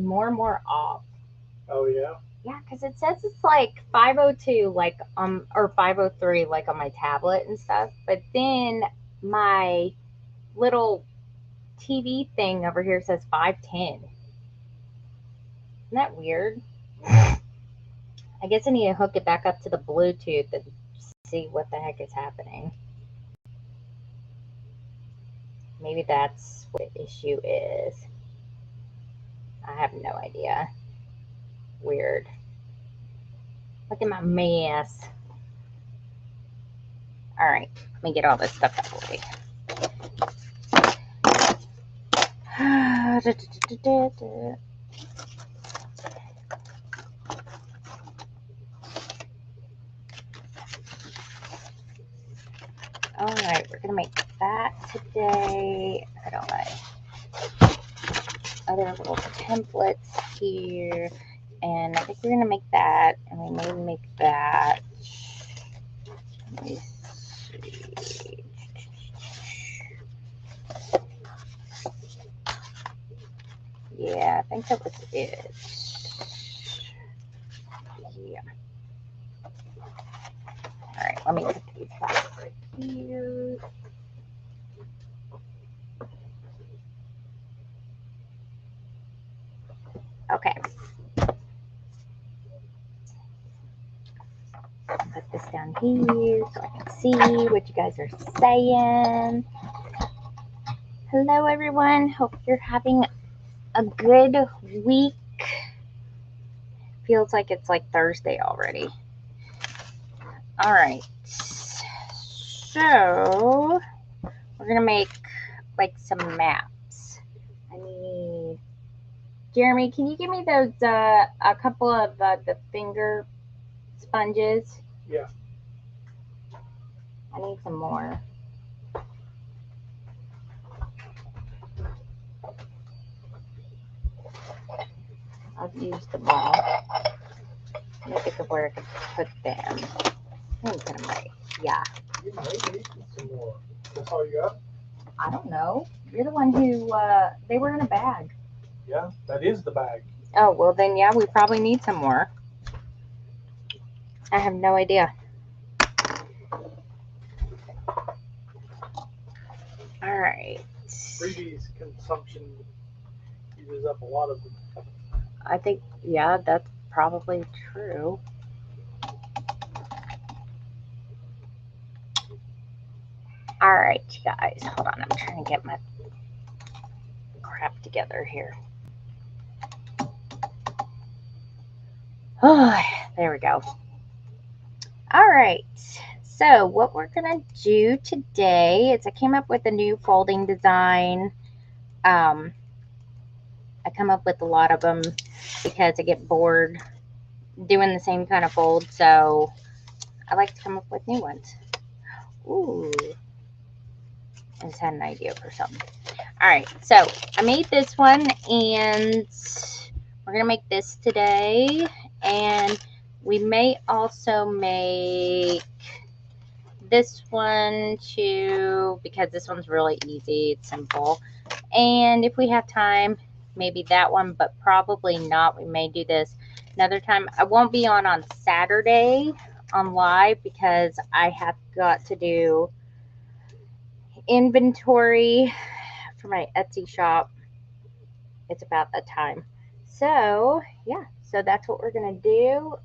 more and more off. Oh yeah. Yeah, because it says it's like 502, like or 503, like on my tablet and stuff. But then my little TV thing over here says 510. Isn't that weird? I guess I need to hook it back up to the Bluetooth and see what the heck is happening. Maybe that's what the issue is. I have no idea. Weird. Look at my mess. All right, let me get all this stuff out of the way. All right, we're gonna make that today. I got my other little templates here, and I think we're gonna make that, and we may make that. Let me see. Yeah, I think that was it. Yeah. All right, let me put these back right here. Okay. Put this down here so I can see what you guys are saying. Hello, everyone. Hope you're having a good week. Feels like it's like Thursday already. All right. So we're gonna make like some maps. I need Jeremy. Can you give me those a couple of the finger sponges? Yeah. I need some more. I've used them all. Let me think of where I can put them. I think put them right. Yeah. You might need some more. That's all you got? I don't know. You're the one who they were in a bag. Yeah, that is the bag. Oh well, then yeah, we probably need some more. I have no idea. All right. Freebies consumption uses up a lot of them. I think yeah, that's probably true. All right, you guys, hold on. I'm trying to get my crap together here. Oh, there we go. All right. So what we're gonna do today is I came up with a new folding design. I come up with a lot of them because I get bored doing the same kind of fold, so I like to come up with new ones. Ooh, I just had an idea for something. All right, so I made this one, and we're gonna make this today, and we may also make this one too, because this one's really easy, it's simple. And if we have time, maybe that one, but probably not. We may do this another time. I won't be on Saturday on live because I have got to do inventory for my Etsy shop. It's about that time. So yeah, so that's what we're gonna do.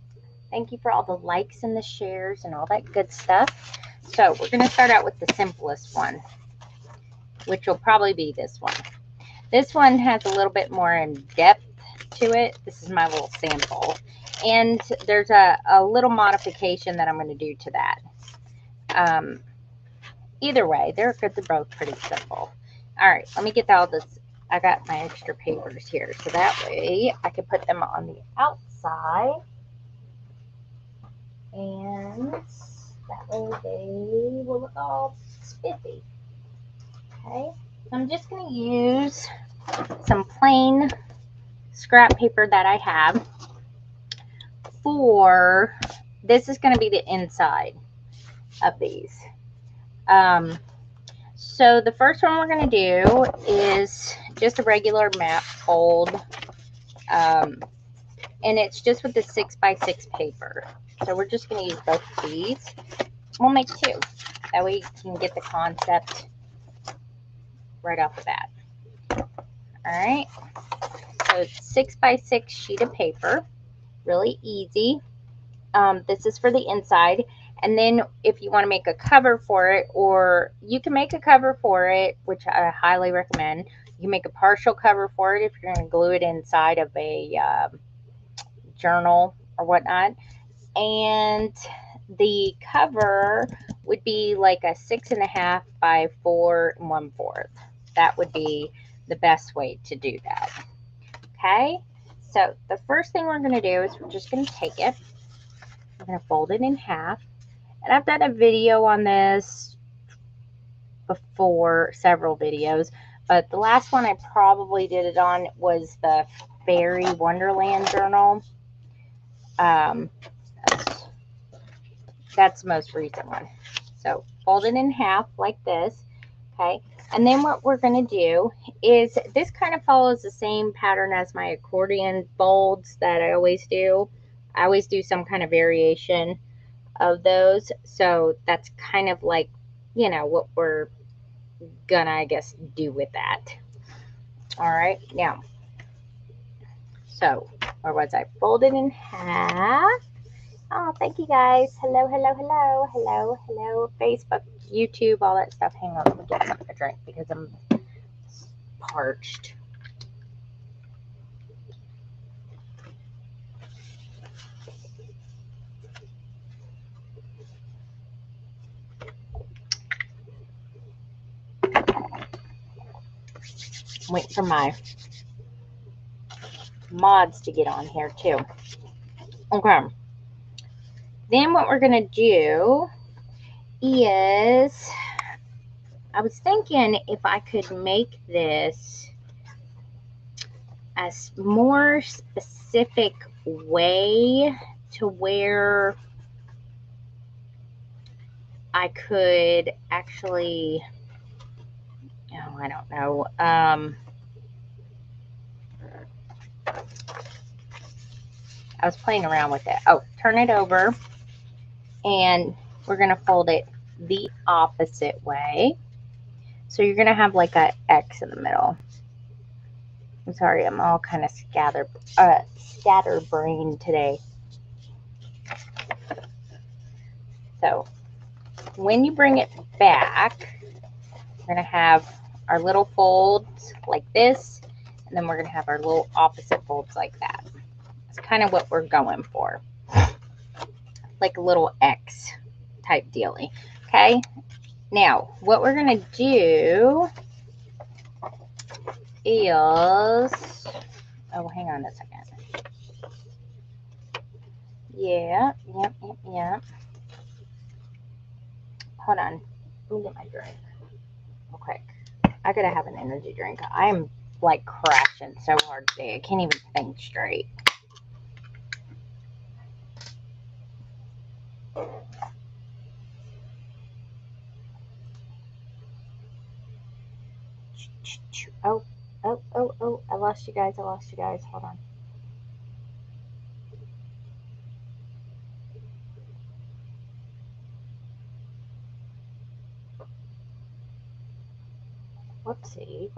Thank you for all the likes and the shares and all that good stuff. So we're gonna start out with the simplest one, which will probably be this one. This one has a little bit more in depth to it. This is my little sample. And there's a little modification that I'm going to do to that. Either way, they're both pretty simple. All right, let me get all this. I got my extra papers here, so that way I can put them on the outside. And that way they will look all spiffy. Okay, so I'm just going to use some plain scrap paper that I have for, this is going to be the inside of these. So the first one we're going to do is just a regular map fold. And it's just with the 6x6 paper. So we're just going to use both of these. We'll make two. That way you can get the concept right off the bat. Alright, so it's 6x6 sheet of paper. Really easy. This is for the inside. And then if you want to make a cover for it, or you can make a cover for it, which I highly recommend. You can make a partial cover for it if you're going to glue it inside of a journal or whatnot. And the cover would be like a 6.5 by 4 1/4. That would be the best way to do that. Okay, so the first thing we're going to do is we're just going to take it. I'm going to fold it in half. And I've done a video on this before, several videos, but the last one I probably did it on was the Fairy Wonderland journal. That's the most recent one. So fold it in half like this, okay? And then what we're going to do is, this kind of follows the same pattern as my accordion folds that I always do. I always do some kind of variation of those. So that's kind of like, you know, what we're gonna, I guess, do with that. All right, now, so where was I? Folded in half. Oh, thank you guys. Hello, hello, hello, hello, hello. Facebook, YouTube, all that stuff. Hang on, let me get something to drink because I'm parched. Wait for my mods to get on here too. Okay. Then what we're going to do is, I was thinking if I could make this a more specific way to where I could actually, oh, I don't know. I was playing around with it. Oh, turn it over, and we're going to fold it the opposite way. So you're going to have like a X in the middle. I'm sorry, I'm all kind of scatterbrained today. So when you bring it back, we're going to have our little folds like this, and then we're going to have our little opposite folds like that. That's kind of what we're going for. Like a little X type dealy. Okay. Now, what we're going to do is, oh, hang on a second. Yeah, yep. Hold on. Let me get my drink real quick. I gotta have an energy drink. I'm like crashing so hard today. I can't even think straight. Oh, I lost you guys. Hold on. Whoopsie.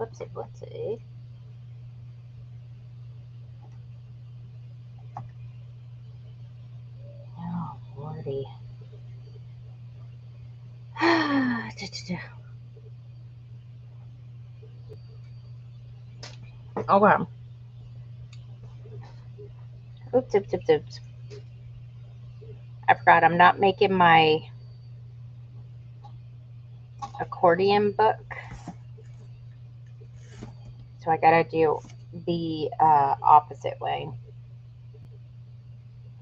Oh, lordy. Okay. Oops. I forgot I'm not making my accordion book. So I gotta do the opposite way.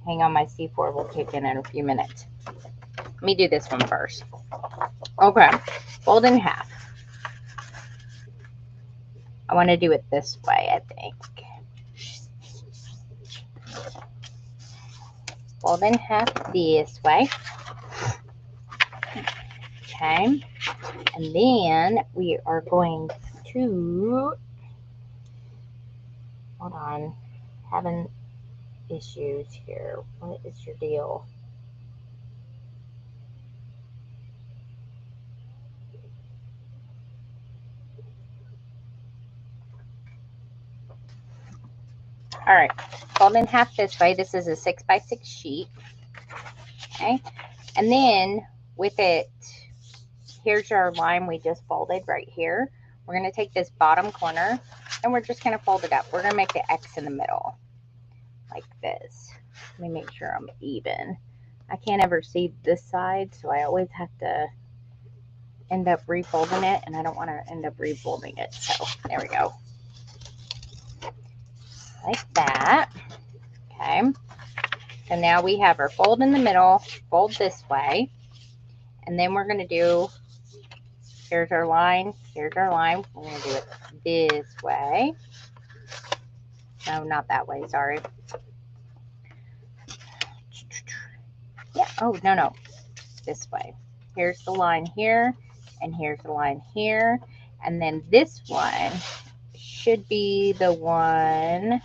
Hang on, my C4 will kick in a few minutes. Let me do this one first. Okay, fold in half. I want to do it this way, I think. Fold in half this way. Okay, and then we are going to, hold on, having issues here. What is your deal? All right, fold in half this way. This is a 6x6 sheet. Okay, and then with it, here's our line we just folded right here. We're going to take this bottom corner and we're just going to fold it up. We're going to make the X in the middle like this. Let me make sure I'm even. I can't ever see this side, so I always have to end up refolding it, and I don't want to end up refolding it. So there we go. Like that. Okay. So now we have our fold in the middle, fold this way, and then we're going to do, here's our line, here's our line. We're going to do it this way. No, not that way, sorry. Yeah, oh, no, this way. Here's the line here, and here's the line here. And then this one should be the one,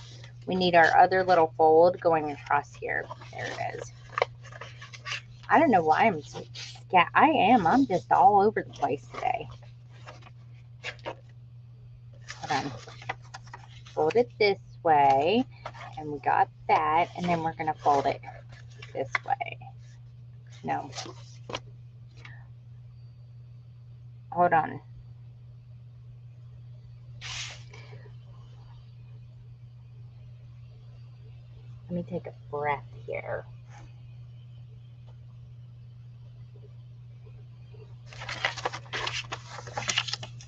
we need our other little fold going across here. There it is. I don't know why I'm so scared. I'm just all over the place today. Hold on. Fold it this way, and we got that, and then we're going to fold it this way. No. Hold on. Let me take a breath here.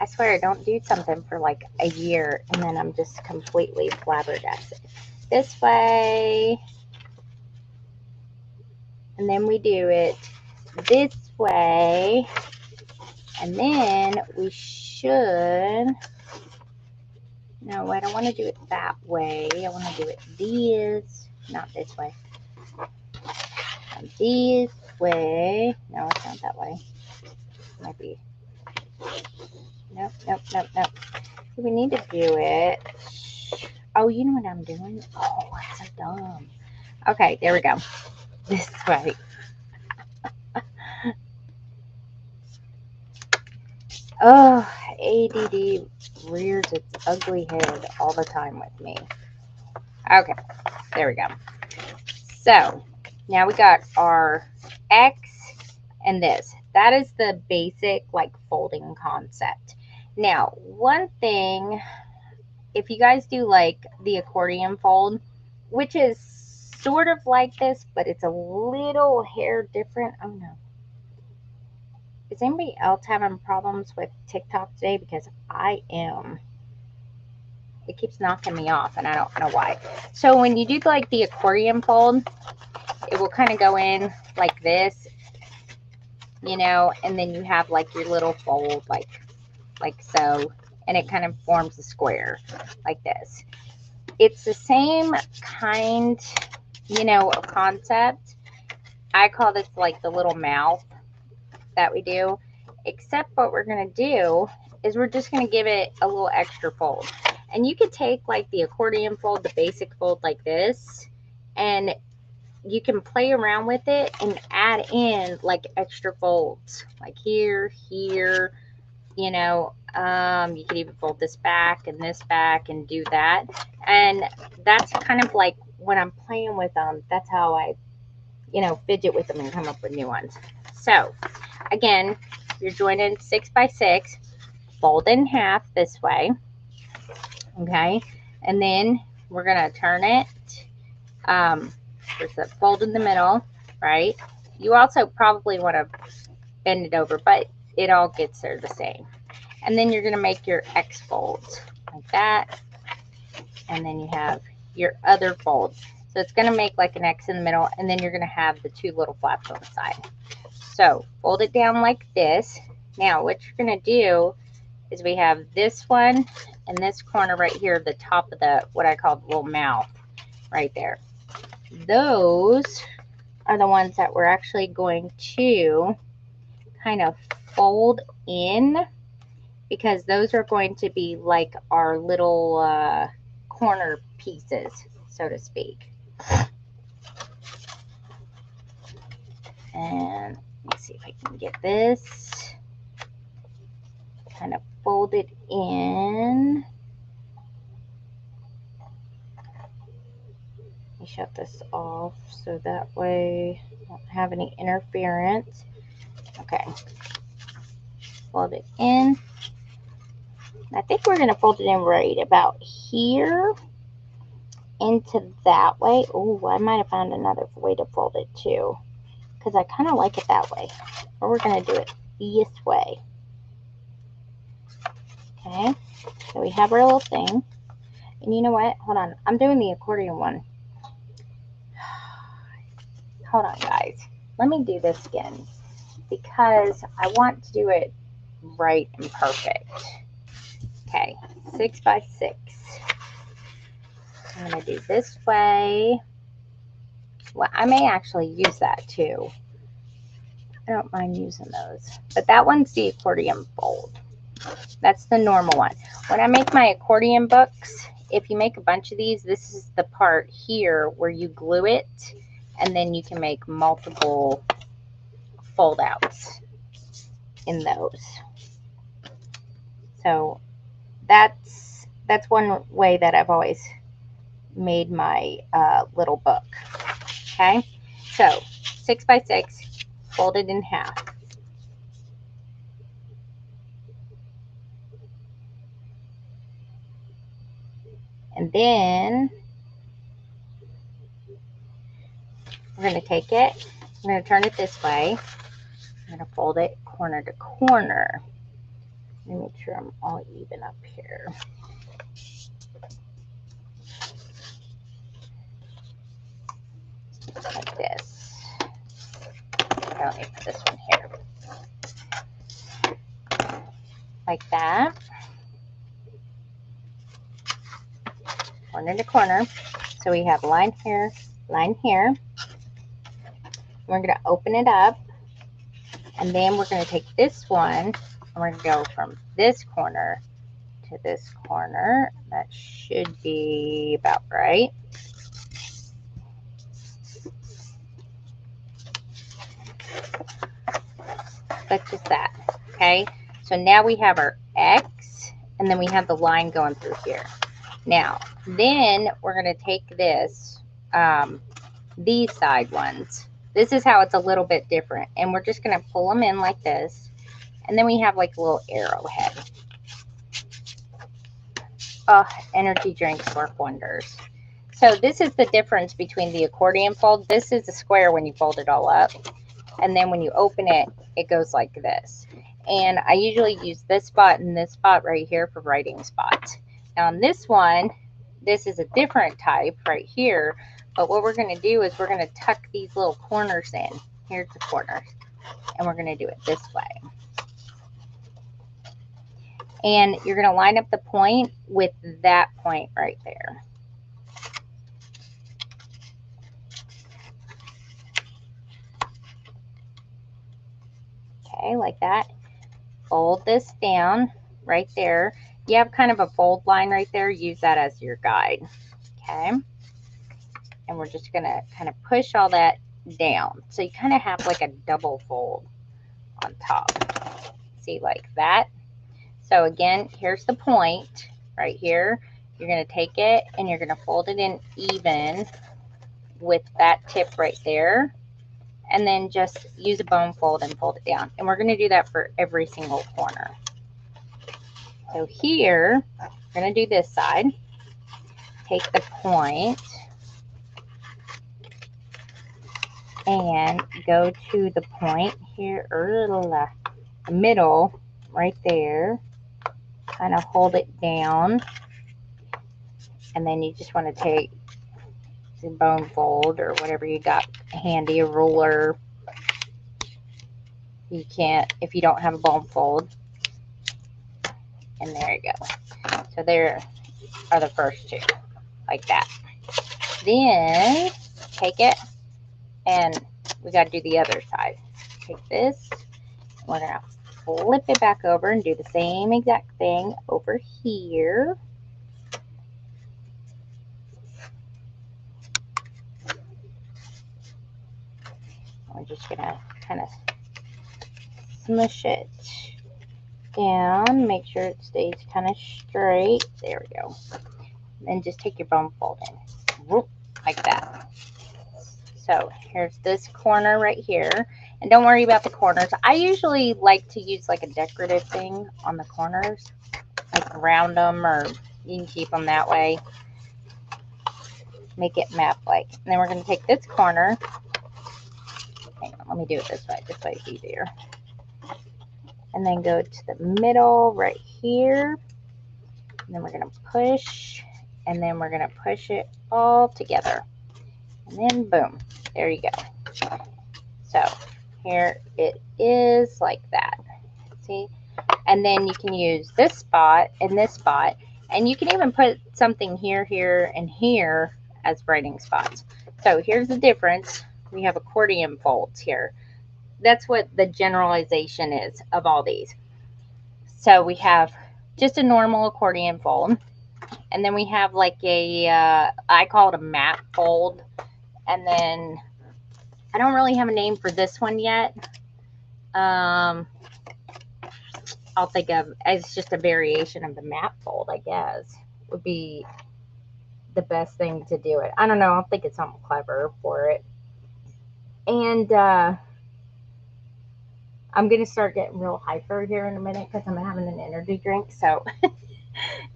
I swear I don't do something for like a year and then I'm just completely flabbergasted. This way. And then we do it this way. And then we should, no, I don't want to do it that way. I want to do it this, not this way. And this way. No, it's not that way. It might be. Nope. We need to do it. Oh, you know what I'm doing? Oh, I'm so dumb. Okay, there we go. This way. Oh, ADD rears its ugly head all the time with me. Okay, there we go. So, now we got our X and this. That is the basic like folding concept. Now, one thing, if you guys do like the accordion fold, which is sort of like this, but it's a little hair different. Oh no. Is anybody else having problems with TikTok today? Because I am. It keeps knocking me off and I don't know why. So when you do like the accordion fold, it will kind of go in like this, you know, and then you have like your little fold like so, and it kind of forms a square like this. It's the same kind, you know, of concept. I call this like the little mouth that we do, except what we're going to do is we're just going to give it a little extra fold. And you could take like the accordion fold, the basic fold like this, and you can play around with it and add in like extra folds like here, you know. You could even fold this back and do that. And that's kind of like when I'm playing with them, that's how I, you know, fidget with them and come up with new ones. So again, you're joining 6x6, fold in half this way. Okay, and then we're gonna turn it. There's a fold in the middle, right? You also probably want to bend it over, but it all gets there the same. And then you're gonna make your X folds like that, and then you have your other fold. So it's gonna make like an X in the middle, and then you're gonna have the two little flaps on the side. So fold it down like this. Now what you're gonna do is we have this one and this corner right here, the top of the, what I call the little mouth right there. Those are the ones that we're actually going to kind of fold in, because those are going to be like our little corner pieces. so to speak. And let me see if I can get this kind of folded in. Let me shut this off so that way I don't have any interference. Okay, fold it in. I think we're going to fold it in right about here into that way. Oh, I might have found another way to fold it too, because I kind of like it that way. Or we're going to do it this way. Okay, so we have our little thing. And you know what? Hold on. I'm doing the accordion one. Hold on, guys. Let me do this again, because I want to do it right and perfect. Okay, 6 by 6. I'm going to do this way. Well, I may actually use that too. I don't mind using those. But that one's the accordion fold. That's the normal one. When I make my accordion books, if you make a bunch of these, this is the part here where you glue it, and then you can make multiple fold outs in those. So that's one way that I've always made my little book. Okay, so 6 by 6, fold it in half. And then we're going to take it, we're going to turn it this way. I'm going to fold it corner to corner. Let me make sure I'm all even up here. Like this. Let me put this one here. Like that. Corner to corner. So we have line here, line here. We're going to open it up. And then we're going to take this one, and we're going to go from this corner to this corner. That should be about right. That's just that. Okay, so now we have our X, and then we have the line going through here. Now, then we're going to take this, these side ones. This is how it's a little bit different. And we're just going to pull them in like this. And then we have like a little arrowhead. Oh, energy drinks work wonders. So this is the difference between the accordion fold. This is a square when you fold it all up. And then when you open it, it goes like this. And I usually use this spot and this spot right here for writing spots. Now on this one, this is a different type right here. But what we're going to do is we're going to tuck these little corners in. Here's the corner. And we're going to do it this way. And you're going to line up the point with that point right there. Okay, like that. Fold this down right there. You have kind of a fold line right there. Use that as your guide. Okay. And we're just going to kind of push all that down. So you kind of have like a double fold on top. See, like that. So again, here's the point right here. You're going to take it and you're going to fold it in even with that tip right there. And then just use a bone fold and fold it down. And we're going to do that for every single corner. So here, we're going to do this side. Take the point and go to the point here, or the middle right there. Kind of hold it down. And then you just want to take the bone fold or whatever you got handy, a ruler. You can't if you don't have a bone fold. And there you go. So there are the first two, like that. Then take it and we got to do the other side. Take this, we're going to flip it back over and do the same exact thing over here. we're just gonna kind of smush it down, make sure it stays kind of straight. There we go. And just take your bone fold in, whoop, like that. So here's this corner right here, and don't worry about the corners. I usually like to use like a decorative thing on the corners, like round them, or you can keep them that way. Make it map-like. And then we're going to take this corner. Hang on, let me do it this way. This way is easier. And then go to the middle right here. And then we're going to push. And then we're going to push it all together. And then boom. There you go. So here it is like that. See? And then you can use this spot and this spot. And you can even put something here, here, and here as writing spots. So here's the difference. We have accordion folds here. That's what the generalization is of all these. So we have just a normal accordion fold, and then we have like a I call it a map fold, and then I don't really have a name for this one yet. I'll think of as just a variation of the map fold, I guess would be the best thing to do it. I don't know. I'll think of something clever for it. And I'm going to start getting real hyper here in a minute because I'm having an energy drink. So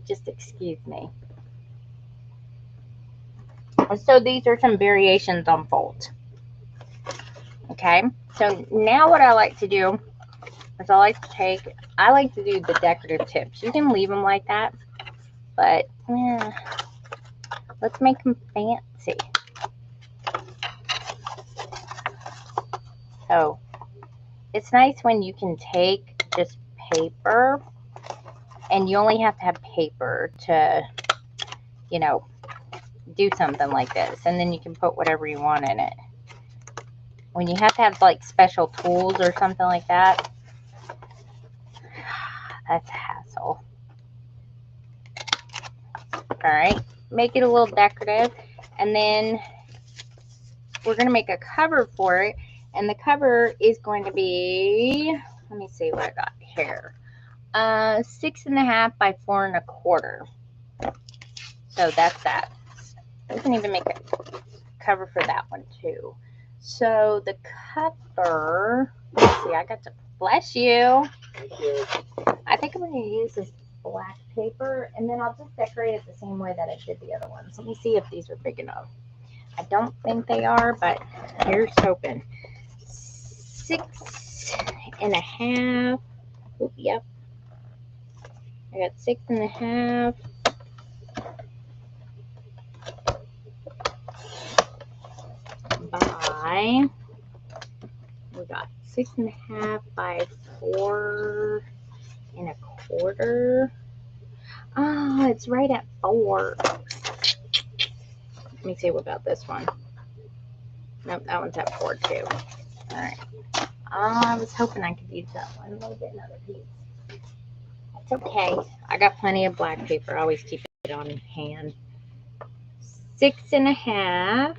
just excuse me. So these are some variations on folds. Okay. So now what I like to do is I like to do the decorative tips. You can leave them like that, but let's make them fancy. So it's nice when you can take just paper, and you only have to have paper to, you know, do something like this, and then you can put whatever you want in it. When you have to have like special tools or something like that, that's a hassle. All right, make it a little decorative, and then we're going to make a cover for it, and the cover is going to be, let me see what I got here, 6.5 by 4 1/4. So that's that. We can even make a cover for that one too. So the cover, let's see, I got to, bless you. Thank you. I think I'm going to use this black paper, and then I'll just decorate it the same way that I did the other ones. Let me see if these are big enough. I don't think they are, but here's hoping. 6.5. Oop, yep. I got 6.5 by, we got 6.5 by 4 1/4. Oh, it's right at 4. Let me see about this one. Nope, that one's at 4 too. All right. I was hoping I could use that one. Let me get another piece. That's okay. I got plenty of black paper. I always keep it on hand. 6.5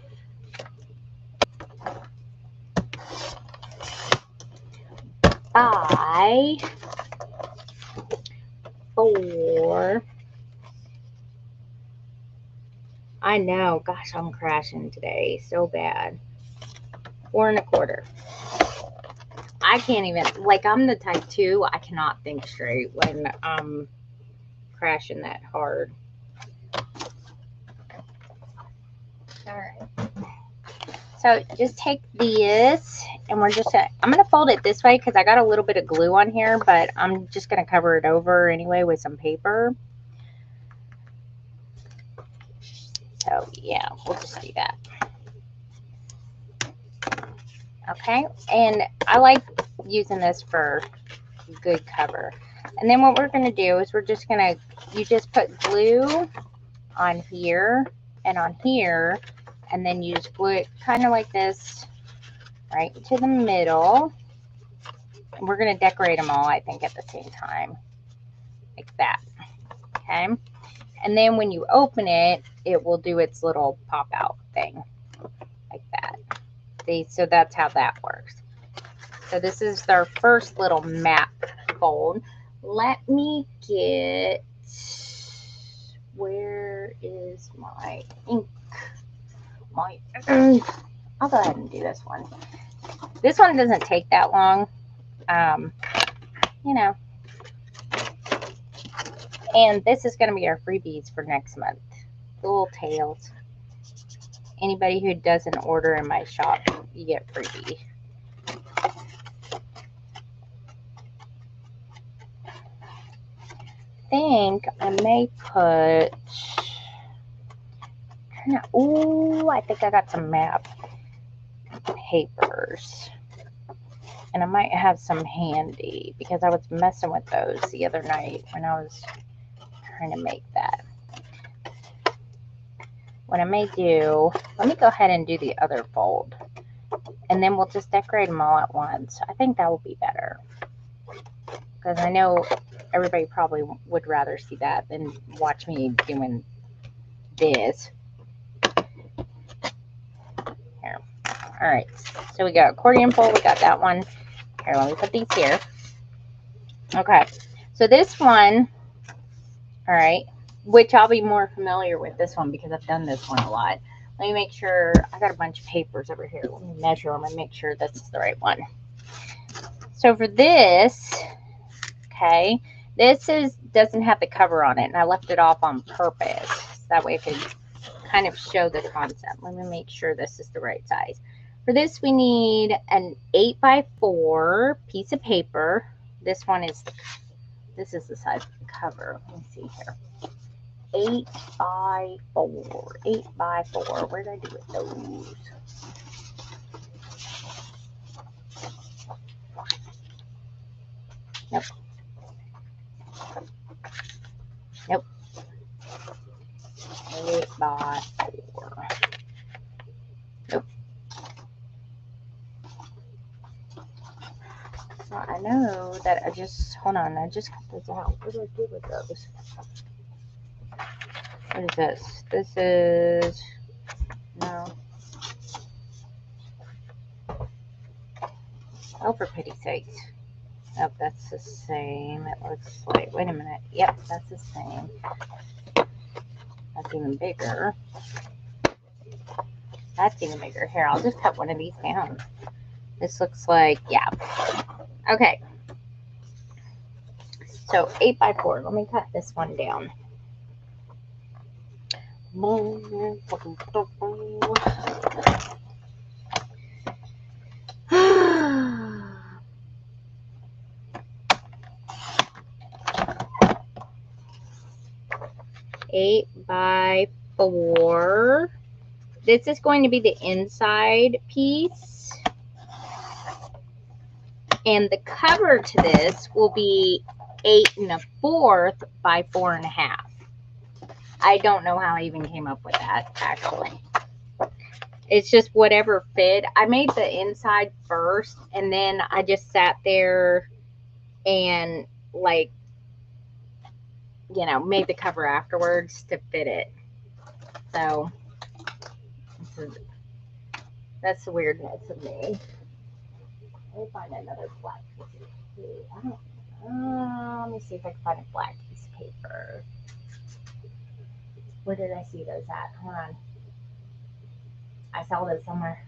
by 4. I know. Gosh, I'm crashing today so bad. 4 1/4. I can't even, like, I'm the type 2, I cannot think straight when I'm crashing that hard. All right. So just take this, and we're just, I'm going to fold it this way because I got a little bit of glue on here, but I'm just going to cover it over anyway with some paper. So yeah, we'll just do that. Okay, and I like using this for good cover. And then what we're going to do is we're just going to, you just put glue on here and on here, and then you just glue it kind of like this right to the middle. And we're going to decorate them all, I think, at the same time, like that. Okay, and then when you open it, it will do its little pop out thing like that. See, so that's how that works. So this is our first little map fold. Let me get, where is my ink? I'll go ahead and do this one. This one doesn't take that long, you know. And this is going to be our freebies for next month. The little tails. Anybody who does an order in my shop, you get freebie. I think I may put, ooh, I think I got some map papers. And I might have some handy because I was messing with those the other night when I was trying to make that. What I may do, let me go ahead and do the other fold. And then we'll just decorate them all at once. I think that will be better. Because I know everybody probably would rather see that than watch me doing this. Here. Alright. So we got accordion fold. We got that one. Here, let me put these here. Okay. So this one, alright, which I'll be more familiar with this one because I've done this one a lot. Let me make sure, I got a bunch of papers over here. Let me measure them and make sure this is the right one. So for this, okay, this doesn't have the cover on it, and I left it off on purpose. So that way I could kind of show the concept. Let me make sure this is the right size. For this, we need an 8x4 piece of paper. This is the size of the cover. Let me see here. 8x4. 8x4. Where did I do with those? Nope. Nope. 8x4. Nope. Well, I know that I just cut those out. What did I do with those? What is this? This is, no. Oh, for pity's sakes. Nope, that's the same. It looks like, wait a minute. Yep, that's the same. That's even bigger. That's even bigger. Here, I'll just cut one of these down. This looks like, yeah. Okay. So 8x4. Let me cut this one down. 8x4. This is going to be the inside piece. And the cover to this will be 8 1/4 by 4 1/2. I don't know how I even came up with that, actually. It's just whatever fit. I made the inside first, and then I just sat there and, like, you know, made the cover afterwards to fit it. So, that's the weirdness of me. Let me find another black piece of paper. Let me see if I can find a black piece of paper. Where did I see those at? Hold on. I saw those somewhere.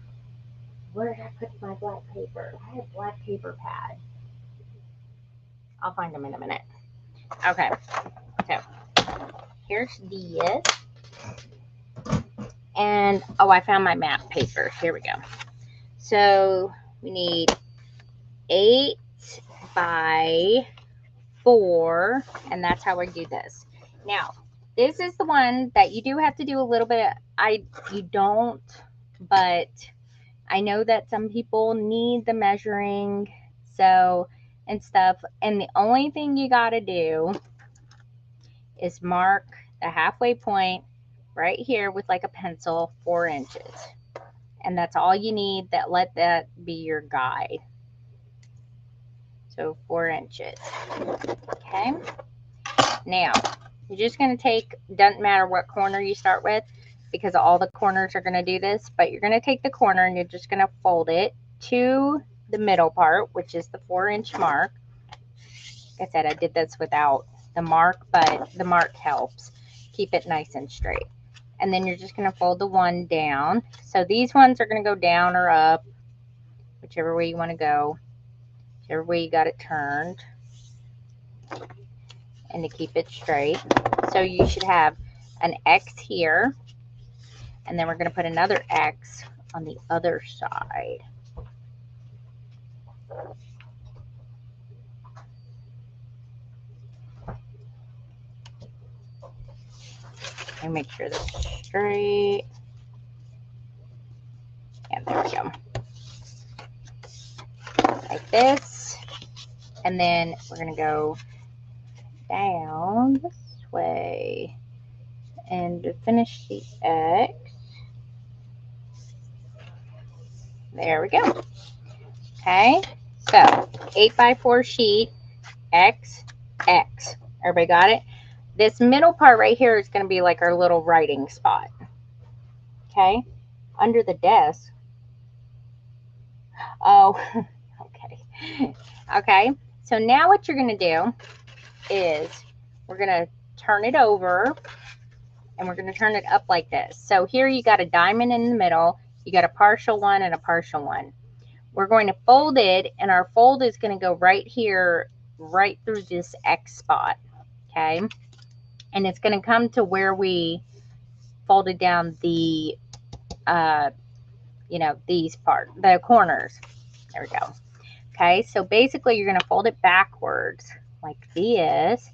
Where did I put my black paper? I had black paper pad. I'll find them in a minute. Okay. So, here's this. And, oh, I found my map paper. Here we go. So, we need 8x4, and that's how we do this. Now, this is the one that you do have to do a little bit. You don't, but I know that some people need the measuring, so, and stuff. And the only thing you got to do is mark the halfway point right here with like a pencil, 4 inches. And that's all you need. Let that be your guide. So 4 inches. Okay. Now, you're just going to take, doesn't matter what corner you start with, because all the corners are going to do this, but you're going to take the corner and you're just going to fold it to the middle part, which is the 4-inch mark. Like I said, I did this without the mark, but the mark helps keep it nice and straight. And then you're just going to fold the one down. So these ones are going to go down or up, whichever way you want to go, whichever way you got it turned, and to keep it straight. So you should have an X here, and then we're going to put another X on the other side. And make sure that's straight. And there we go. Like this. And then we're going to go down this way. And to finish the X, there we go. Okay, so 8x4 sheet, X, X. Everybody got it? This middle part right here is going to be like our little writing spot. Okay, under the desk. Oh, okay. Okay, so now what you're going to do is we're going to turn it over, and we're going to turn it up like this. So here you got a diamond in the middle. You got a partial one and a partial one. We're going to fold it, and our fold is going to go right here, right through this X spot. Okay, and it's going to come to where we folded down the, these the corners. There we go. Okay, so basically you're going to fold it backwards like this,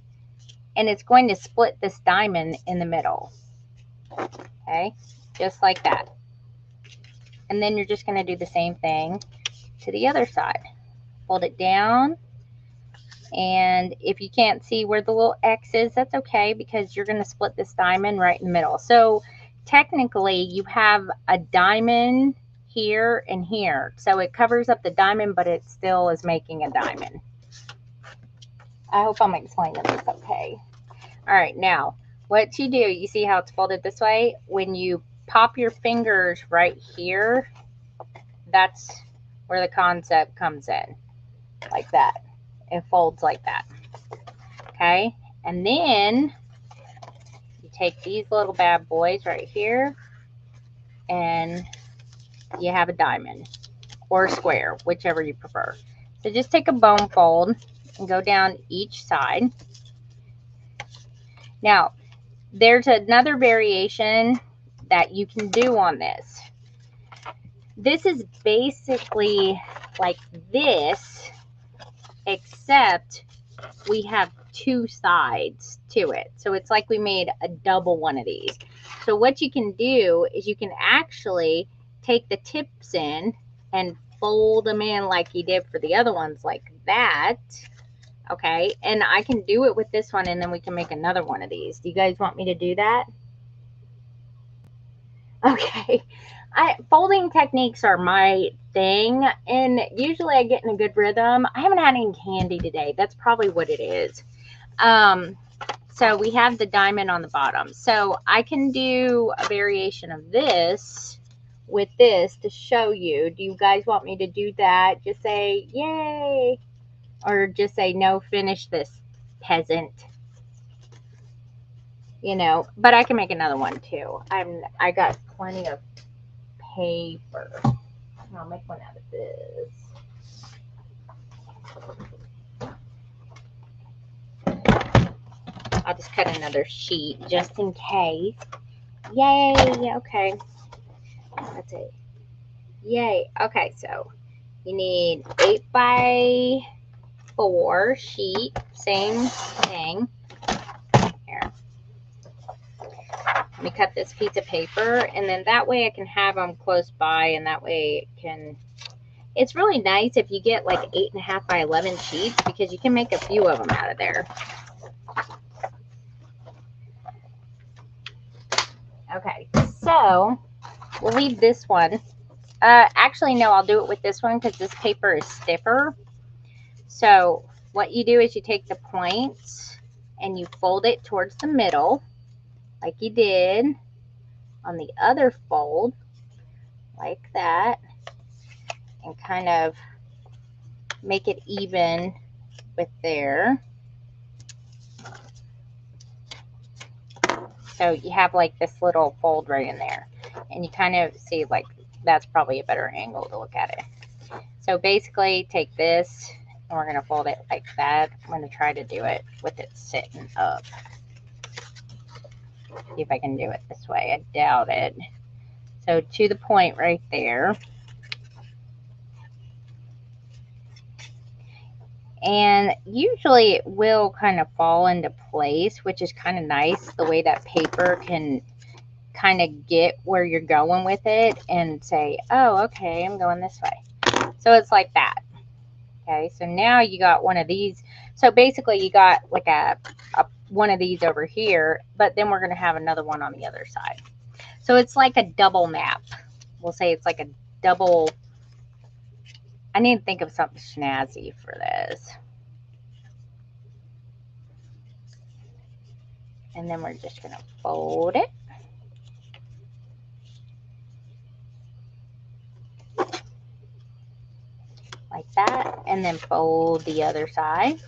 and it's going to split this diamond in the middle. Okay, just like that. And then you're just going to do the same thing to the other side. Fold it down, and if you can't see where the little X is, that's okay, because you're going to split this diamond right in the middle. So technically you have a diamond here and here, so it covers up the diamond, but it still is making a diamond. I hope I'm explaining this okay. All right, now what you do, you see how it's folded this way? When you pop your fingers right here, that's where the concept comes in, like that. It folds like that. Okay, and then you take these little bad boys right here, and you have a diamond or a square, whichever you prefer. So just take a bone fold and go down each side. Now, there's another variation that you can do on this. This is basically like this, except we have two sides to it. So it's like we made a double one of these. So what you can do is you can actually take the tips in and fold them in like you did for the other ones, like that. Okay, and I can do it with this one, and then we can make another one of these. Do you guys want me to do that? Okay, folding techniques are my thing, and usually I get in a good rhythm. I haven't had any candy today. That's probably what it is. So we have the diamond on the bottom. So I can do a variation of this with this to show you. Do you guys want me to do that? Just say, yay. Or just say, no, finish this, peasant. You know, but I can make another one too. I got plenty of paper. I'll make one out of this. I'll just cut another sheet just in case. Yay. Okay. That's it. Yay. Okay, so you need 8x4 sheet. Same thing. Here. Let me cut this piece of paper, and then that way I can have them close by, and that way it can... It's really nice if you get like 8.5 by 11 sheets, because you can make a few of them out of there. Okay, so we'll leave this one. Actually, no, I'll do it with this one because this paper is stiffer. So what you do is you take the points and you fold it towards the middle, like you did. on the other fold like that and kind of make it even with there. So you have like this little fold right in there, and you kind of see like that's probably a better angle to look at it. So basically take this and we're going to fold it like that. I'm going to try to do it with it sitting up. See if I can do it this way. I doubt it. So to the point right there. And usually it will kind of fall into place, which is kind of nice, the way that paper can kind of get where you're going with it and say, oh, okay, I'm going this way. So it's like that. Okay, so now you got one of these. So basically you got like a one of these over here, but then we're going to have another one on the other side. So it's like a double map. We'll say it's like a double. I need to think of something snazzy for this. And then we're just going to fold it. Like that. And then fold the other side.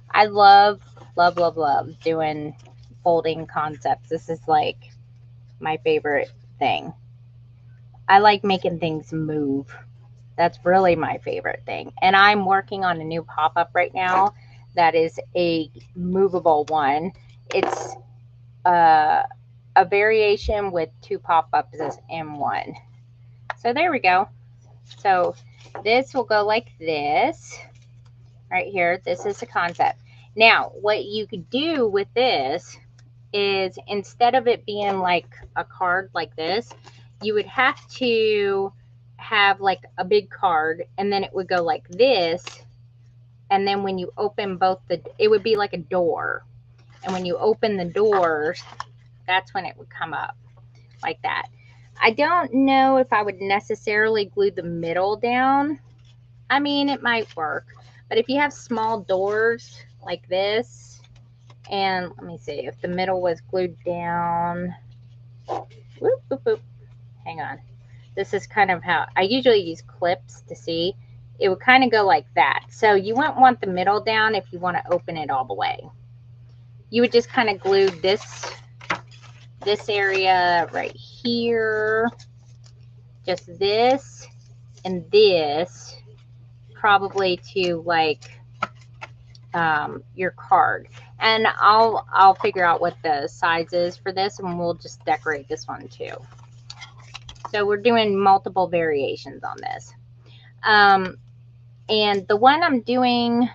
I love doing folding concepts. This is like my favorite thing. I like making things move. That's really my favorite thing. And I'm working on a new pop-up right now that is a movable one. It's a variation with 2 pop-ups in one. So there we go. So this will go like this right here. This is the concept. Now, what you could do with this is instead of it being like a card like this, you would have to have like a big card, and then it would go like this. And then when you open both it would be like a door. And when you open the doors, that's when it would come up like that. I don't know if I would necessarily glue the middle down. I mean, it might work. But if you have small doors like this, and let me see, if the middle was glued down, whoop, whoop, whoop. Hang on. This is kind of how I usually use clips to see. It would kind of go like that. So you wouldn't want the middle down if you want to open it all the way. You would just kind of glue this area right here, just this and this, probably to like your card. And I'll figure out what the size is for this, and we'll just decorate this one too. So we're doing multiple variations on this. And the one I'm doing,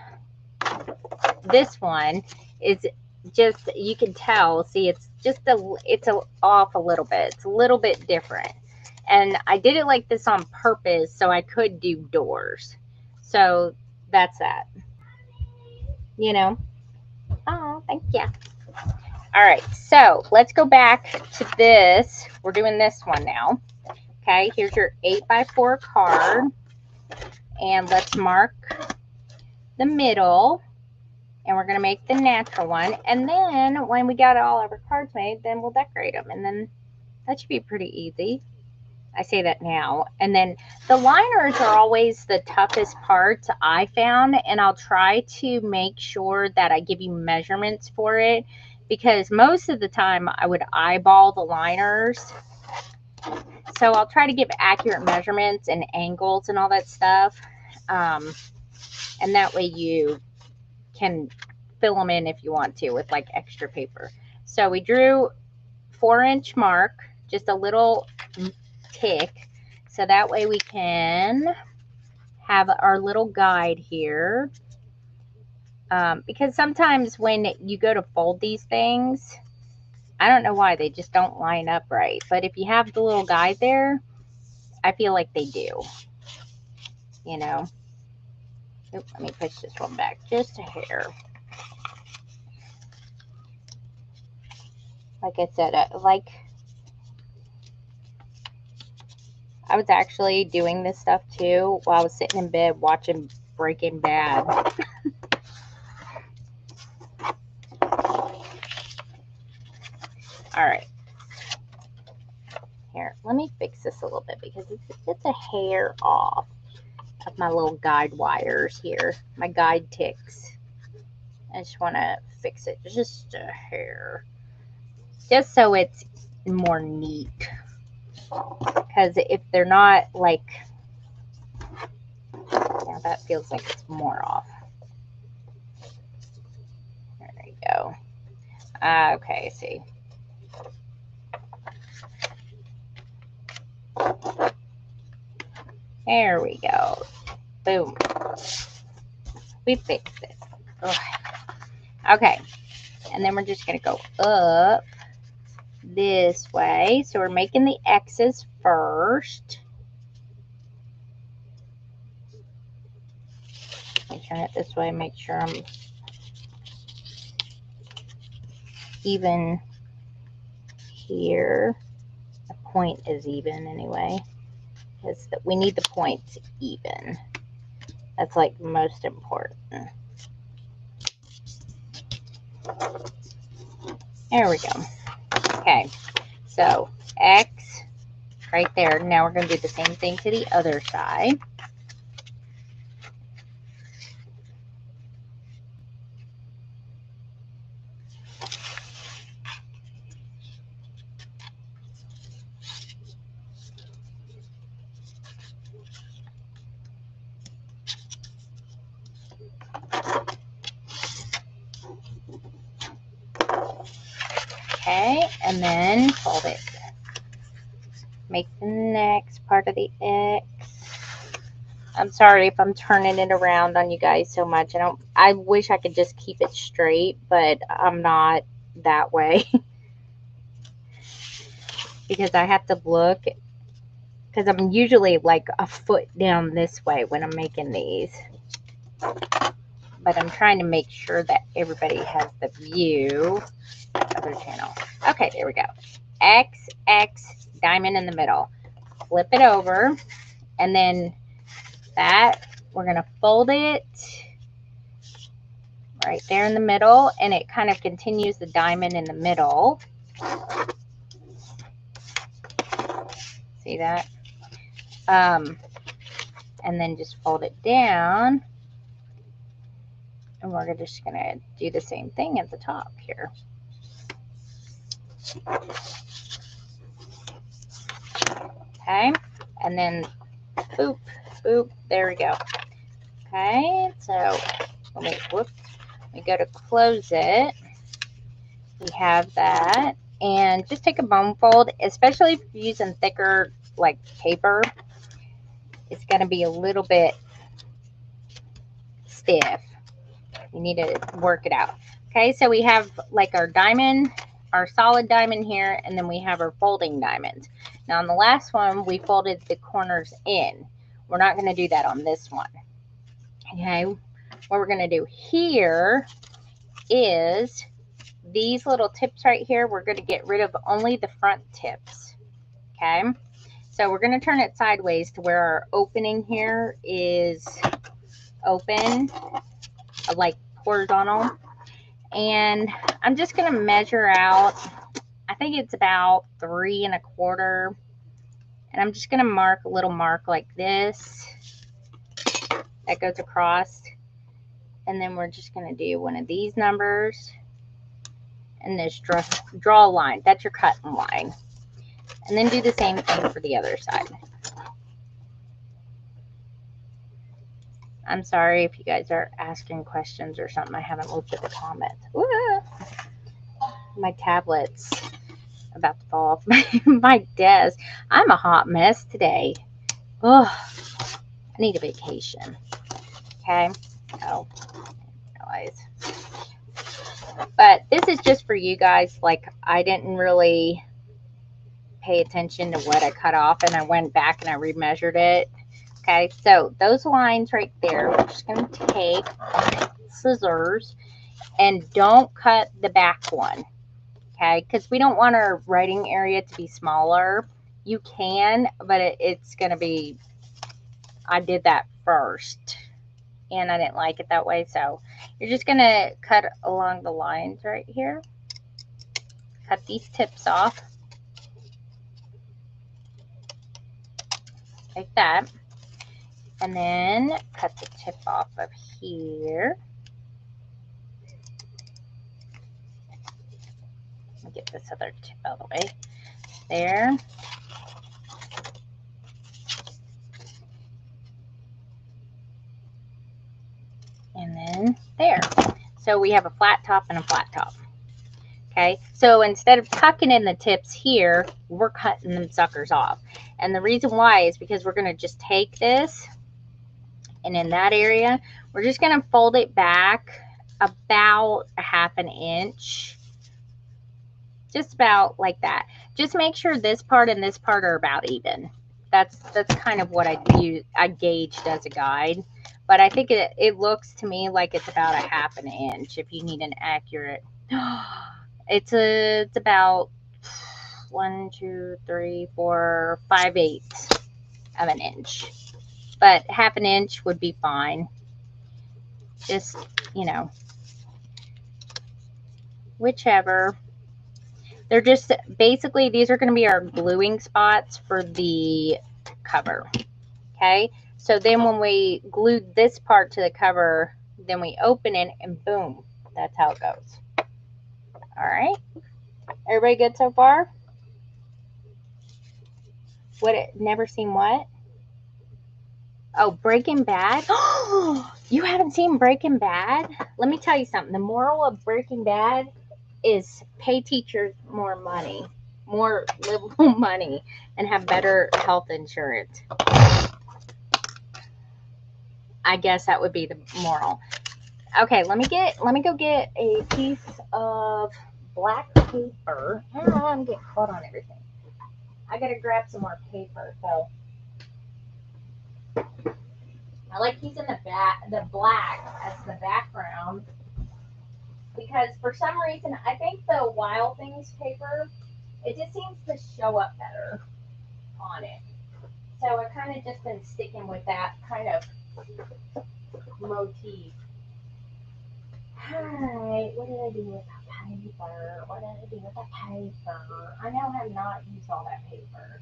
this one is just, you can tell, see, it's just off a little bit. It's a little bit different. And I did it like this on purpose so I could do doors. So that's that. You know. Oh, thank you. All right, so let's go back to this. We're doing this one now. Okay, here's your 8x4 card. And let's mark the middle. And we're going to make the natural one. And then when we got all of our cards made, then we'll decorate them. And then that should be pretty easy. I say that now. And then the liners are always the toughest parts I found. And I'll try to make sure that I give you measurements for it, because most of the time I would eyeball the liners. So I'll try to give accurate measurements and angles and all that stuff. And that way you can fill them in if you want to with like extra paper. So we drew 4-inch mark, just a little tick, so that way we can have our little guide here. Because sometimes when you go to fold these things, I don't know why they just don't line up right. But if you have the little guide there, I feel like they do. You know. Oops, let me push this one back just a hair. Like I said, I was actually doing this stuff too while I was sitting in bed watching Breaking Bad. All right. fix this a little bit because it's a hair off of my little guide wires here, my guide ticks. I just want to fix it just a hair, just so it's more neat. Because if they're not like, yeah, that feels like it's more off. There you go. Okay, see. There we go. Boom. We fixed it. Ugh. Okay. And then we're just going to go up this way. So we're making the X's first. Let me turn it this way. Make sure I'm even here. The point is even anyway. Because we need the points even. That's like most important. There we go. Okay, so X right there. Now we're going to do the same thing to the other side. Okay, and then fold it. Make the next part of the X. I'm sorry if I'm turning it around on you guys so much. I wish I could just keep it straight, but I'm not that way. Because I have to look, because I'm usually like a foot down this way when I'm making these. But I'm trying to make sure that everybody has the view. Other channel. Okay, there we go. X, X, diamond in the middle. Flip it over, and then that, we're going to fold it right there in the middle, and it kind of continues the diamond in the middle. See that? And then just fold it down, and we're just going to do the same thing at the top here. Okay, and then boop, boop, there we go. Okay, so whoops, we go to close it. We have that, and just take a bone fold, especially if you're using thicker like paper. It's going to be a little bit stiff. You need to work it out. Okay, so we have like our diamond, our solid diamond here, and then we have our folding diamond. Now on the last one, we folded the corners in. We're not going to do that on this one. Okay, what we're going to do here is these little tips right here. We're going to get rid of only the front tips. Okay, so we're going to turn it sideways to where our opening here is open, like horizontal. And I'm just going to measure out, I think it's about 3 1/4. And I'm just going to mark a little mark like this that goes across. And then we're just going to do one of these numbers and this draw a line. That's your cutting line. And then do the same thing for the other side. I'm sorry if you guys are asking questions or something. I haven't looked at the comments. Woo! My tablet's about to fall off my desk. I'm a hot mess today. Oh, I need a vacation. Okay. Oh, anyways. But this is just for you guys. Like, I didn't really pay attention to what I cut off, and I went back and I remeasured it. Okay, so those lines right there, we're just going to take scissors and don't cut the back one. Okay, because we don't want our writing area to be smaller. You can, but it's going to be, I did that first and I didn't like it that way. So you're just going to cut along the lines right here. Cut these tips off. like that. And then cut the tip off of here. Let me get this other tip out of the way. There. And then there. So we have a flat top and a flat top. Okay, so instead of tucking in the tips here, we're cutting them suckers off. And the reason why is because we're going to just take this, and in that area, we're just going to fold it back about a 1/2 inch. Just about like that. Just make sure this part and this part are about even. That's kind of what I gauged as a guide. But I think it looks to me like it's about a 1/2 inch if you need an accurate. It's about 1, 2, 3, 4, 5/8 of an inch. But 1/2 inch would be fine. Just, you know, whichever. They're just basically, these are going to be our gluing spots for the cover. Okay, so then when we glue this part to the cover, then we open it and boom, that's how it goes. All right, everybody good so far? Never seen what? Oh, Breaking Bad. You haven't seen Breaking Bad? Let me tell you something. The moral of Breaking Bad is pay teachers more money, more livable money, and have better health insurance. I guess that would be the moral. Okay, let me go get a piece of black paper. I'm getting caught on everything. I gotta grab some more paper. So I like using the black as the background because for some reason I think the Wild Things paper, it just seems to show up better on it. So I kind of just been sticking with that kind of motif. Alright, what did I do with that paper? What did I do with that paper? I know I have not used all that paper.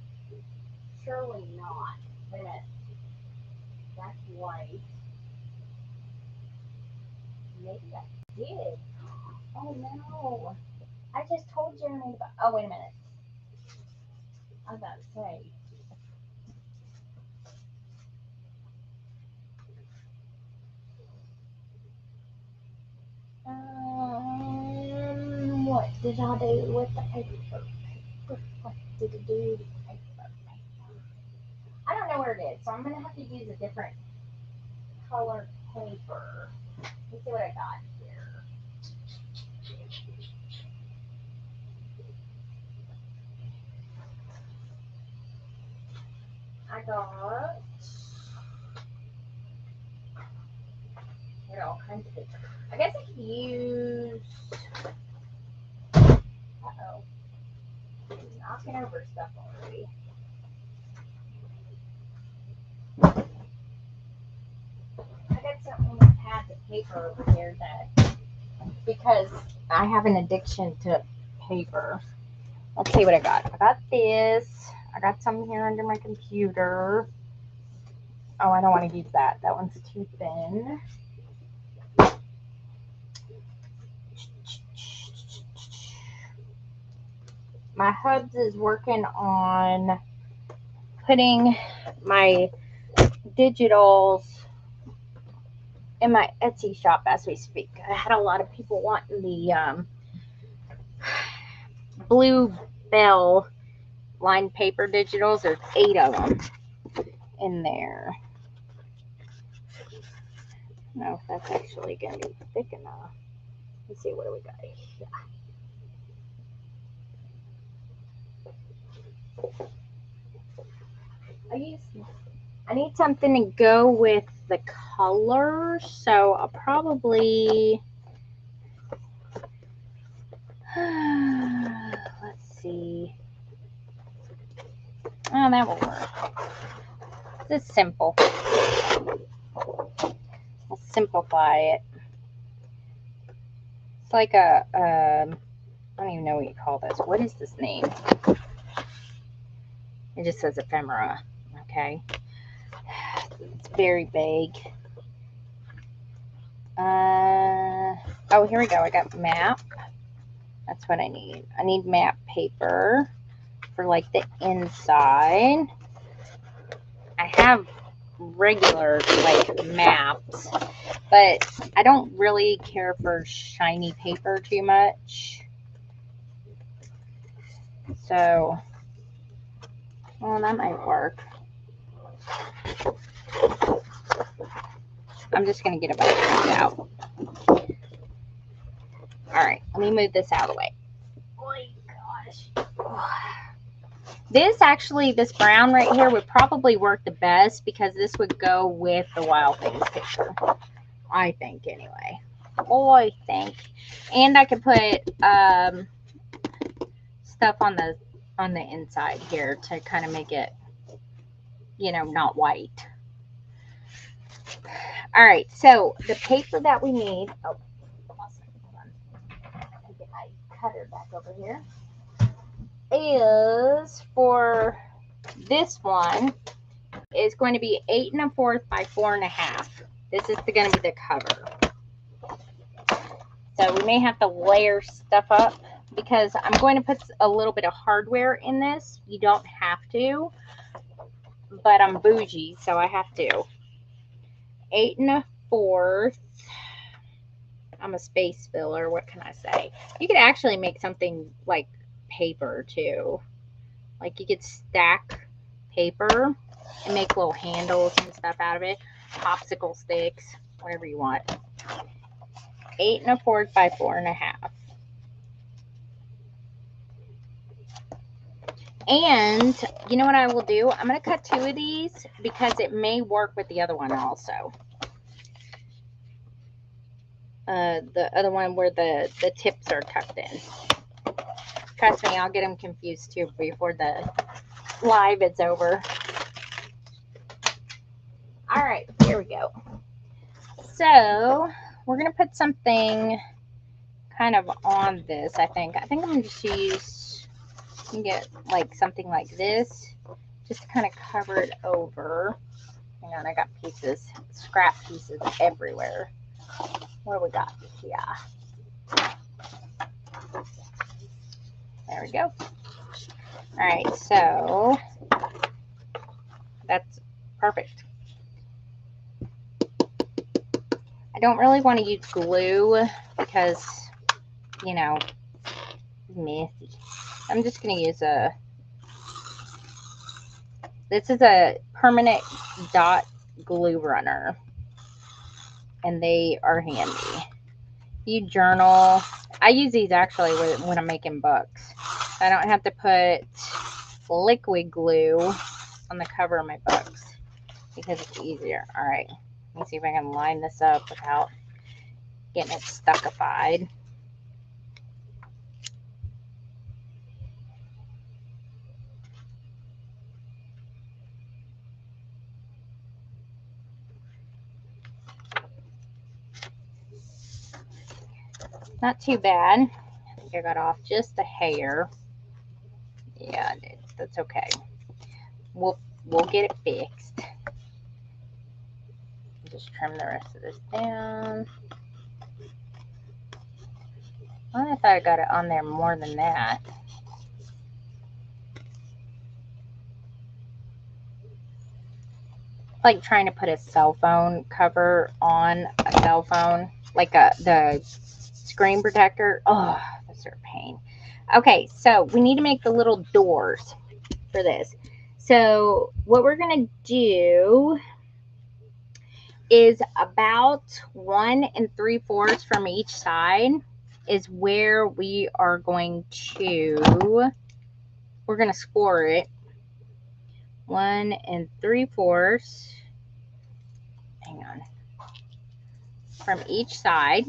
Surely not. Wait a minute. That's white. Maybe I did. Oh no. I just told Jeremy about. Oh, wait a minute. I was about to say. What did I do with the paper? What did I do with the paper? I don't know where it is, so I'm gonna have to use a different color paper. Let's see what I got here. I got all kinds of paper. I guess I could use. Uh-oh. Knocking over stuff already. I got something with pads of paper over here that, because I have an addiction to paper. Let's see what I got. I got this. I got some here under my computer. Oh, I don't want to use that. That one's too thin. My hubs is working on putting my digitals in my Etsy shop as we speak. I had a lot of people wanting the Blue Bell lined paper digitals. There's 8 of them in there. I don't know if that's actually going to be thick enough. Let's see, what do we got here? I need something to go with the color, so I'll probably, let's see. Oh, that will work. This is simple. I'll simplify it. It's like a, I don't even know what you call this. What is this name? It just says ephemera. Okay. It's very vague. Oh, here we go. I got map. That's what I need. I need map paper for like the inside. I have regular like maps, but I don't really care for shiny paper too much. So, well, that might work. I'm just going to get a bunch of these out. Alright, let me move this out of the way. Oh my gosh. This brown right here would probably work the best because this would go with the Wild Things picture. I think, anyway. Oh, I think. And I could put stuff on the inside here to kind of make it, you know, not white. All right, so the paper that we need. Oh, awesome. Hold on. Let me get my cutter back over here. Is for this one is going to be 8 1/4 by 4 1/2. This is going to be the cover. So we may have to layer stuff up because I'm going to put a little bit of hardware in this. You don't have to, but I'm bougie, so I have to. 8 1/4. I'm a space filler. What can I say? You could actually make something like paper too. Like you could stack paper and make little handles and stuff out of it. Popsicle sticks, whatever you want. 8 1/4 by 4 1/2. And you know what I will do? I'm going to cut 2 of these because it may work with the other one also. The other one where the tips are tucked in. Trust me, I'll get them confused too before the live is over. All right, here we go. So we're going to put something kind of on this, I think. I think I'm going to just use, you can get like something like this, just to kind of cover it over. Hang on, I got pieces, scrap pieces everywhere. What do we got here? There we go. All right, so that's perfect. I don't really want to use glue because, you know, it's messy. I'm just going to use this is a permanent dot glue runner, and they are handy. You journal. I use these actually when I'm making books. I don't have to put liquid glue on the cover of my books because it's easier. All right, let me see if I can line this up without getting it stuckified. Not too bad. I think I got off just a hair. Yeah, I did. That's okay. We'll get it fixed. Just trim the rest of this down. Well, I thought I got it on there more than that. Like trying to put a cell phone cover on a cell phone, like the screen protector. Oh, that's a pain. Okay, so we need to make the little doors for this. So what we're gonna do is about 1 3/4 from each side is where we are going to, we're gonna score it. 1 3/4. Hang on. From each side.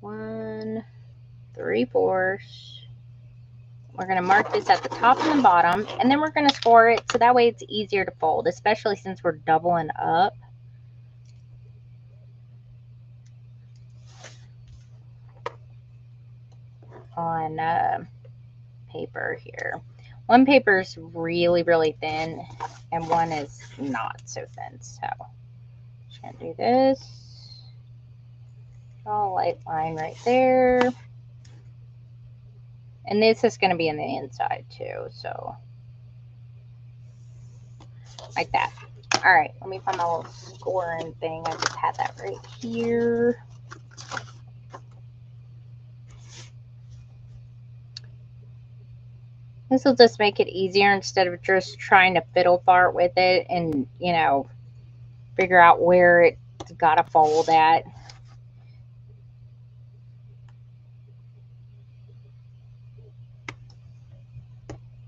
1 3/4. We're going to mark this at the top and the bottom, and then we're going to score it so that way it's easier to fold, especially since we're doubling up. On paper here. One paper is really, really thin, and one is not so thin. So, just gonna do this. Draw a light line right there. And this is gonna be in the inside too, so like that. All right, let me find my little scoring thing. I just had that right here. This will just make it easier instead of just trying to fiddle fart with it and, you know, figure out where it's got to fold at.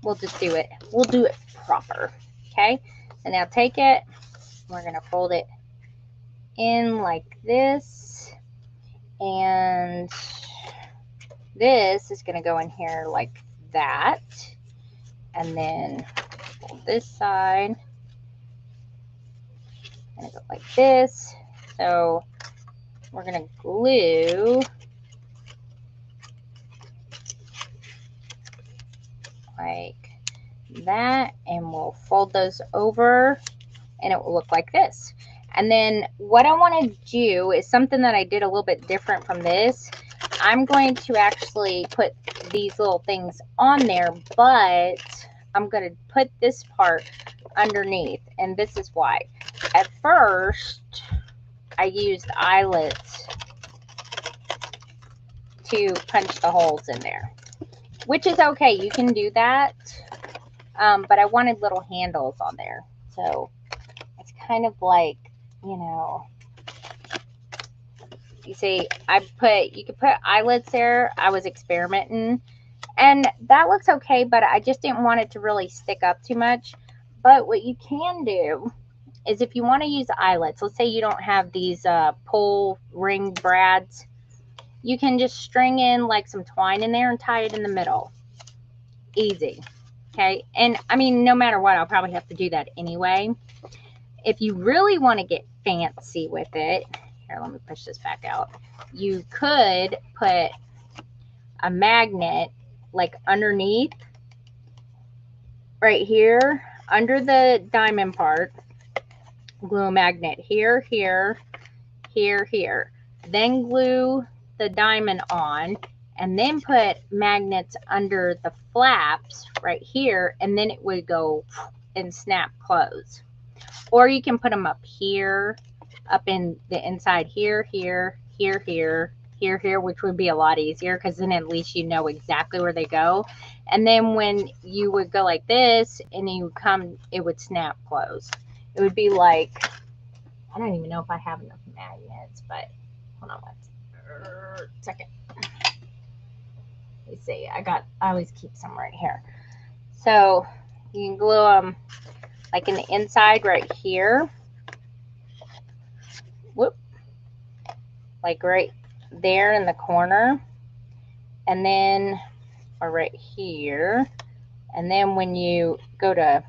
We'll just do it. We'll do it proper. Okay? And now take it. We're going to fold it in like this. And this is going to go in here like that. And then fold this side. And go like this. So we're going to glue like that, and we'll fold those over, and it will look like this. And then what I want to do is something that I did a little bit different from this. I'm going to actually put these little things on there, but I'm going to put this part underneath, and this is why. At first, I used eyelets to punch the holes in there, which is okay. You can do that, but I wanted little handles on there. So it's kind of like, you know, you see, you could put eyelets there. I was experimenting, and that looks okay, but I just didn't want it to really stick up too much. But what you can do is if you want to use eyelets, let's say you don't have these pull ring brads, you can just string in like some twine in there and tie it in the middle. Easy. Okay. And I mean, no matter what, I'll probably have to do that anyway. If you really want to get fancy with it, here, let me push this back out. You could put a magnet like underneath right here under the diamond part. Glue a magnet here, here, here, here. Then glue the diamond on, and then put magnets under the flaps right here, and then it would go and snap close. Or you can put them up here, up in the inside here, here, here, here, here, here, which would be a lot easier because then at least you know exactly where they go. And then when you would go like this and you would come, it would snap close. It would be like, I don't even know if I have enough magnets, but hold on one second. Let me see. I always keep some right here. So you can glue them like in the inside right here. Whoop. Like right there in the corner. And then, or right here. And then when you go to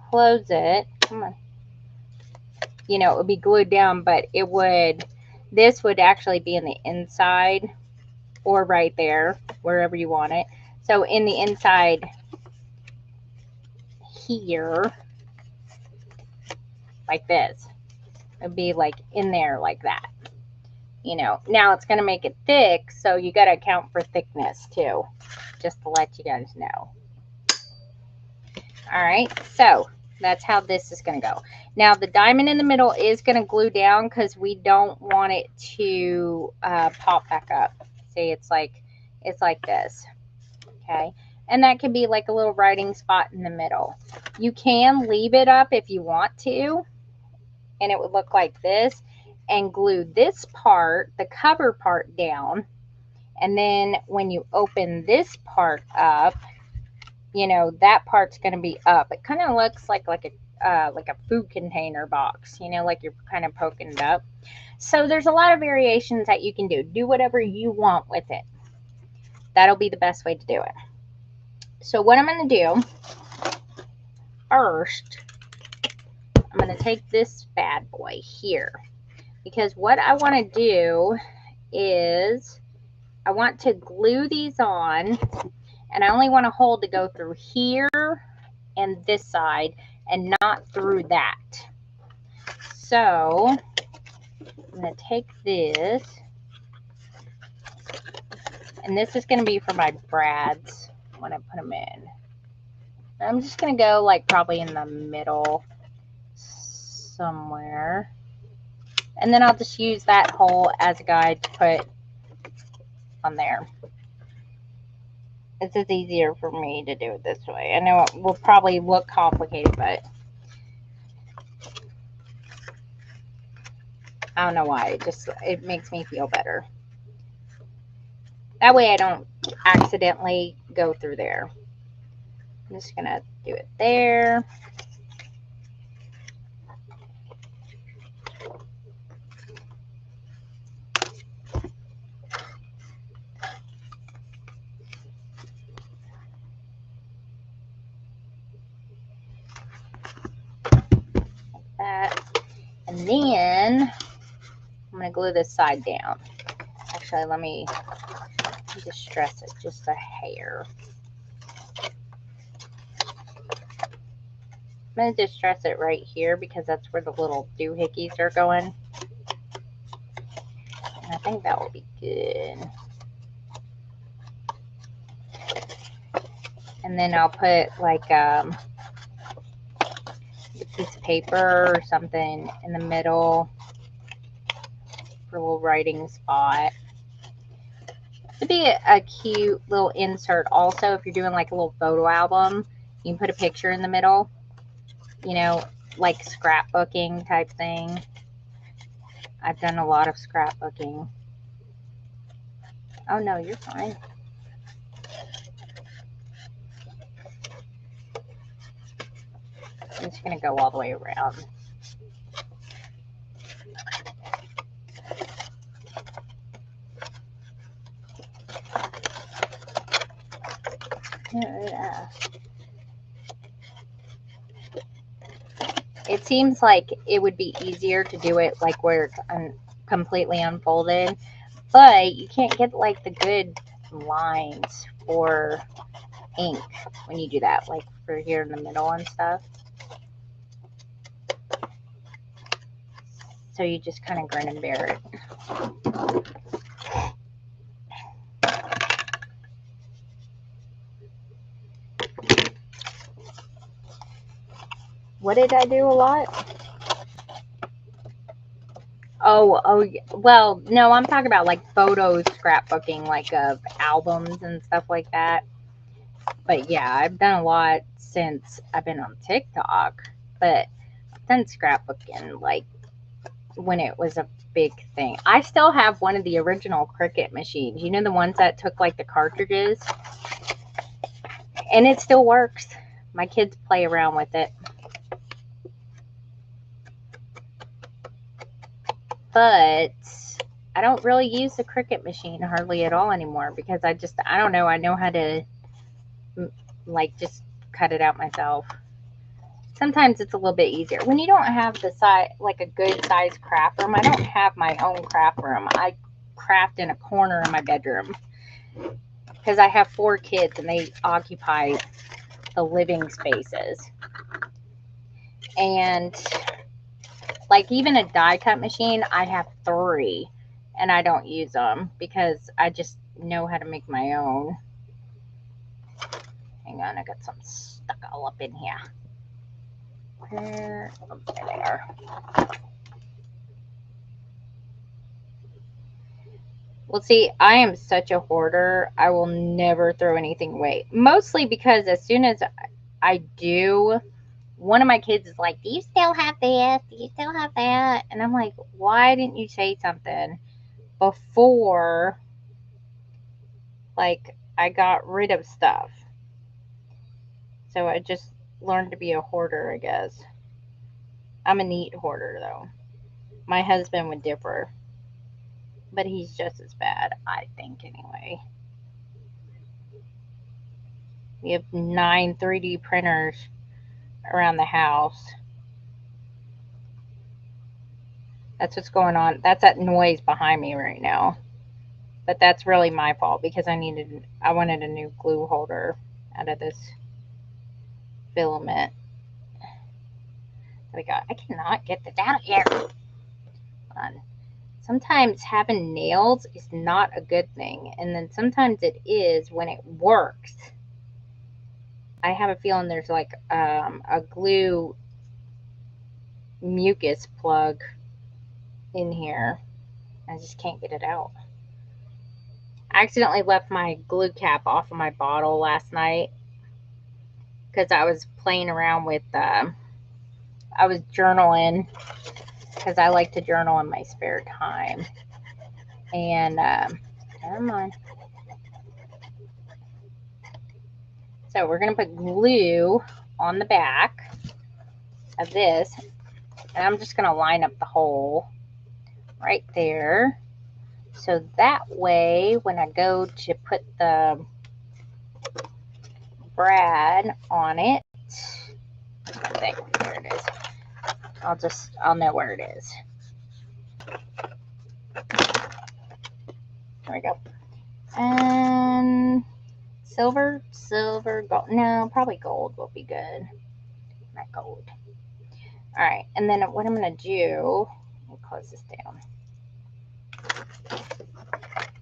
close it, come on, you know, it would be glued down, but this would actually be in the inside or right there, wherever you want it. So in the inside here, like this, it'd be like in there like that. You know, now it's going to make it thick, so you got to account for thickness too, just to let you guys know. All right, so that's how this is going to go. Now the diamond in the middle is going to glue down because we don't want it to pop back up. See, it's like this. Okay, and that could be like a little writing spot in the middle. You can leave it up if you want to, and it would look like this, and glue this part, the cover part, down. And then when you open this part up, you know, that part's going to be up. It kind of looks like a food container box, you know, like you're kind of poking it up. So there's a lot of variations that you can do. Do whatever you want with it. That'll be the best way to do it. So what I'm going to do first, I'm going to take this bad boy here, because what I want to do is I want to glue these on, And I only want a hole to go through here and this side and not through that. So I'm going to take this, and this is going to be for my brads when I put them in. I'm just going to go like probably in the middle somewhere. And then I'll just use that hole as a guide to put on there. This is easier for me to do it this way. I know it will probably look complicated, but I don't know why. It makes me feel better. That way I don't accidentally go through there. I'm just going to do it there. That. And then I'm going to glue this side down. Actually, let me distress it just a hair. I'm going to distress it right here because that's where the little doohickeys are going. And I think that will be good. And then I'll put like a piece of paper or something in the middle for a little writing spot. It'd be a cute little insert also if you're doing like a little photo album. You can put a picture in the middle, you know, like scrapbooking type thing. I've done a lot of scrapbooking. Oh no, you're fine. I'm just going to go all the way around. Yeah. It seems like it would be easier to do it like where it's completely unfolded, but you can't get like the good lines for ink when you do that, like for here in the middle and stuff. So you just kind of grin and bear it. What did I do a lot? Oh, well, no, I'm talking about like photos, scrapbooking, like of albums and stuff like that. But yeah, I've done a lot since I've been on TikTok. But I've done scrapbooking like when it was a big thing. I still have one of the original Cricut machines. You know, the ones that took like the cartridges? And it still works. My kids play around with it. But I don't really use the Cricut machine hardly at all anymore because I don't know. I know how to like just cut it out myself. Sometimes it's a little bit easier when you don't have the size, like a good size craft room. I don't have my own craft room. I craft in a corner in my bedroom because I have 4 kids and they occupy the living spaces. And like even a die cut machine, I have 3 and I don't use them because I just know how to make my own. Hang on, I got some stuck all up in here. Where? Oh, there they are. Well, see, I am such a hoarder. I will never throw anything away. Mostly because as soon as I do, one of my kids is like, do you still have this? Do you still have that? And I'm like, why didn't you say something before, like, I got rid of stuff? So I just learned to be a hoarder, I guess. I'm a neat hoarder, though. My husband would differ. But he's just as bad, I think, anyway. We have 9 3D printers around the house. That's what's going on. That's that noise behind me right now. But that's really my fault because I wanted a new glue holder out of this filament that I got. I cannot get this out of here. Hold on. Sometimes having nails is not a good thing, and then sometimes it is when it works. I have a feeling there's like a glue mucus plug in here. I just can't get it out. I accidentally left my glue cap off of my bottle last night because I was playing around with, I was journaling because I like to journal in my spare time. And, never mind. So we're going to put glue on the back of this. And I'm just going to line up the hole right there. So that way, when I go to put the brad on it, I think, there it is. I'll know where it is. There we go. And silver, gold. No, probably gold will be good. Not gold. All right, and then what I'm gonna do, let me close this down.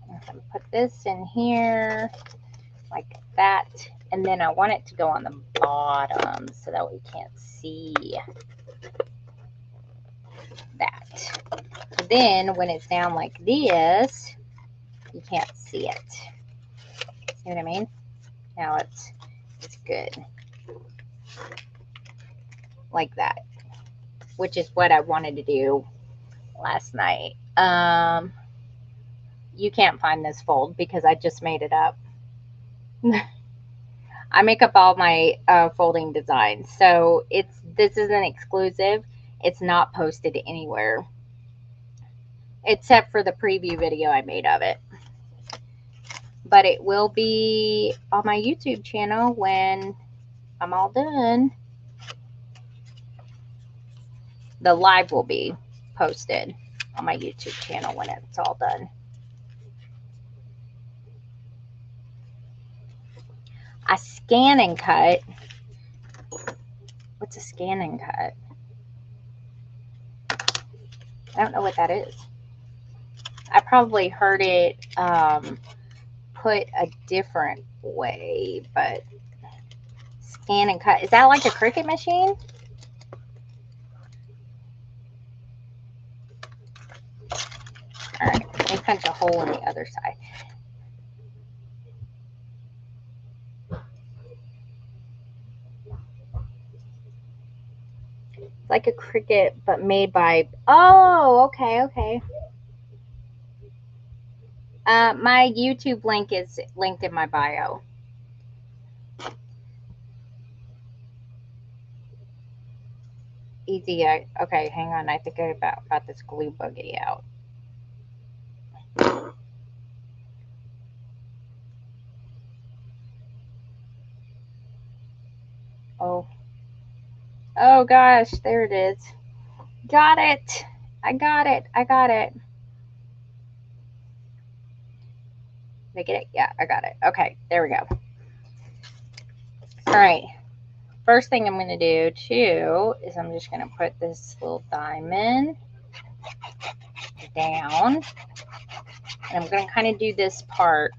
I'm gonna put this in here like that, and then I want it to go on the bottom so that we can't see that. So then when it's down like this, you can't see it. See what I mean? Now it's good. Like that. Which is what I wanted to do last night. You can't find this fold because I just made it up. I make up all my folding designs. So this isn't exclusive. It's not posted anywhere. Except for the preview video I made of it. But it will be on my YouTube channel when I'm all done. The live will be posted on my YouTube channel when it's all done. I scan and cut. What's a scan and cut? I don't know what that is. I probably heard it put a different way, but scan and cut. Is that like a Cricut machine? All right, let me punch a hole in the other side. It's like a Cricut, but made by, oh, okay. My YouTube link is linked in my bio. Easy. Okay, hang on. I think I got this glue buggy out. Oh gosh, there it is. Got it. I got it. Did I get it? Yeah, I got it. Okay, there we go. All right. First thing I'm going to do too is I'm just going to put this little diamond down. And I'm going to kind of do this part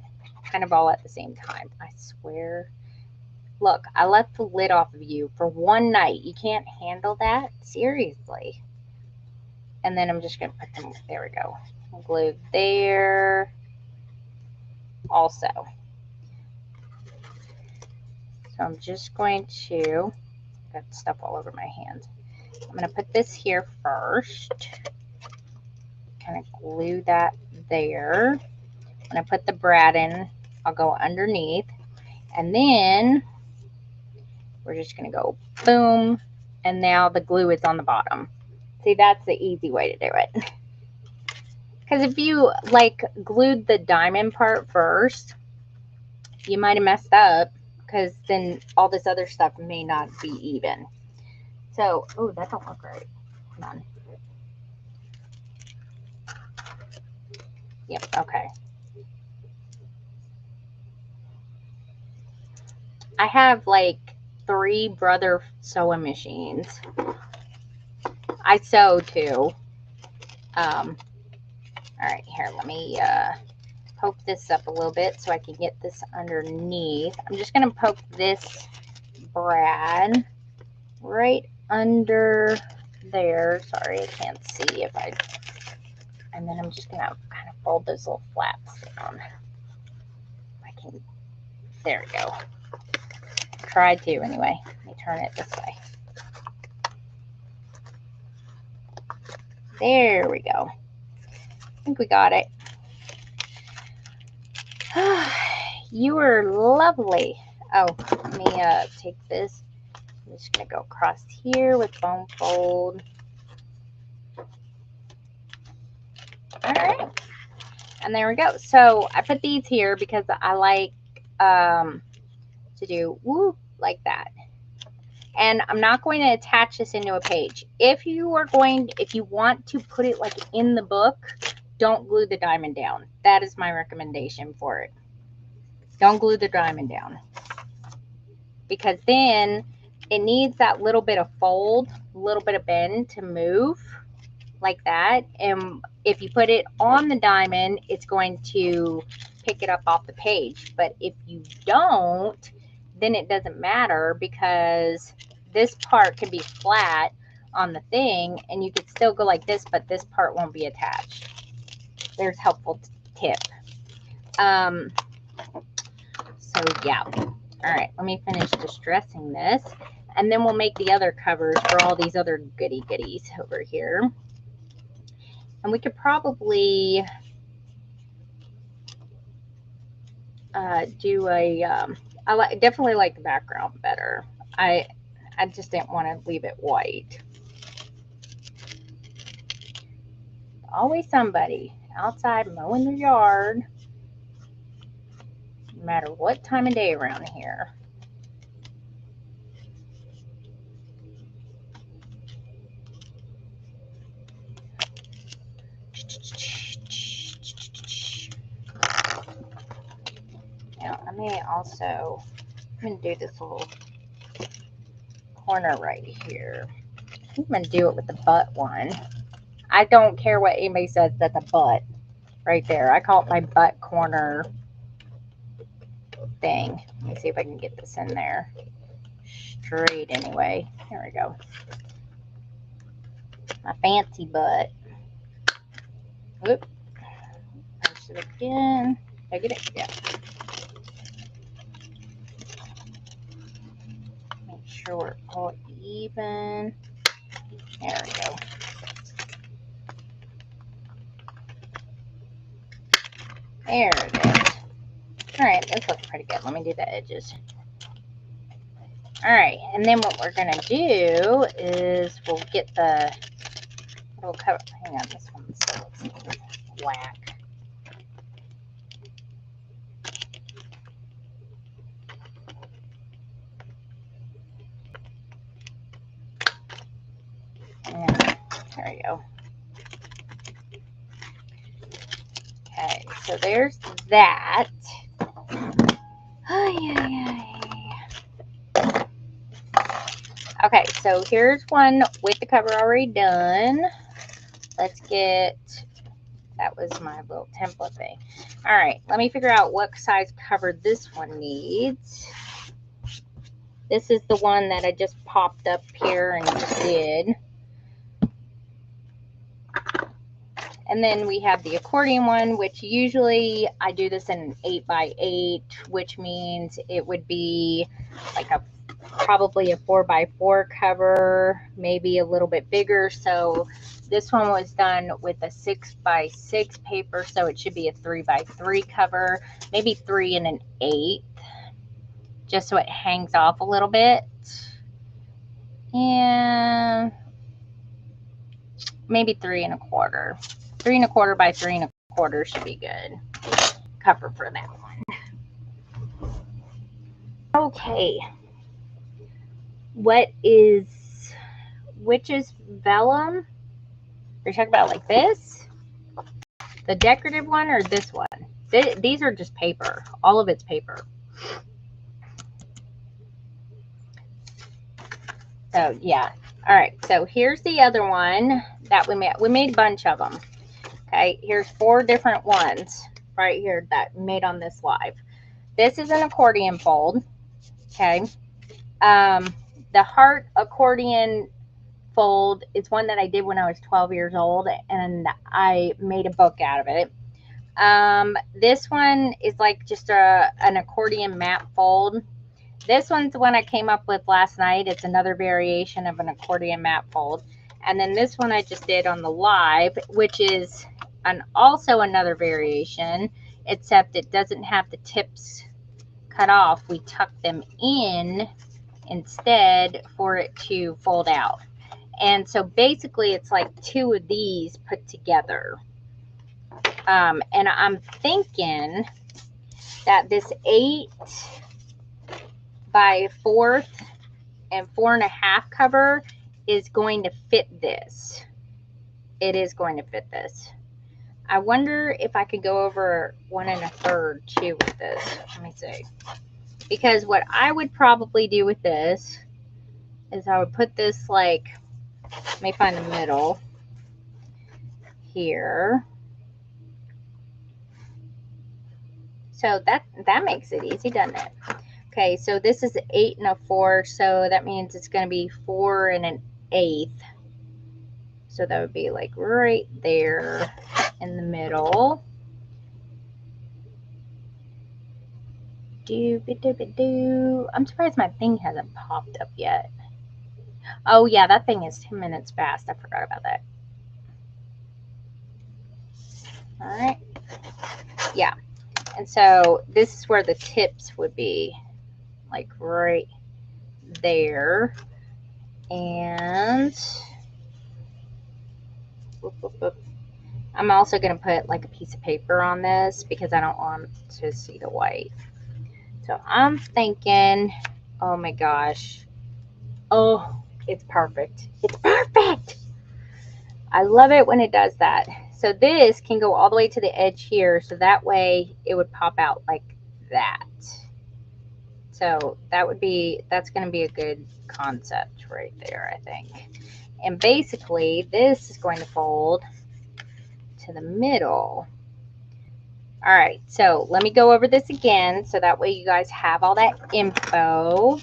kind of all at the same time. I swear. Look, I left the lid off of you for one night. You can't handle that? Seriously. And then I'm just going to put them, there we go. Glue there also. So I'm just going to, got stuff all over my hand. I'm going to put this here first. Kind of glue that there. When I put the brad in, I'll go underneath. And then we're just going to go boom. And now the glue is on the bottom. See, that's the easy way to do it. Because if you like glued the diamond part first, you might have messed up. Because then all this other stuff may not be even. So, oh, that don't look right. Hold on. Yep, okay. I have like 3 Brother sewing machines. I sew too. All right, here, let me poke this up a little bit so I can get this underneath. I'm just going to poke this brad right under there. Sorry, I can't see if I... And then I'm just going to kind of fold those little flaps down. I can... There we go. Try to, anyway. Let me turn it this way. There we go. I think we got it. You are lovely. Oh, let me take this. I'm just going to go across here with foam fold. All right. And there we go. So I put these here because I like to do whoop like that. And I'm not going to attach this into a page. If you want to put it like in the book, don't glue the diamond down. That is my recommendation for it. Don't glue the diamond down. Because then it needs that little bit of fold, a little bit of bend to move like that. And if you put it on the diamond, it's going to pick it up off the page. But if you don't, then it doesn't matter, because this part can be flat on the thing and you could still go like this, but this part won't be attached. There's a helpful tip. So yeah. All right, let me finish distressing this, and then we'll make the other covers for all these other goody goodies over here. And we could probably do a I definitely like the background better. I just didn't want to leave it white. Always somebody outside mowing their yard, no matter what time of day around here. Now, I may also, I'm going to do this little corner right here. I'm going to do it with the butt one. I don't care what anybody says, that's a butt right there. I call it my butt corner thing. Let me see if I can get this in there straight anyway. There we go. My fancy butt. Whoop. Punch it again. Did I get it? Yeah. Make sure we're all even. There we go. There it is. Alright, this looks pretty good. Let me do the edges. Alright, and then what we're going to do is we'll get the little cover. Hang on, this one's whack. And there you go. Okay, so there's that. Okay, so here's one with the cover already done. Let's get, that was my little template thing. All right, let me figure out what size cover this one needs. This is the one that I just popped up here and just did. And then we have the accordion one, which usually I do this in an 8x8, which means it would be like a probably a 4x4 cover, maybe a little bit bigger. So this one was done with a 6x6 paper, so it should be a 3x3 cover, maybe 3 1/8, just so it hangs off a little bit. And maybe 3 1/4. 3 1/4 by 3 1/4 should be good cover for that one. Okay. Which is vellum? Are you talking about like this? The decorative one or this one? These are just paper. All of it's paper. So yeah. All right. So here's the other one that we made. We made a bunch of them. Okay. Here's 4 different ones right here that we made on this live. This is an accordion fold. Okay. The heart accordion fold is one that I did when I was 12 years old, and I made a book out of it. This one is like just an accordion map fold. This one's the one I came up with last night. It's another variation of an accordion map fold. And then this one I just did on the live, which is also another variation, except it doesn't have the tips cut off. We tuck them in instead for it to fold out. And so basically it's like 2 of these put together. And I'm thinking that this 8 by 4 and 4.5 cover is going to fit this. It is going to fit this. I wonder if I could go over 1 1/3 too with this. Let me see. Because what I would probably do with this is I would put this like, let me find the middle here. So that makes it easy, doesn't it? Okay, so this is 8 1/4, so that means it's going to be 4 1/8. So that would be like right there in the middle. I'm surprised my thing hasn't popped up yet. Oh yeah, that thing is 10 minutes fast. I forgot about that. All right. Yeah. And so this is where the tips would be, like right there. And I'm also going to put like a piece of paper on this because I don't want to see the white. So I'm thinking, oh my gosh. Oh, it's perfect. It's perfect. I love it when it does that. So this can go all the way to the edge here. So that way it would pop out like that. So that's going to be a good concept right there, I think. And basically this is going to fold to the middle. All right, so let me go over this again so that way you guys have all that info.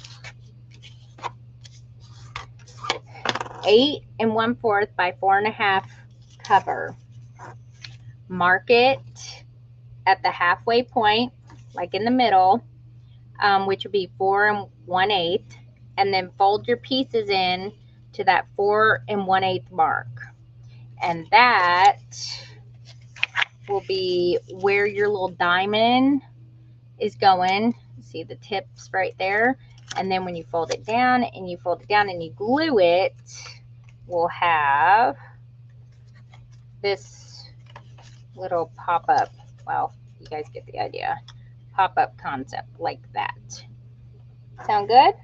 8 1/4 by 4.5 cover. Mark it at the halfway point, like in the middle, which would be 4 1/8, and then fold your pieces in to that 4 1/8 mark. And that will be where your little diamond is going. See the tips right there? And then when you fold it down and you fold it down and you glue it, we'll have this little pop-up. Well, you guys get the idea. Pop-up concept like that. Sound good?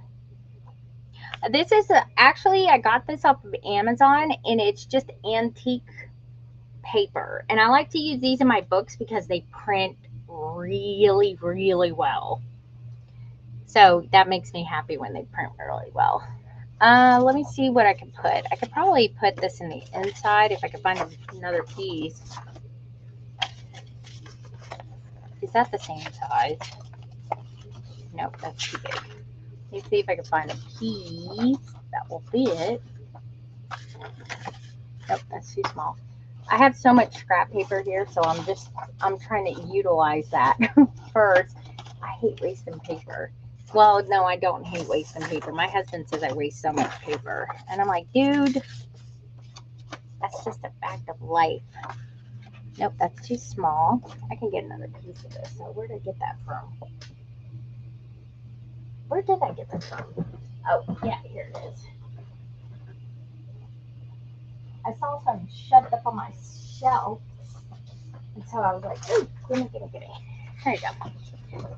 This is actually, I got this off of Amazon, and it's just antique paper. And I like to use these in my books because they print really, really well. So that makes me happy when they print really well. Let me see what I can put. I could probably put this in the inside if I could find another piece. Is that the same size? Nope, that's too big. Let me see if I can find a piece that will fit. Nope, that's too small. I have so much scrap paper here, so I'm trying to utilize that first. I hate wasting paper. Well, no, I don't hate wasting paper. My husband says I waste so much paper. And I'm like, dude, that's just a fact of life. Nope, that's too small. I can get another piece of this. So where did I get that from? Where did I get this from? Oh, yeah, here it is. I saw some shoved up on my shelf. And so I was like, ooh, gimme. There you go.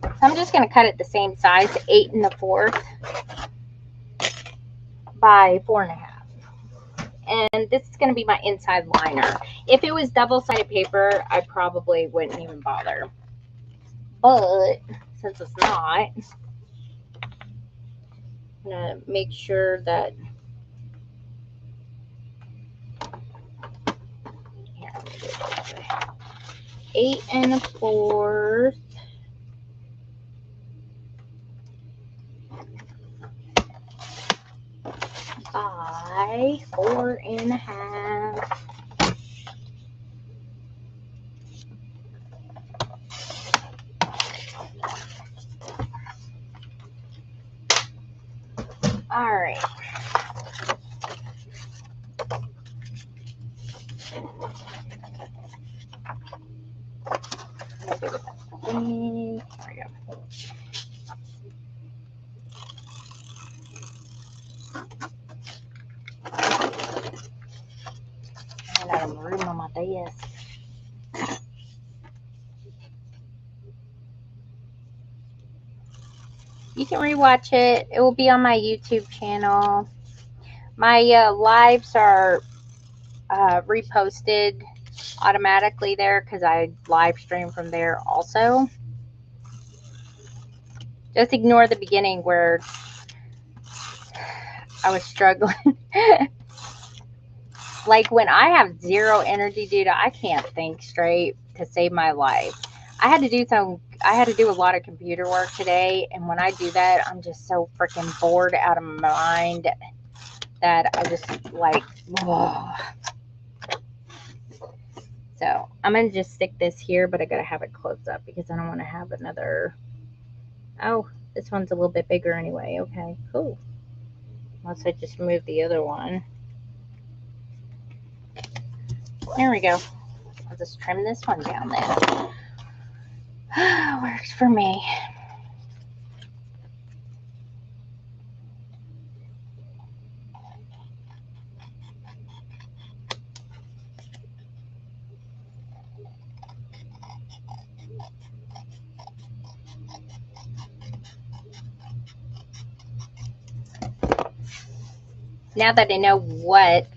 So I'm just going to cut it the same size, 8 1/4 by 4.5. And this is going to be my inside liner. If it was double-sided paper, I probably wouldn't even bother. But since it's not, I'm going to make sure that 8 1/4. 4 1/2. All right. There we go. I got a room on my desk. You can rewatch it. It will be on my YouTube channel. My lives are reposted automatically there because I live stream from there also. Just ignore the beginning where I was struggling. Like when I have zero energy, dude, I can't think straight to save my life. I had to do a lot of computer work today, and when I do that, I'm just so freaking bored out of my mind that I just like, whoa. So I'm gonna just stick this here, but I gotta have it close up because I don't want to have another. Oh, this one's a little bit bigger anyway. Okay, cool. Unless I just move the other one. There we go. I'll just trim this one down then. Works for me. Now that I know what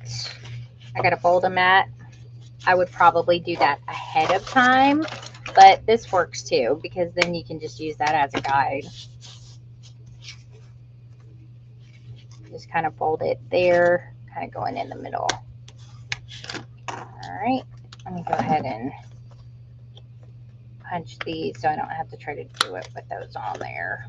I gotta fold them at, I would probably do that ahead of time, but this works too because then you can just use that as a guide. Just kind of fold it there, kind of going in the middle. All right, let me go ahead and punch these so I don't have to try to do it with those on there.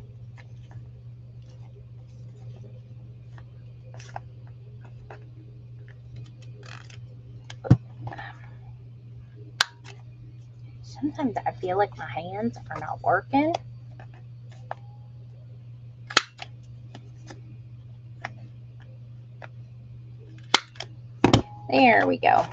Sometimes I feel like my hands are not working. There we go.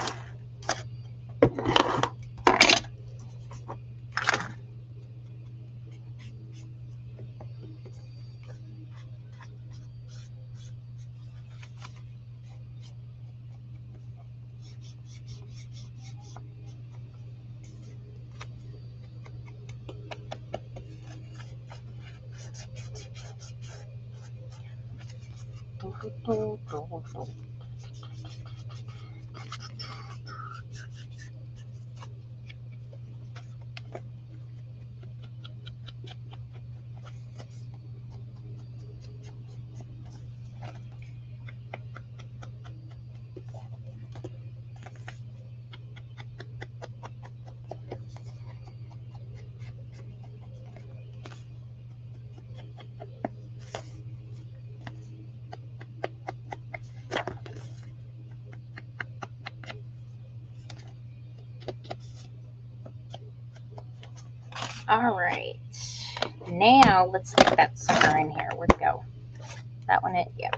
All right, now let's stick that sucker in here. Where'd it go? That one, yep.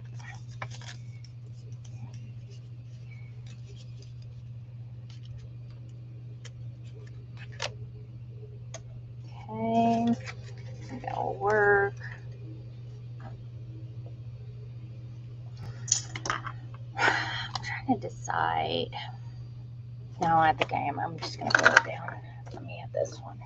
Okay, that'll work. I'm trying to decide. No, I think I am. I'm just going to go down. Let me have this one.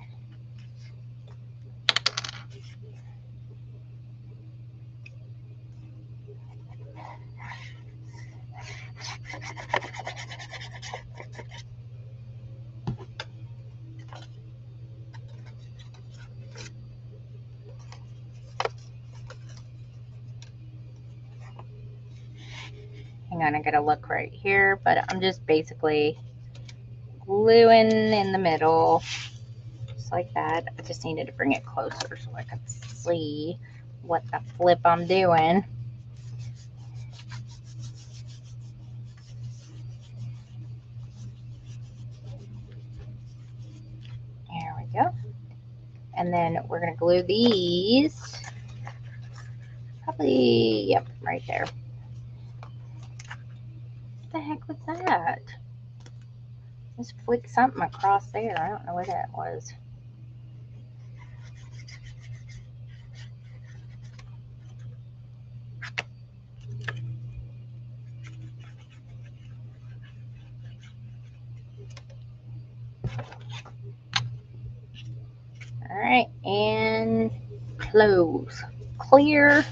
Hang on, I gotta look right here, but I'm just basically gluing in the middle, just like that. I just needed to bring it closer so I could see what the flip I'm doing. There we go. And then we're going to glue these. Probably, yep, right there. What the heck was that? Just flicked something across there. I don't know what that was. All right, and close. Clear.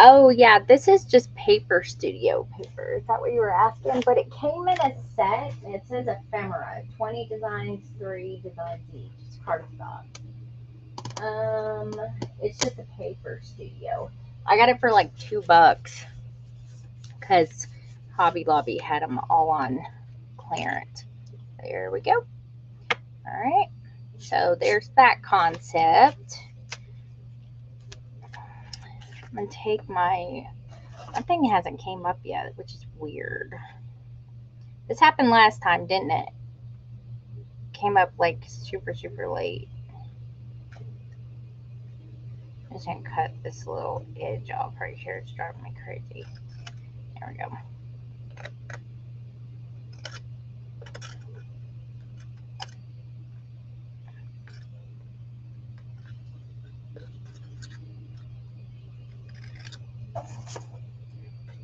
Oh yeah, this is just Paper Studio paper. Is that what you were asking? But it came in a set. And it says ephemera, 20 designs, 3 designs each. It's cardstock. It's just a Paper Studio. I got it for like $2 because Hobby Lobby had them all on clearance. There we go. All right, so there's that concept. I'm gonna take my thing hasn't came up yet, which is weird. This happened last time, didn't it? Came up like super late. I'm just gonna cut this little edge off right here. It's driving me crazy. There we go.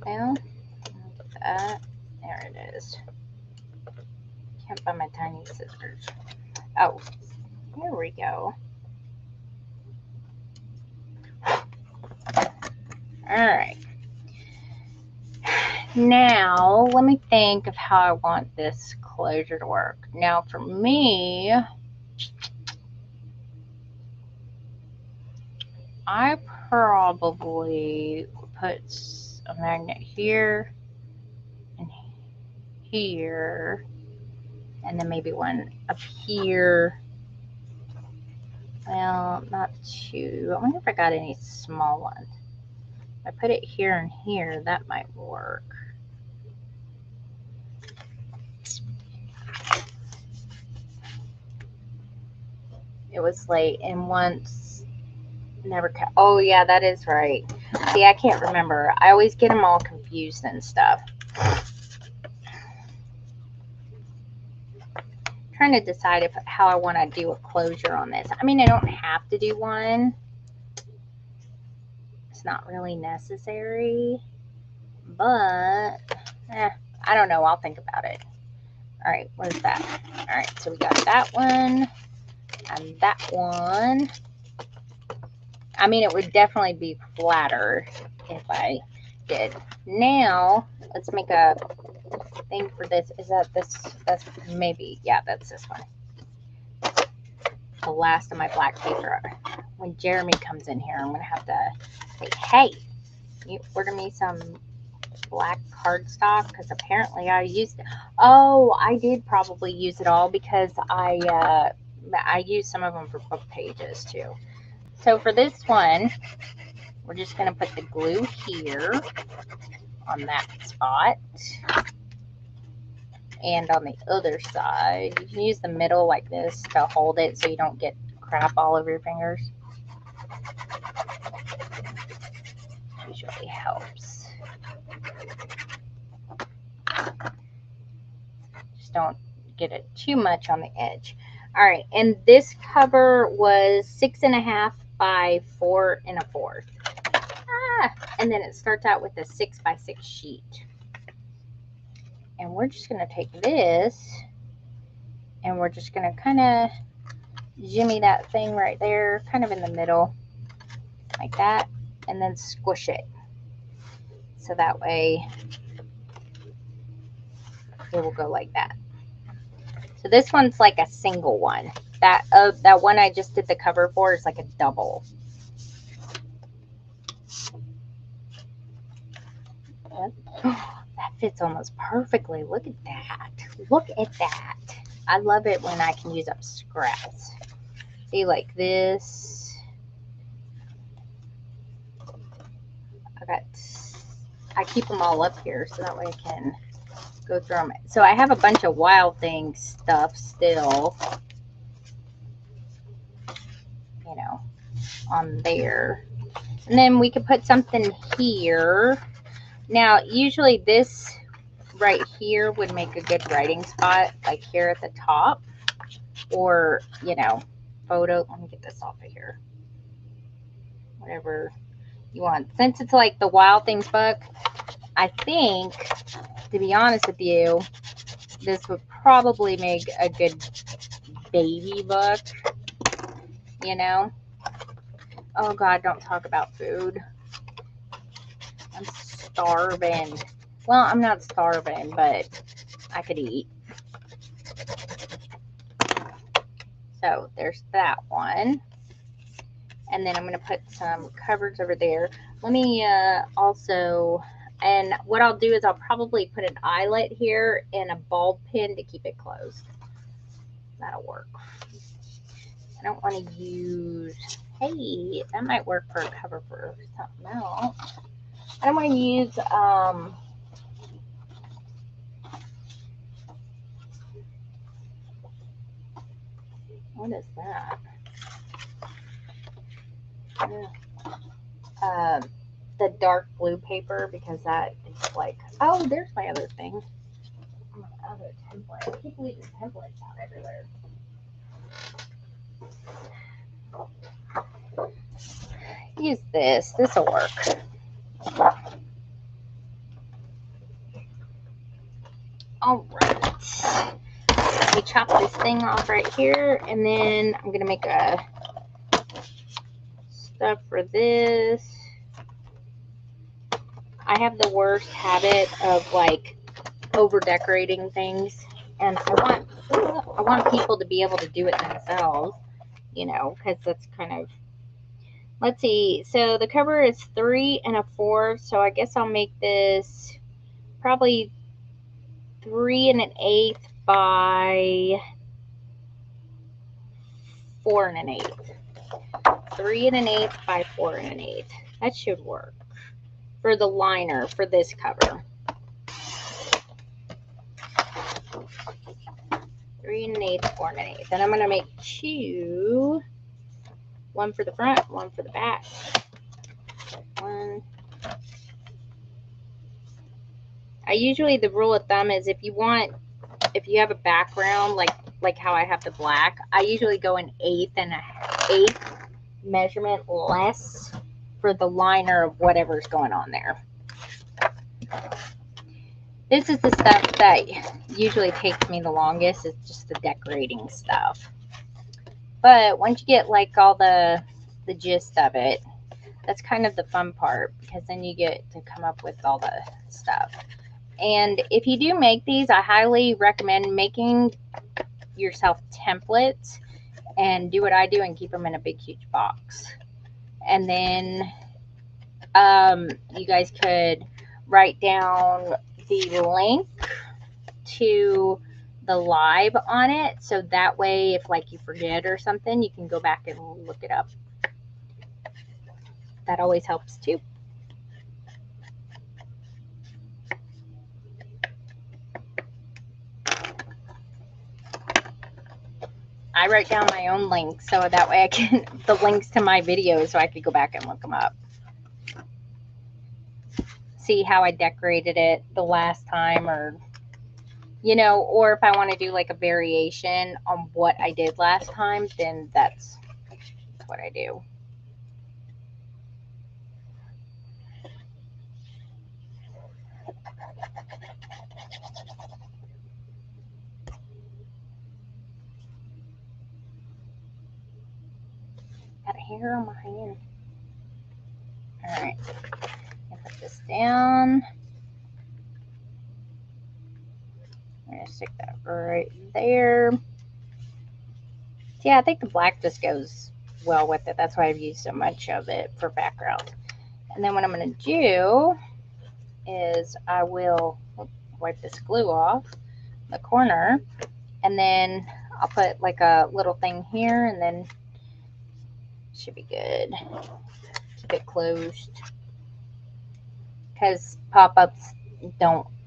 Well, that. There it is. Can't find my tiny scissors. Oh, here we go. All right. Now, let me think of how I want this closure to work. Now, for me, I probably put a magnet here and here, and then maybe one up here. Well, not two. I wonder if I got any small ones. If I put it here and here, that might work. It was late, and once never. Oh yeah, that is right. See, I can't remember. I always get them all confused and stuff. Trying to decide how I want to do a closure on this. I mean, I don't have to do one. It's not really necessary, but I don't know. I'll think about it. All right, what is that? All right, so we got that one and that one. I mean, it would definitely be flatter if I did. Now, let's make a thing for this. Is that this? That's maybe, yeah, that's this one. The last of my black paper. When Jeremy comes in here, I'm going to have to say, hey, you order me some black cardstock, because apparently I used it. Oh, I did probably use it all because I used some of them for book pages too. So for this one, we're just going to put the glue here on that spot. And on the other side, you can use the middle like this to hold it so you don't get crap all over your fingers. Usually helps. Just don't get it too much on the edge. All right, and this cover was 6.5 by 4 1/4. And then it starts out with a 6 by 6 sheet. And we're just going to take this and we're just going to kind of jimmy that thing right there, kind of in the middle, like that, and then squish it. So that way it will go like that. So this one's like a single one. That one I just did the cover for is like a double. That fits almost perfectly. Look at that. Look at that. I love it when I can use up scraps. See, like this. I keep them all up here so that way I can go through them. So I have a bunch of Wild Things stuff still, you know, on there. And then we could put something here. Now, usually this right here would make a good writing spot, like here at the top, or, you know, photo. Let me get this off of here. Whatever you want. Since it's like the Wild Things book, I think, to be honest with you, this would probably make a good baby book, you know? Oh God, don't talk about food. I'm starving. Well, I'm not starving, but I could eat. So there's that one. And then I'm going to put some covers over there. Let me also, and what I'll do is I'll probably put an eyelet here and a ball pin to keep it closed. That'll work. I don't want to use, hey, that might work for a cover for something else. I don't want to use, what is that? The dark blue paper, because that is like, oh, there's my other thing. My other template. I keep leaving templates out everywhere. Use this. This will work. All right. Let me chop this thing off right here, and then I'm gonna make a stuff for this. I have the worst habit of like over decorating things, and I want people to be able to do it themselves, you know, because that's kind of, let's see, so the cover is 3 1/4, so I guess I'll make this probably 3 1/8 by 4 1/8. 3 1/8 by 4 1/8. That should work for the liner for this cover. 3 1/8, 4 1/8. Then I'm going to make 2, one for the front, one for the back. One. I usually, the rule of thumb is if you have a background like how I have the black, I usually go an 1/8 and an 1/8 measurement less for the liner of whatever's going on there. This is the stuff that usually takes me the longest. It's just the decorating stuff. But once you get like all the gist of it, that's kind of the fun part, because then you get to come up with all the stuff. And if you do make these, I highly recommend making yourself templates and do what I do and keep them in a big, huge box. And then you guys could write down the link to the live on it, so that way if like you forget or something, you can go back and look it up. That always helps too. I write down my own links so that way I can, the links to my videos, so I could go back and look them up. See how I decorated it the last time, or, you know, or if I want to do like a variation on what I did last time, then that's what I do. Got a hair on my hand. All right, I'll put this down. I'm gonna stick that right there. Yeah, I think the black just goes well with it. That's why I've used so much of it for background. And then what I'm gonna do is I will wipe this glue off the corner, and then I'll put like a little thing here, and then should be good. Keep it closed, because pop-ups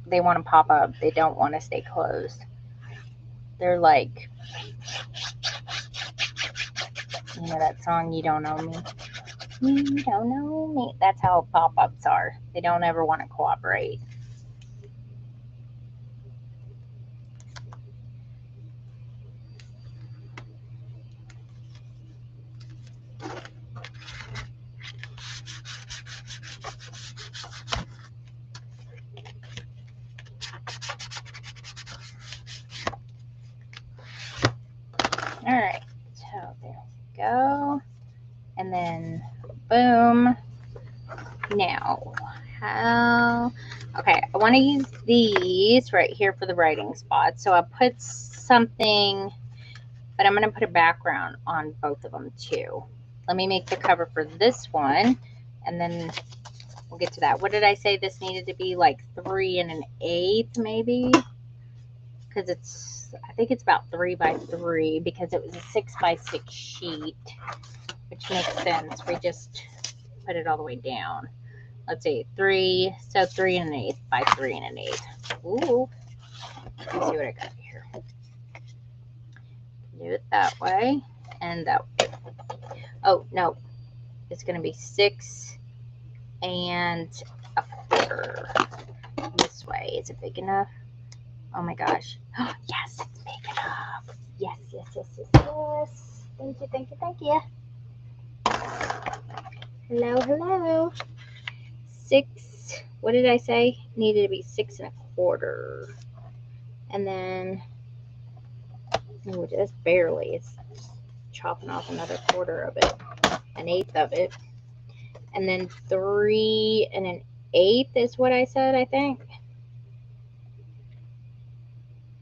they want to pop up, they don't want to stay closed. They're like, you know that song, You Don't Know Me? You don't know me. That's how pop-ups are. They don't ever want to cooperate. Alright, so there we go. And then, boom. Now, okay, I want to use these right here for the writing spots. So I put something, but I'm going to put a background on both of them too. Let me make the cover for this one, and then we'll get to that. What did I say this needed to be? Like 3 1/8 maybe? Because I think it's about 3 by 3 because it was a 6 by 6 sheet, which makes sense. We just put it all the way down. Let's see, 3, so 3 1/8 by 3 1/8. Ooh, let me see what I got here. Do it that way and that way. Oh, no, it's going to be 6 1/4 this way. Is it big enough? Oh my gosh. Oh, yes, it's big enough. Yes, yes, yes, yes, yes. Thank you, thank you, thank you. Hello, hello. 6, what did I say? Needed to be 6 1/4. And then, oh, just barely. It's chopping off another 1/4 of it, 1/8 of it. And then 3 1/8 is what I said, I think.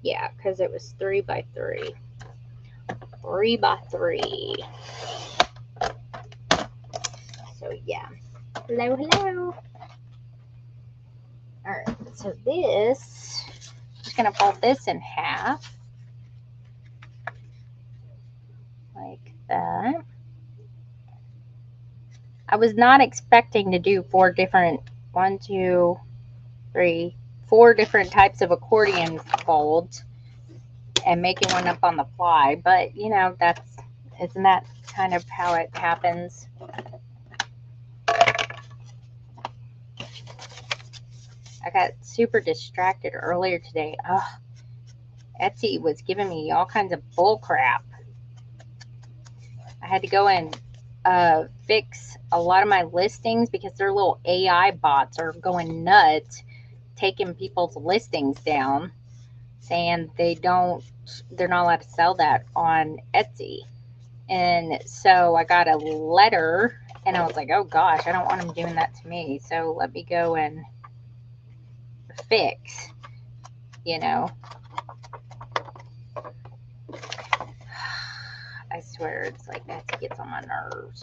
Yeah, because it was 3 by 3. 3 by 3. So, yeah. Hello, hello. Alright, so this, I'm just going to fold this in half. Like that. I was not expecting to do 4 different, 1, 2, 3, 4 different types of accordion folds and making one up on the fly, but you know, isn't that kind of how it happens? I got super distracted earlier today. Etsy was giving me all kinds of bull crap. I had to go and fix a lot of my listings because their little AI bots are going nuts, taking people's listings down, saying they're not allowed to sell that on Etsy. And so I got a letter, and I was like, oh gosh, I don't want them doing that to me. So let me go and fix, you know. I swear, it's like Etsy gets on my nerves.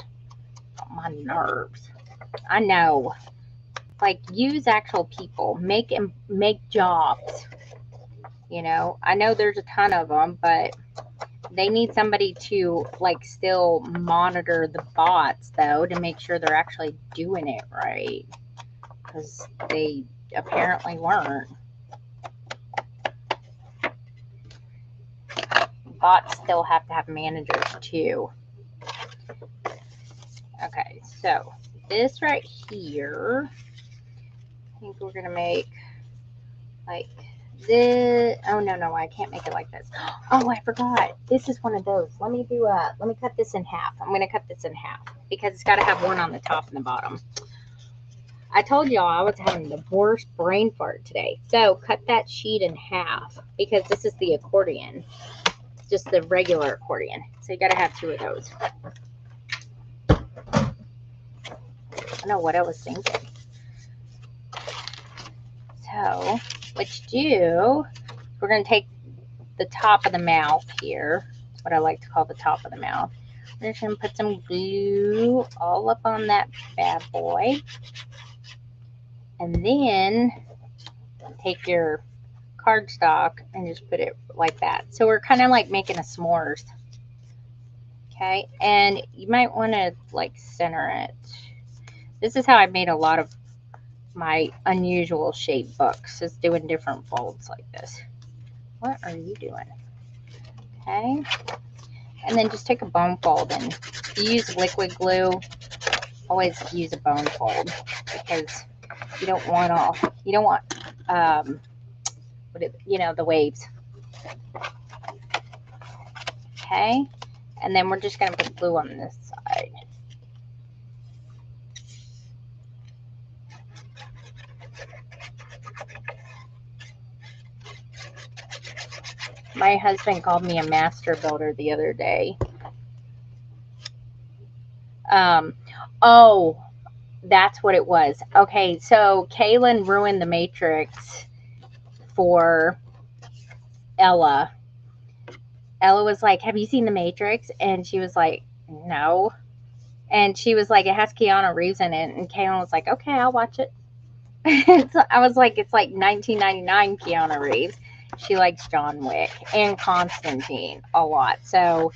On my nerves. I know. Like, use actual people. Make jobs. You know, I know there's a ton of them, but they need somebody to, like, still monitor the bots, though, to make sure they're actually doing it right. Because they apparently weren't. Bots still have to have managers, too. Okay, so this right here, I think we're going to make, like, this. Oh, no, I can't make it like this. Oh, I forgot. This is one of those. Let me cut this in half. I'm going to cut this in half because it's got to have one on the top and the bottom. I told y'all I was having the worst brain fart today. So cut that sheet in half because this is the accordion. Just the regular accordion. So you got to have 2 of those. I don't know what I was thinking. So what you do, we're going to take the top of the mouth here. That's what I like to call the top of the mouth. We're just going to put some glue all up on that bad boy. And then take your cardstock and just put it like that. So we're kind of like making a s'mores. Okay, and you might want to like center it. This is how I made a lot of my unusual shape books, is doing different folds like this. What are you doing? Okay, and then just take a bone fold, and if you use liquid glue, always use a bone fold, because you don't want the waves. Okay, and then we're just going to put glue on this side. My husband called me a master builder the other day. Oh, that's what it was. Okay, so Kaylin ruined the Matrix for Ella. Ella was like, "Have you seen the Matrix?" And she was like, "No." And she was like, "It has Keanu Reeves in it." And Kaylin was like, "Okay, I'll watch it." I was like, "It's like 1999 Keanu Reeves." She likes John Wick and Constantine a lot. So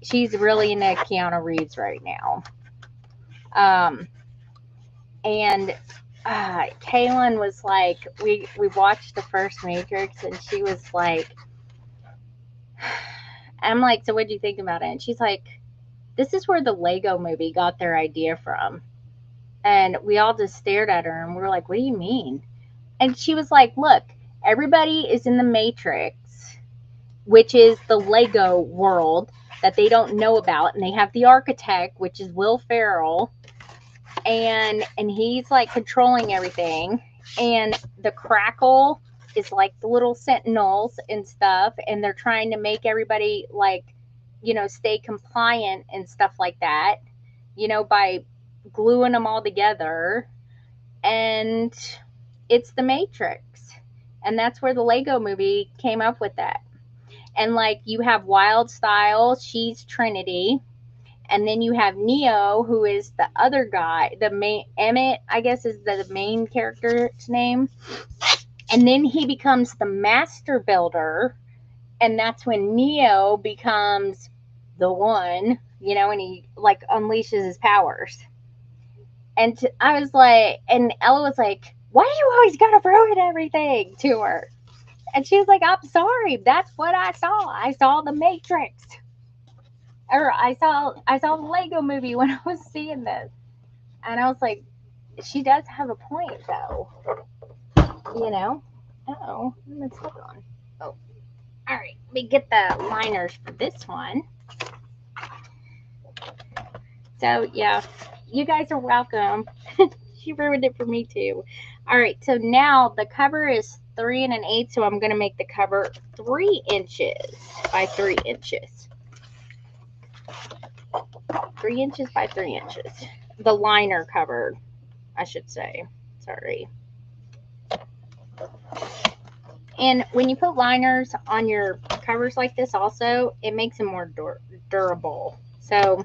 she's really into Keanu Reeves right now. And Kaylin was like, we watched the first Matrix, and she was like, I'm like, "So what do you think about it?" And she's like, "This is where the Lego movie got their idea from." And we all just stared at her, and we were like, "What do you mean?" And she was like, "Look, everybody is in the Matrix, which is the Lego world that they don't know about. And they have the architect, which is Will Ferrell, and he's like controlling everything. And the Crackle is like the little sentinels and stuff, and they're trying to make everybody like, stay compliant and stuff like that, by gluing them all together. And it's the Matrix. And that's where the Lego movie came up with that. And like, you have Wild Style, she's Trinity. And then you have Neo, who is the other guy, the main, Emmett, I guess is the main character's name. And then he becomes the master builder. And that's when Neo becomes the one, and he like unleashes his powers. And I was like, and Ella was like, "Why do you always gotta ruin everything?" to her. And she was like, "I'm sorry. That's what I saw. I saw the Matrix. Or I saw the Lego movie when I was seeing this." And I was like, she does have a point though. Oh, let's hold on. Oh. Alright, let me get the liners for this one. So yeah, you guys are welcome. She ruined it for me too. Alright, so now the cover is 3 1/8, so I'm gonna make the cover 3 inches by 3 inches. 3 inches by 3 inches. The liner cover, I should say. Sorry. And when you put liners on your covers like this also, it makes them more durable. So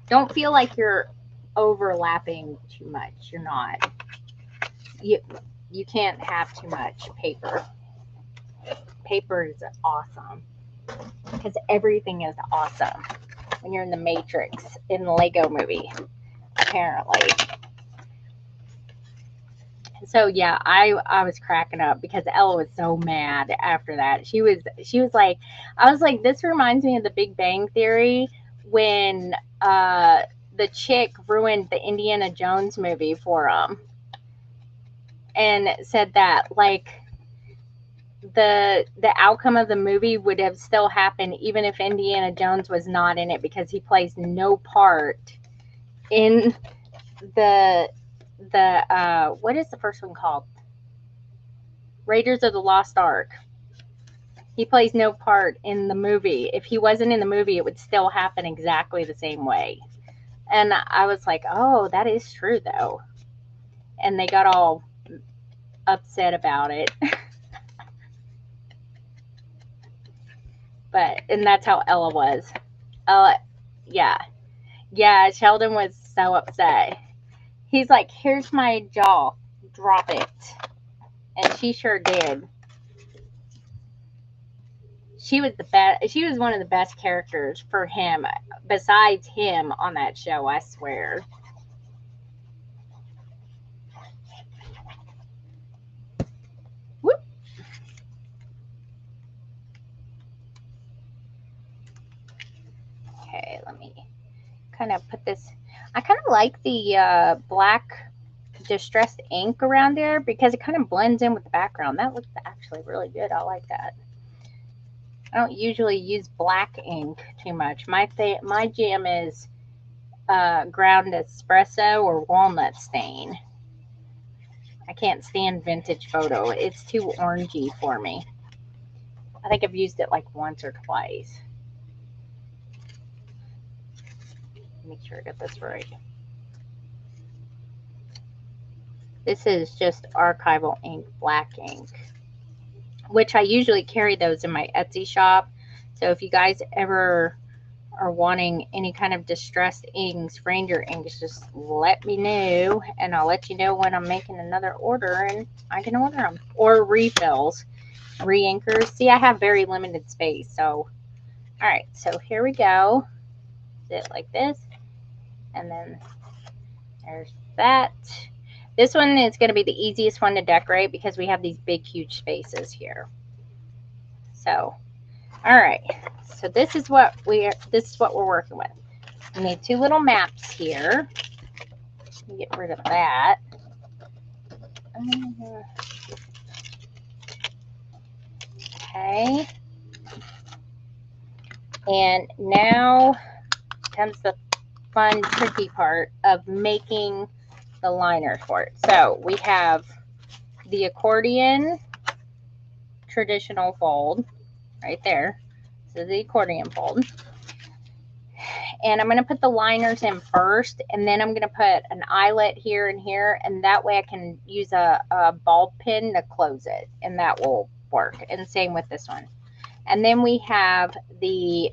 don't feel like you're overlapping too much. You're not. You can't have too much paper. Paper is awesome, because everything is awesome when you're in the Matrix in the Lego movie, apparently. So yeah, I was cracking up because Ella was so mad after that. She was like, I was like, this reminds me of the Big Bang Theory when the chick ruined the Indiana Jones movie for him, and said that like the outcome of the movie would have still happened even if Indiana Jones was not in it, because he plays no part in the what is the first one called? Raiders of the Lost Ark. He plays no part in the movie. If he wasn't in the movie, it would still happen exactly the same way. And I was like, "Oh, that is true though." And they got all upset about it. And that's how Ella was. Yeah, Sheldon was so upset. He's like, "Here's my jaw. drop it. And she sure did. She was the best. She was one of the best characters for him, besides him on that show, I swear. Whoop. Okay, let me kind of put this. I kind of like the black distressed ink around there because it kind of blends in with the background. That looks actually really good. I like that. I don't usually use black ink too much. My jam is ground espresso or walnut stain. I can't stand vintage photo. It's too orangey for me. I think I've used it like once or twice. Make sure I get this right. This is just archival ink, black ink, which I usually carry those in my Etsy shop. So if you guys ever are wanting any kind of distressed inks, Ranger inks, just let me know and I'll let you know when I'm making another order and I can order them. Or refills, re-inkers. See, I have very limited space. So, all right, so here we go. Sit like this. And then there's that. This one is going to be the easiest one to decorate because we have these big, huge spaces here. So, all right. So this is what we're working with. We need two little maps here. Let me get rid of that. Okay. And now comes the fun, tricky part of making the liners for it. So we have the accordion traditional fold right there. So the accordion fold. And I'm going to put the liners in first, and then I'm going to put an eyelet here and here, and that way I can use a ball pin to close it, and that will work. And same with this one. And then we have the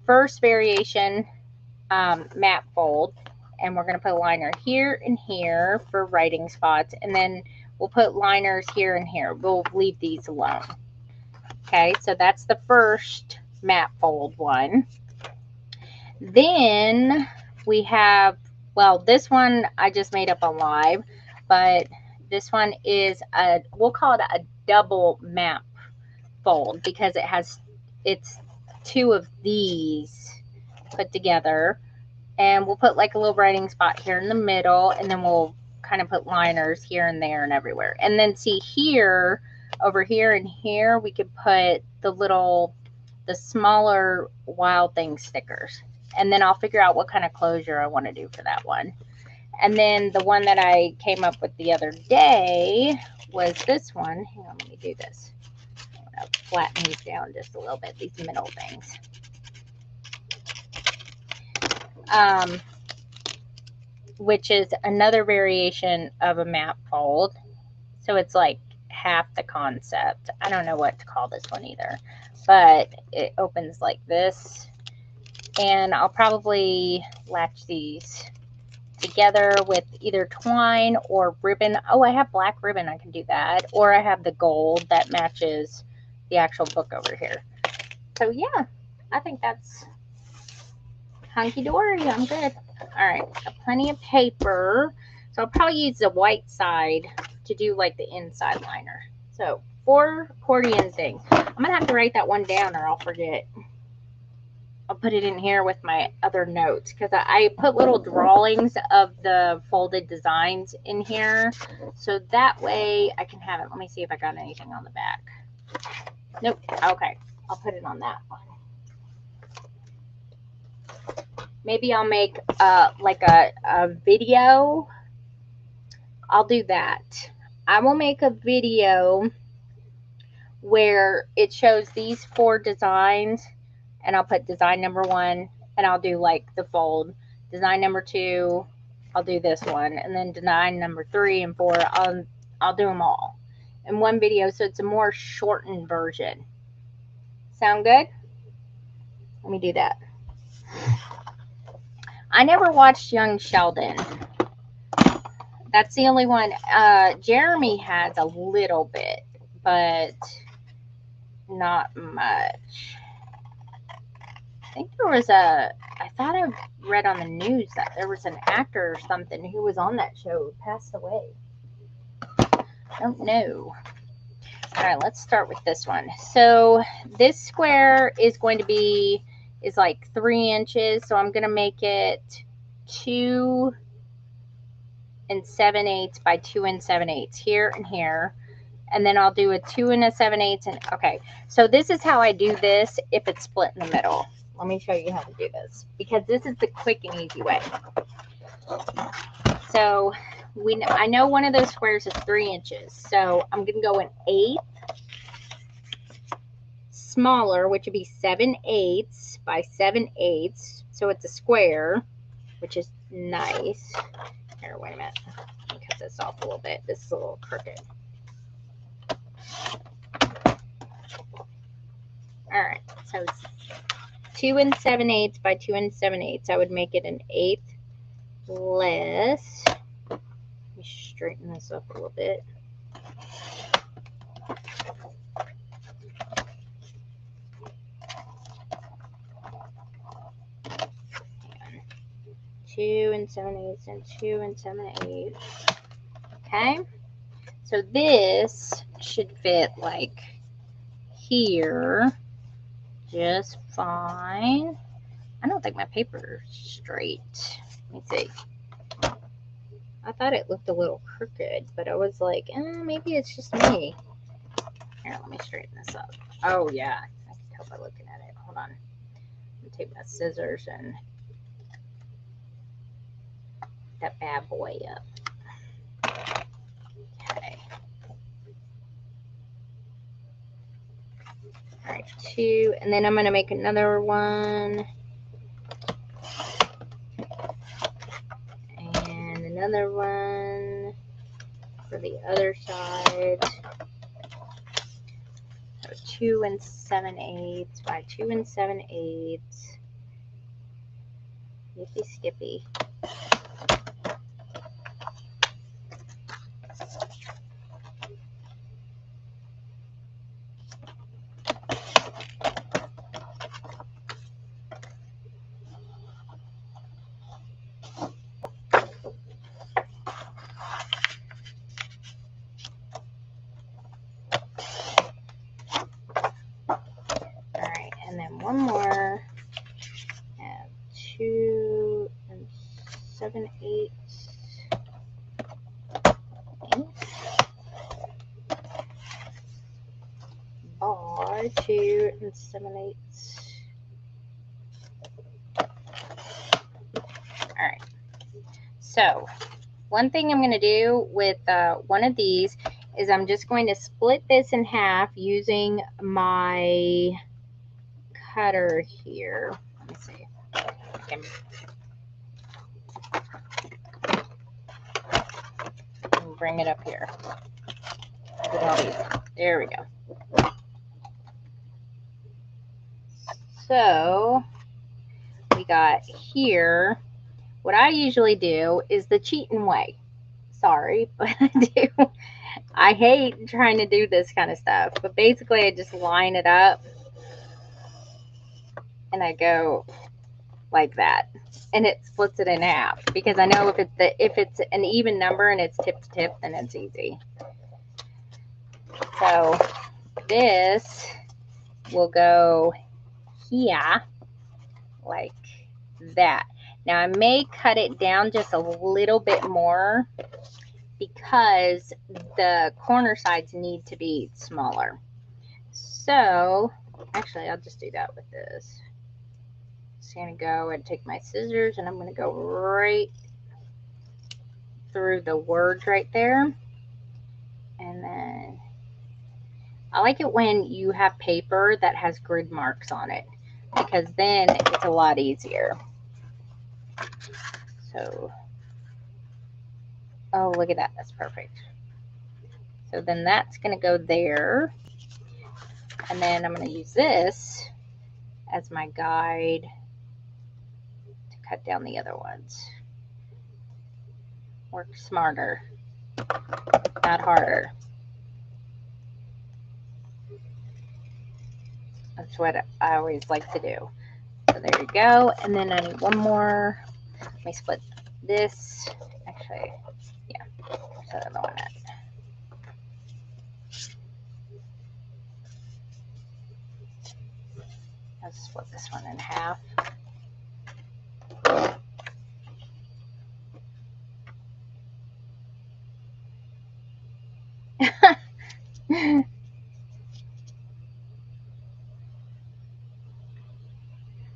first variation map fold, and we're going to put a liner here and here for writing spots, and then we'll put liners here and here. We'll leave these alone. Okay, so that's the first map fold one. Then we have, well, this one I just made up on live, but this one is we'll call it a double map fold because it's two of these put together. And we'll put like a little writing spot here in the middle, and then we'll kind of put liners here and there and everywhere. And then see here, over here and here, we could put the smaller Wild Thing stickers. And then I'll figure out what kind of closure I want to do for that one. And then the one that I came up with the other day was this one. Hang on, let me do this. I'm going to flatten these down just a little bit, these middle things. Which is another variation of a map fold. So it's like half the concept. I don't know what to call this one either, but it opens like this. And I'll probably latch these together with either twine or ribbon. Oh, I have black ribbon. I can do that. Or I have the gold that matches the actual book over here. So yeah, I think that's hunky-dory. I'm good. All right, got plenty of paper. So I'll probably use the white side to do like the inside liner. So 4 accordion things. I'm going to have to write that one down or I'll forget. I'll put it in here with my other notes because I put little drawings of the folded designs in here. So that way I can have it. Let me see if I got anything on the back. Nope. Okay. I'll put it on that one. Maybe I'll make like a video. I'll do that. I will make a video where it shows these 4 designs, and I'll put design number 1, and I'll do like the fold. Design number 2, I'll do this one, and then design number 3 and 4, I'll do them all in one video, so it's a more shortened version. Sound good? Let me do that. I never watched Young Sheldon. That's the only one. Jeremy has a little bit, but not much. I think I thought I read on the news that there was an actor or something who was on that show who passed away. I don't know. All right, let's start with this one. So this square is going to be, is like 3 inches. So I'm going to make it 2 7/8 by 2 7/8 here and here. And then I'll do a 2 7/8. And okay, so this is how I do this if it's split in the middle. Let me show you how to do this, because this is the quick and easy way. So I know one of those squares is 3 inches. So I'm going to go an 1/8 smaller, which would be 7/8 by 7/8. So it's a square, which is nice. Here, wait a minute. Let me cut this off a little bit. This is a little crooked. All right, so it's 2 7/8 by 2 7/8. I would make it an 1/8 less. Let me straighten this up a little bit. And 2 7/8 and 2 7/8. Okay, so this should fit like here just fine. I don't think my paper is straight. Let me see. I thought it looked a little crooked, but I was like, maybe it's just me. Here, let me straighten this up. Oh, yeah. I can tell by looking at it. Hold on. Let me take my scissors and that bad boy up. Okay. All right, 2. And then I'm going to make another one. And another one for the other side. So 2 7/8 by 2 7/8. Yippee skippy. And then one more, and 2 7/8 by 2 7/8. All right. So one thing I'm going to do with one of these is I'm just going to split this in half using my cutter here. Let me see. Okay. Bring it up here. There we go. So we got here. What I usually do is the cheating way. Sorry, but I do. I hate trying to do this kind of stuff, but basically I just line it up and I go like that, and it splits it in half, because I know if it's an even number and it's tip to tip, then it's easy. So this will go here like that. Now I may cut it down just a little bit more because the corner sides need to be smaller. So actually I'll just do that with this. Just gonna go and take my scissors and I'm gonna go right through the words right there. And then I like it when you have paper that has grid marks on it, because then it's a lot easier. So, oh, look at that. That's perfect. So then that's going to go there. And then I'm going to use this as my guide to cut down the other ones. Work smarter, not harder. That's what I always like to do. So there you go. And then I need one more. Let me split this. Actually, yeah, there's the other one. Let's split this one in half.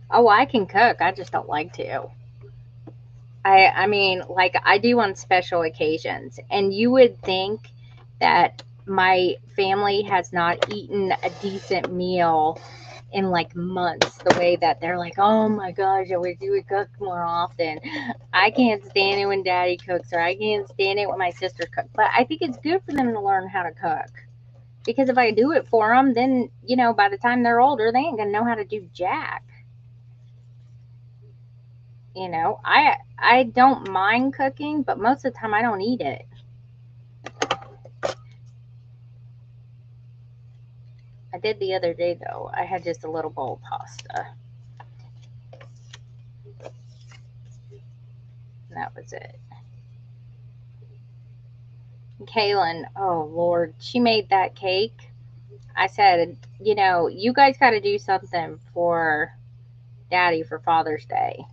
Oh, I can cook. I just don't like to. I mean, like I do on special occasions. And you would think that my family has not eaten a decent meal in like months, the way that they're like, oh my gosh, I wish you would cook more often. I can't stand it when daddy cooks, or I can't stand it when my sister cooks. But I think it's good for them to learn how to cook. Because if I do it for them, then, by the time they're older, they ain't going to know how to do jack. I don't mind cooking, but most of the time I don't eat it. I did the other day, though. I had just a little bowl of pasta. And that was it. Kaylin, oh Lord, she made that cake. I said, you guys got to do something for Daddy for Father's Day.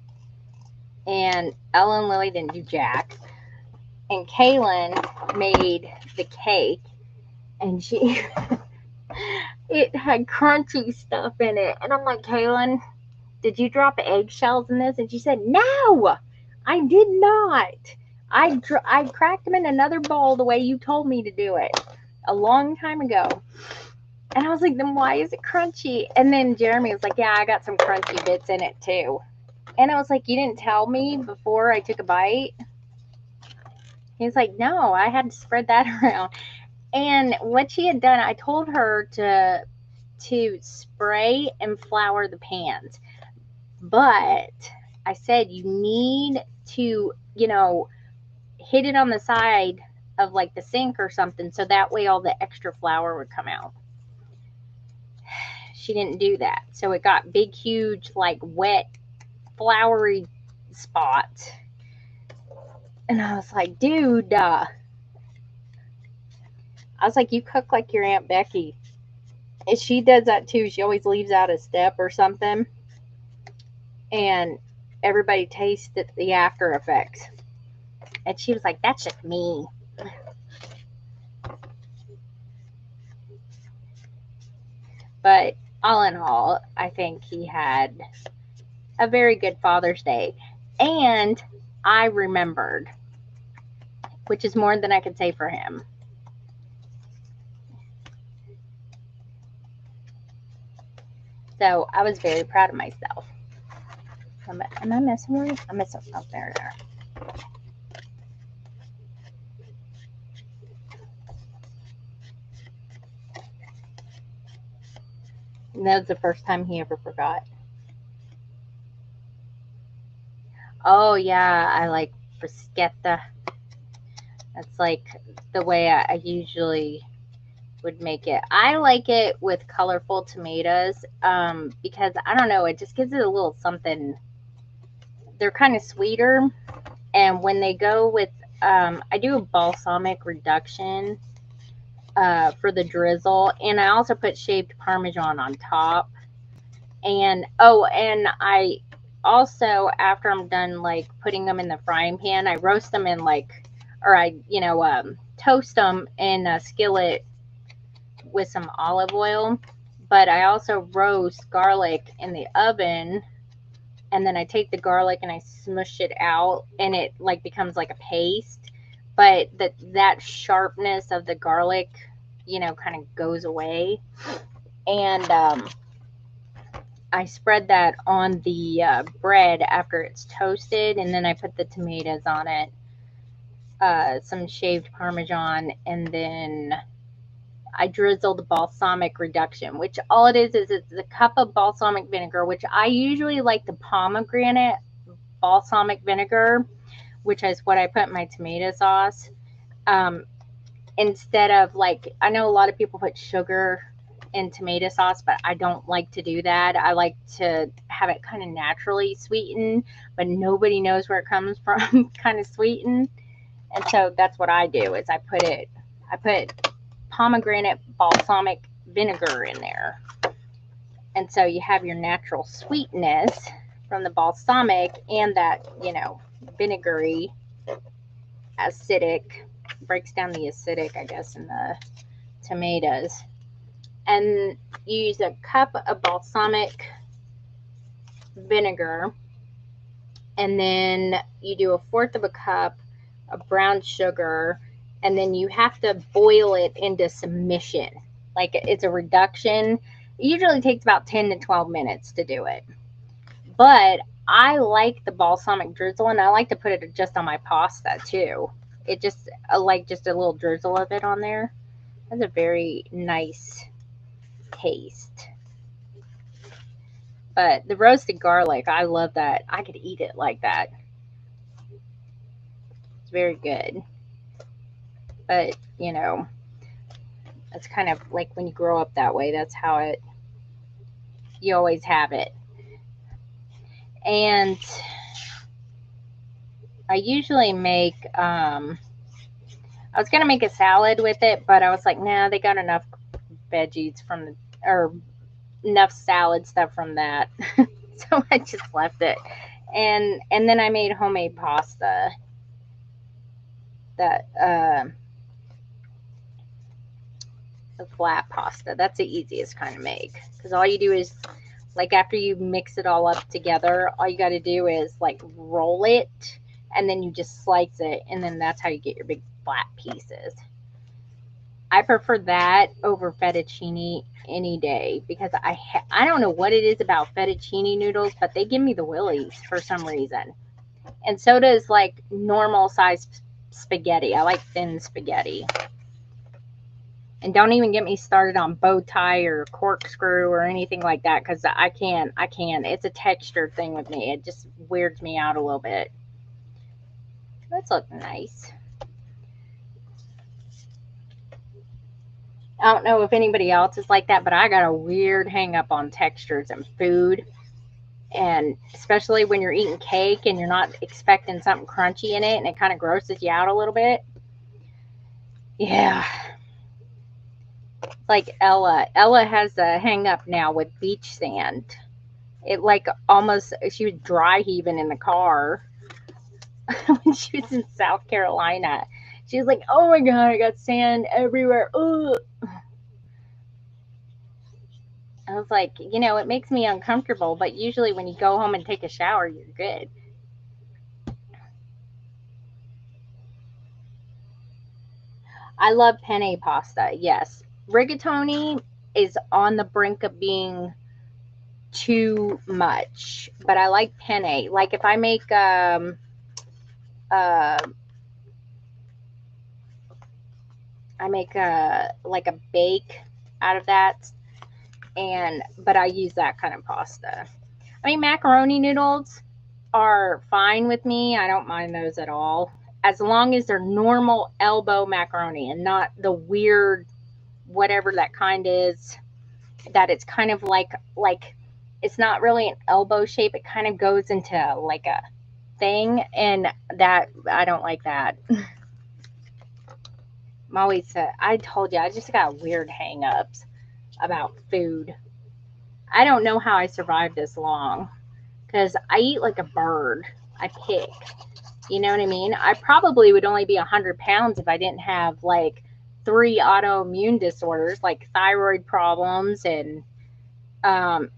And Ella and Lily didn't do jack. And Kaylin made the cake, and it had crunchy stuff in it. And I'm like, Kaylin, did you drop eggshells in this? And she said, no, I did not. I cracked them in another bowl the way you told me to do it a long time ago. And I was like, then why is it crunchy? And then Jeremy was like, yeah, I got some crunchy bits in it too. And I was like, you didn't tell me before I took a bite? He's like, no, I had to spread that around. And what she had done, I told her to spray and flour the pans. But I said, you need to, hit it on the side of like the sink or something, so that way all the extra flour would come out. She didn't do that. So it got big, huge, like wet, floury spots. And I was like, dude, I was like, you cook like your Aunt Becky. And she does that too. She always leaves out a step or something. And everybody tastes the after effects. And she was like, that's just me. But all in all, I think he had a very good Father's Day. And I remembered, which is more than I could say for him. So I was very proud of myself. Am I missing one? I'm missing something there. And that was the first time he ever forgot. Oh, yeah, I like bruschetta. That's like the way I usually would make it. I like it with colorful tomatoes because, I don't know, it just gives it a little something. They're kind of sweeter. And when they go with, I do a balsamic reduction for the drizzle. And I also put shaved Parmesan on top. And, I also, after I'm done, like, putting them in the frying pan, I roast them in, toast them in a skillet with some olive oil. But I also roast garlic in the oven, and then I take the garlic and I smush it out, and it, like, becomes like a paste. But that sharpness of the garlic, kind of goes away. And I spread that on the bread after it's toasted, and then I put the tomatoes on it, some shaved Parmesan, and then I drizzle the balsamic reduction, which all it is it's a cup of balsamic vinegar, which I usually like the pomegranate balsamic vinegar, which is what I put in my tomato sauce. Um, Instead of like, I know a lot of people put sugar in tomato sauce, but I don't like to do that. I like to have it kind of naturally sweetened, but nobody knows where it comes from, kind of sweetened. And so that's what I do is I put pomegranate balsamic vinegar in there. And so you have your natural sweetness from the balsamic and that, vinegary, acidic, breaks down the acidic, I guess, in the tomatoes. And you use a cup of balsamic vinegar, and then you do a fourth of a cup of brown sugar, and then you have to boil it into submission. Like it's a reduction. It usually takes about 10 to 12 minutes to do it. But I like the balsamic drizzle, and I like to put it just on my pasta too. It just, I like just a little drizzle of it on there. That's a very nice taste. But the roasted garlic, I love that. I could eat it like that. It's very good. But, it's kind of like when you grow up that way, that's how you always have it. And I usually make, I was going to make a salad with it, but I was like, nah, they got enough veggies or enough salad stuff from that. So I just left it. And then I made homemade pasta that, the flat pasta. That's the easiest kind to make because all you do is, like, after you mix it all up together, all you got to do is like roll it and then you just slice it, and then that's how you get your big flat pieces. I prefer that over fettuccine any day because I don't know what it is about fettuccine noodles, but they give me the willies for some reason. And so does like normal size spaghetti. I like thin spaghetti. And don't even get me started on bow tie or corkscrew or anything like that because I can't. It's a texture thing with me. It just weirds me out a little bit. Let's look nice. I don't know if anybody else is like that, but I got a weird hang up on textures and food. And especially when you're eating cake and you're not expecting something crunchy in it and it kind of grosses you out a little bit. Yeah. Like Ella. Ella has a hang up now with beach sand. It like almost, she was dry heaving in the car when she was in South Carolina. She was like, oh my God, I got sand everywhere. Ugh. I was like, it makes me uncomfortable, but usually when you go home and take a shower, you're good. I love penne pasta, yes. Rigatoni is on the brink of being too much, but I like penne. Like if I make uh I make like a bake out of that, but I use that kind of pasta. I mean, macaroni noodles are fine with me. I don't mind those at all. As long as they're normal elbow macaroni and not the weird whatever that kind is, that it's kind of like it's not really an elbow shape. It kind of goes into like a thing, and that I don't like that. I'm always I told you I just got weird hang-ups about food. I don't know how I survived this long because I eat like a bird. I pick. You know what I mean? I probably would only be 100 pounds if I didn't have like 3 autoimmune disorders, like thyroid problems and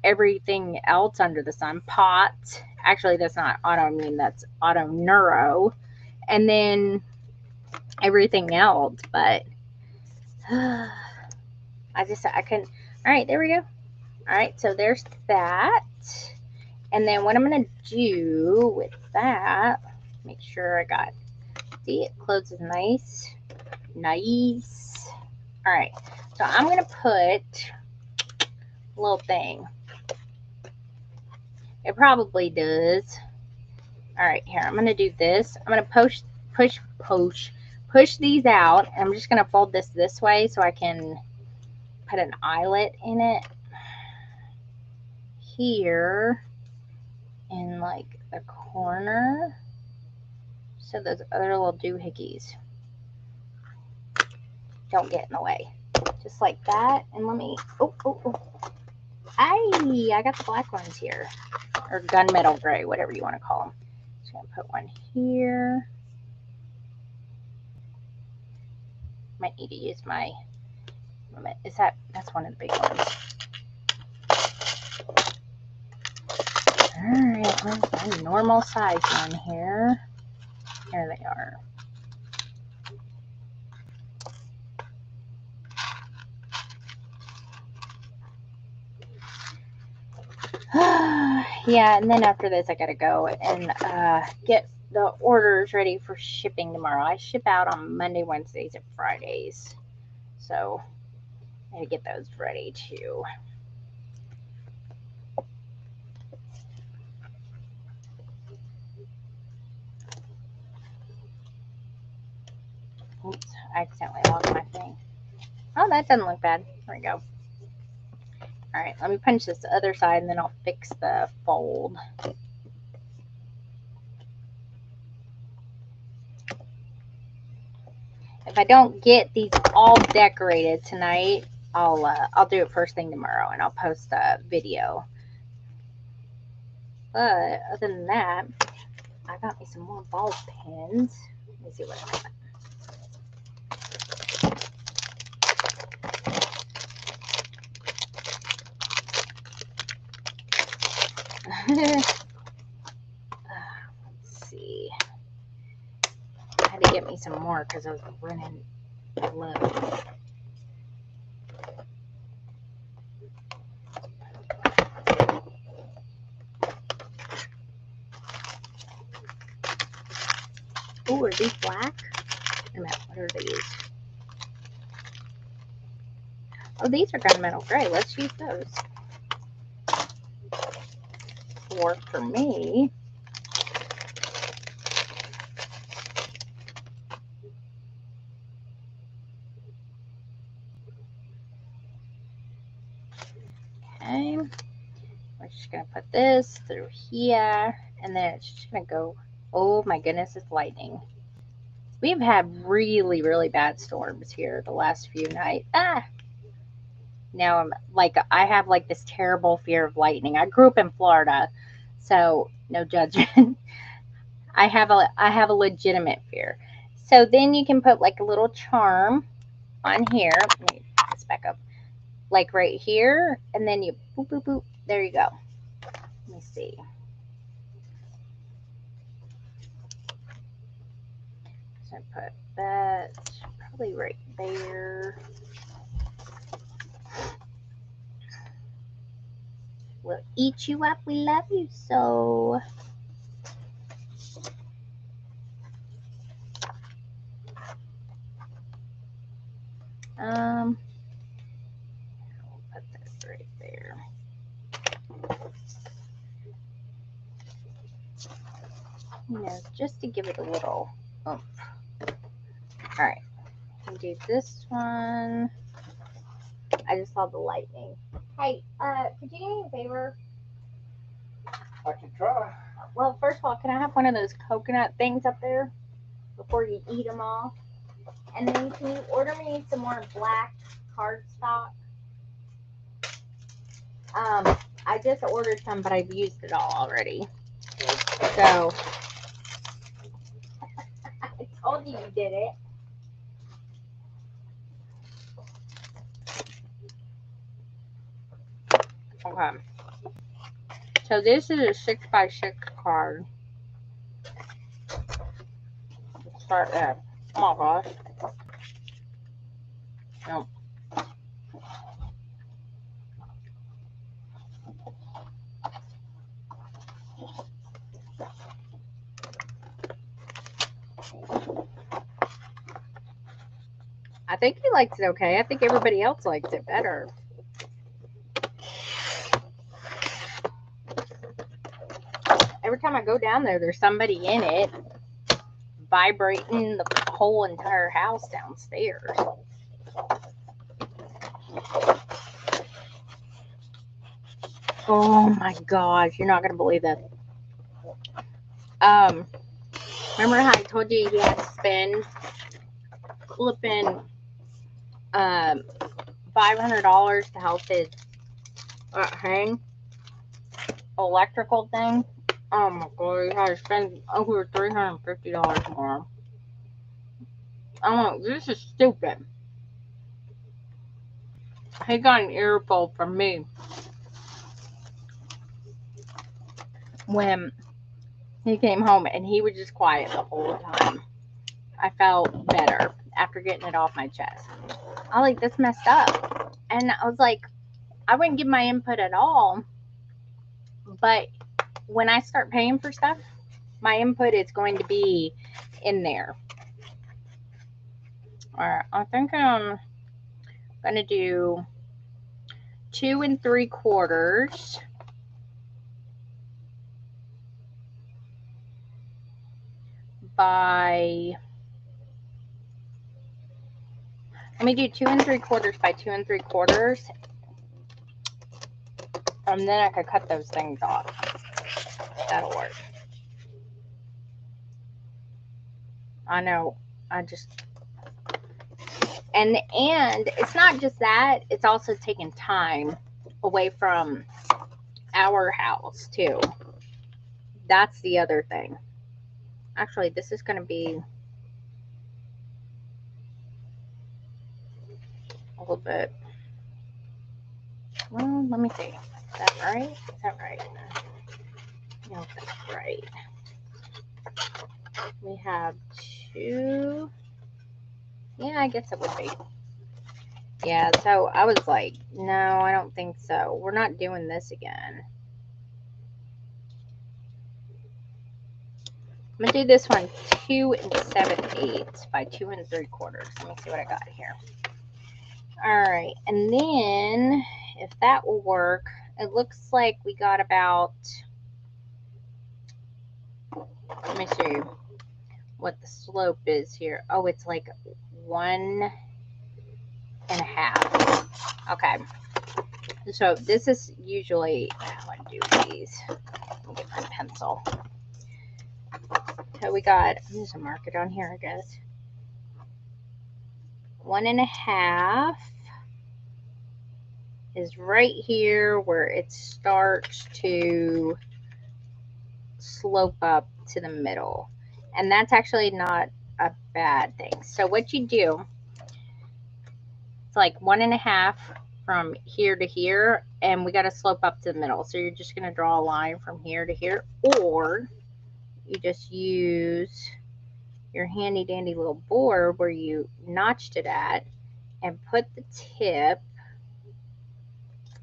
everything else under the sun. POTS. Actually, that's not autoimmune, that's autoneuro. And then everything else. But I couldn't. All right, there we go. All right, so there's that. And then what I'm going to do with that, make sure I got, see, it closes nice. Nice. All right, so I'm going to put a little thing. It probably does. All right, here, I'm going to do this. I'm going to push these out. I'm just going to fold this way so I can put an eyelet in it here in like the corner. So those other little doohickeys don't get in the way. Just like that. And let me, oh. I got the black ones here. Or gunmetal gray, whatever you want to call them. Just going to put one here. Might need to use my, that's one of the big ones. Alright, where's my normal size one here? There they are. Yeah, and then after this I gotta go and get the orders ready for shipping tomorrow. I ship out on Monday, Wednesdays, and Fridays. So I gotta get those ready too. Oops, I accidentally lost my thing. Oh, that doesn't look bad. There we go. Alright, let me punch this other side and then I'll fix the fold. If I don't get these all decorated tonight, I'll do it first thing tomorrow and I'll post a video. But other than that, I got me some more ball pens. Let me see what I got. Let's see. I had to get me some more because I was running low. Oh, are these black? Wait a minute, what are these? Oh, these are gunmetal gray. Let's use those. Work for me. Okay. We're just going to put this through here, and then it's just going to go. Oh my goodness, it's lightning. We've had really, really bad storms here the last few nights. Now I'm like, I have like this terrible fear of lightning. I grew up in Florida, so no judgment. I have a legitimate fear. So then you can put like a little charm on here. Let me put this back up. Like right here, and then you boop, boop, boop. There you go. Let me see. So I put that probably right there. We'll eat you up. We love you so. I'll put this right there. You know, just to give it a little oomph. All right, I'll do this one. I just saw the lightning. Hey, could you do me a favor? I can try. Well, first of all, can I have one of those coconut things up there before you eat them all? And then can you order me some more black cardstock? I just ordered some, but I've used it all already. So, I told you did it. Okay. So this is a 6x6 card. Let's start there. Oh my gosh. Nope. I think he likes it okay. I think everybody else likes it better. Every every time I go down there, there's somebody in it vibrating the whole entire house downstairs. Oh my gosh, you're not gonna believe it. Remember how I told you he had to spend flipping $500 to help his hang electrical thing? Oh my god, he had to spend over $350 more. I'm like, this is stupid. He got an earful from me when he came home, and he was just quiet the whole time. I felt better after getting it off my chest. I was like, this messed up. And I was like, I wouldn't give my input at all. But when I start paying for stuff, my input is going to be in there. Alright, I think I'm going to do 2 3/4 by, let me do 2 3/4 by 2 3/4, and then I could cut those things off. That'll work. I know, I just, and it's not just that, it's also taking time away from our house too. That's the other thing. Actually, this is going to be a little bit, well, let me see. Is that right? Is that right? No, that's right. We have 2. Yeah, I guess it would be. Yeah, so I was like, no, I don't think so. We're not doing this again. I'm going to do this one 2 7/8 by 2 3/4. Let me see what I got here. Alright, and then if that will work, it looks like we got about, let me see what the slope is here. Oh, it's like 1 1/2. Okay. So this is usually, I want to do these. Let me get my pencil. So we got, I'm just gonna mark it on here, I guess. 1 1/2 is right here where it starts to slope up to the middle. And that's actually not a bad thing. So what you do, it's like 1 1/2 from here to here, and we got to slope up to the middle. So you're just going to draw a line from here to here, or you just use your handy dandy little board where you notched it at and put the tip.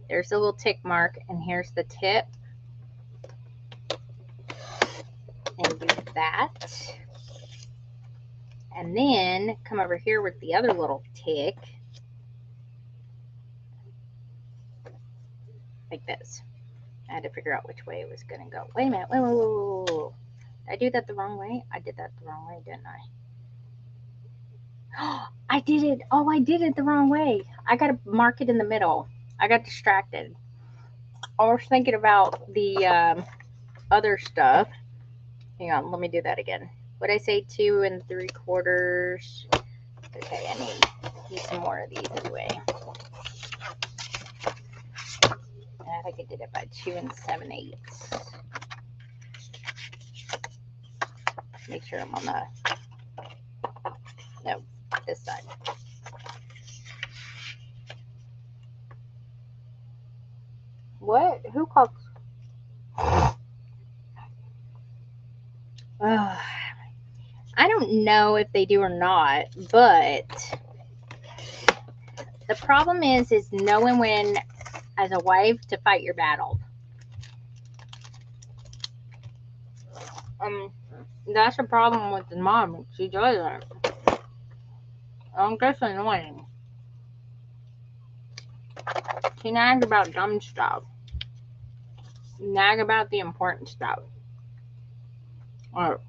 There's a little tick mark, and here's the tip. And do that. And then come over here with the other little tick. Like this. I had to figure out which way it was going to go. Wait a minute. Whoa. Did I do that the wrong way? I did that the wrong way, didn't I? I did it. Oh, I did it the wrong way. I got to mark it in the middle. I got distracted. I was thinking about the other stuff. Hang on. Let me do that again. What did I say? 2 3/4. Okay, I need some more of these anyway. I think I did it by 2 7/8. Make sure I'm on the, no, this side. What? Who called? I don't know if they do or not, but the problem is knowing when, as a wife, to fight your battle. That's the problem with the mom. She does it. That's annoying. She nags about dumb stuff. Nag about the important stuff. Or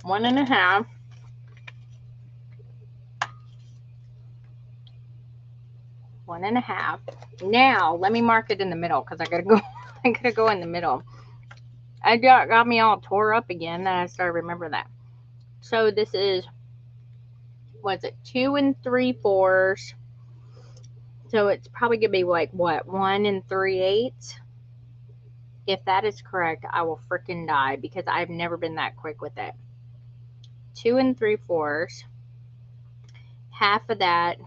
1.5. One and a half. Now let me mark it in the middle because I gotta go. I gotta go in the middle. I got me all tore up again. Then I started to remember that. So this is, what's it, 2 3/4. So it's probably gonna be like what, 1 3/8. If that is correct, I will freaking die because I've never been that quick with it. 2 3/4. Half of that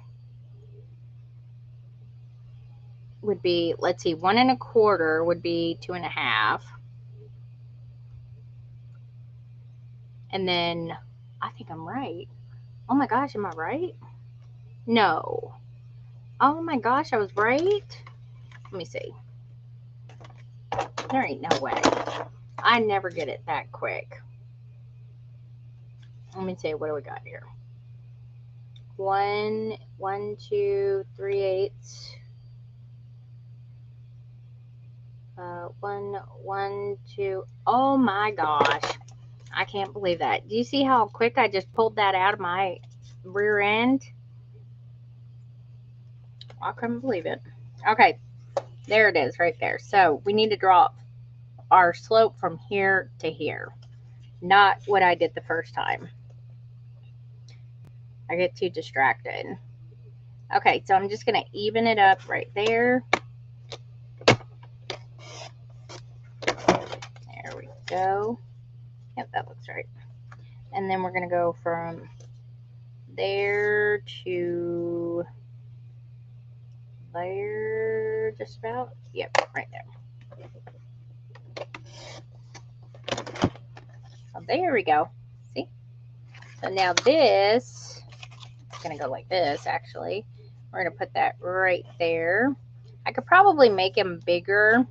would be, let's see, 1 1/4 would be 2.5. And then I think I'm right. Oh my gosh, am I right? No. Oh my gosh, I was right. Let me see. There ain't no way. I never get it that quick. Let me see, what do we got here? 1, 2 3/8. 1, 2. Oh my gosh. I can't believe that. Do you see how quick I just pulled that out of my rear end? I couldn't believe it. Okay, there it is right there. So we need to draw our slope from here to here. Not what I did the first time. I get too distracted. Okay, so I'm just going to even it up right there. There we go. Yep, that looks right. And then we're going to go from there to there, just about. Yep, right there. So there we go. See? So now this is going to go like this, actually. We're going to put that right there. I could probably make him bigger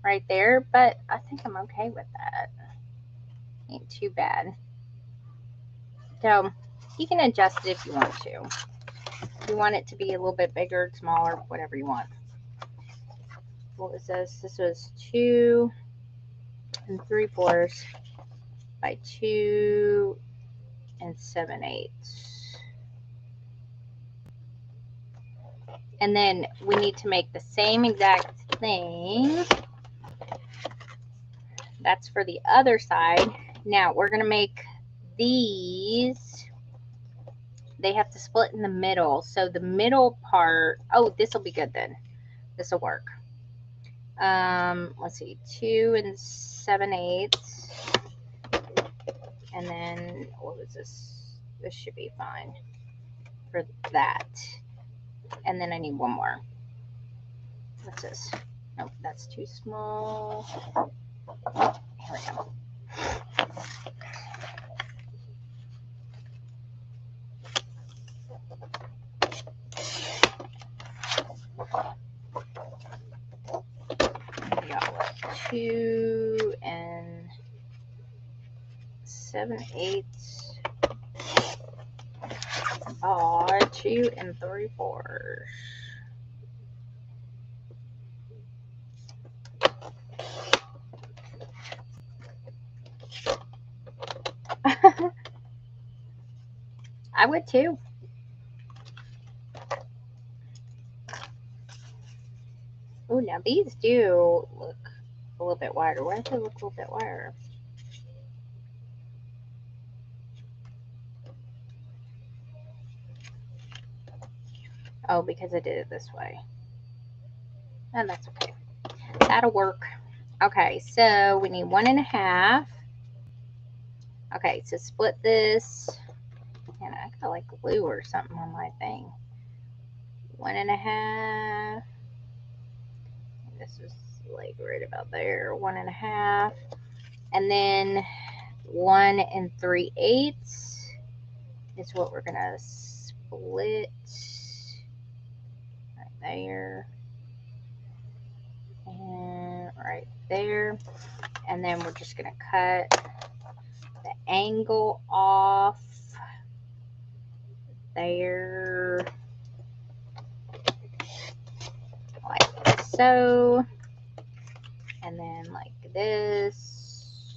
right there, but I think I'm okay with that. Ain't too bad. So you can adjust it if you want to. If you want it to be a little bit bigger, smaller, whatever you want. What was this? This was 2 3/4 by 2 7/8. And then we need to make the same exact thing. That's for the other side. Now we're going to make these. They have to split in the middle. So the middle part, oh, this will be good then. This will work. Let's see, 2 7/8. And then, what was this? This should be fine for that. And then I need one more. What's this? Nope, that's too small. Here we go. We got what? 2 7/8. Oh, 2 3/4. I would too. Oh, now these do look a little bit wider. Why do they look a little bit wider? Oh, because I did it this way. And that's okay. That'll work. Okay, so we need 1.5. Okay, so split this. And I got like glue or something on my thing. 1.5. This is like right about there. 1.5. And then 1 3/8 is what we're gonna split right there and right there. And then we're just gonna cut the angle off there like so, and then like this,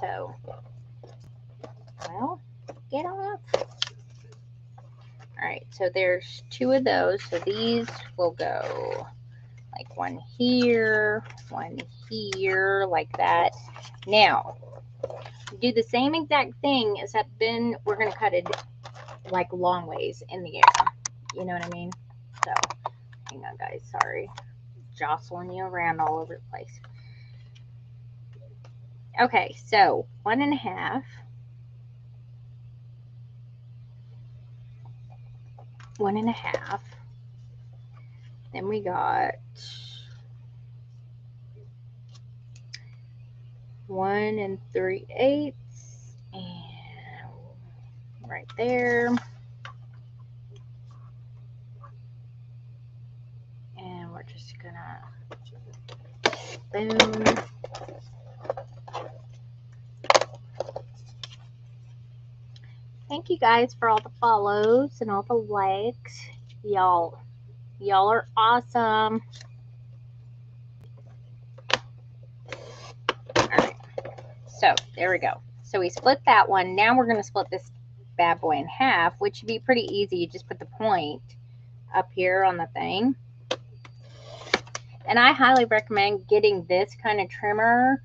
So, well, get off. All right, so there's 2 of those. So these will go like one here, like that. Now, do the same exact thing, except then we're going to cut it like long ways in the air. You know what I mean? So, hang on, guys. Sorry. Jostling you around all over the place. Okay, so 1.5. 1.5. Then we got 1 3/8, and right there. And we're just gonna boom. Thank you guys for all the follows and all the likes. Y'all are awesome. Alright. So there we go. So we split that one. Now we're gonna split this bad boy in half, which should be pretty easy. You just put the point up here on the thing. And I highly recommend getting this kind of trimmer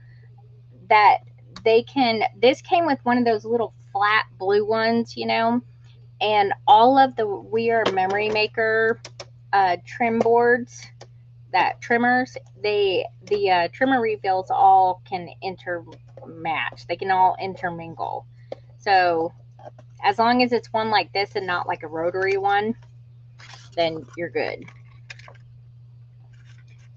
that this came with one of those little flat blue ones, you know, and all of the We Are Memory Maker trim boards, that trimmers, the trimmer refills all can intermatch. They can all intermingle. So as long as it's one like this and not like a rotary one, then you're good.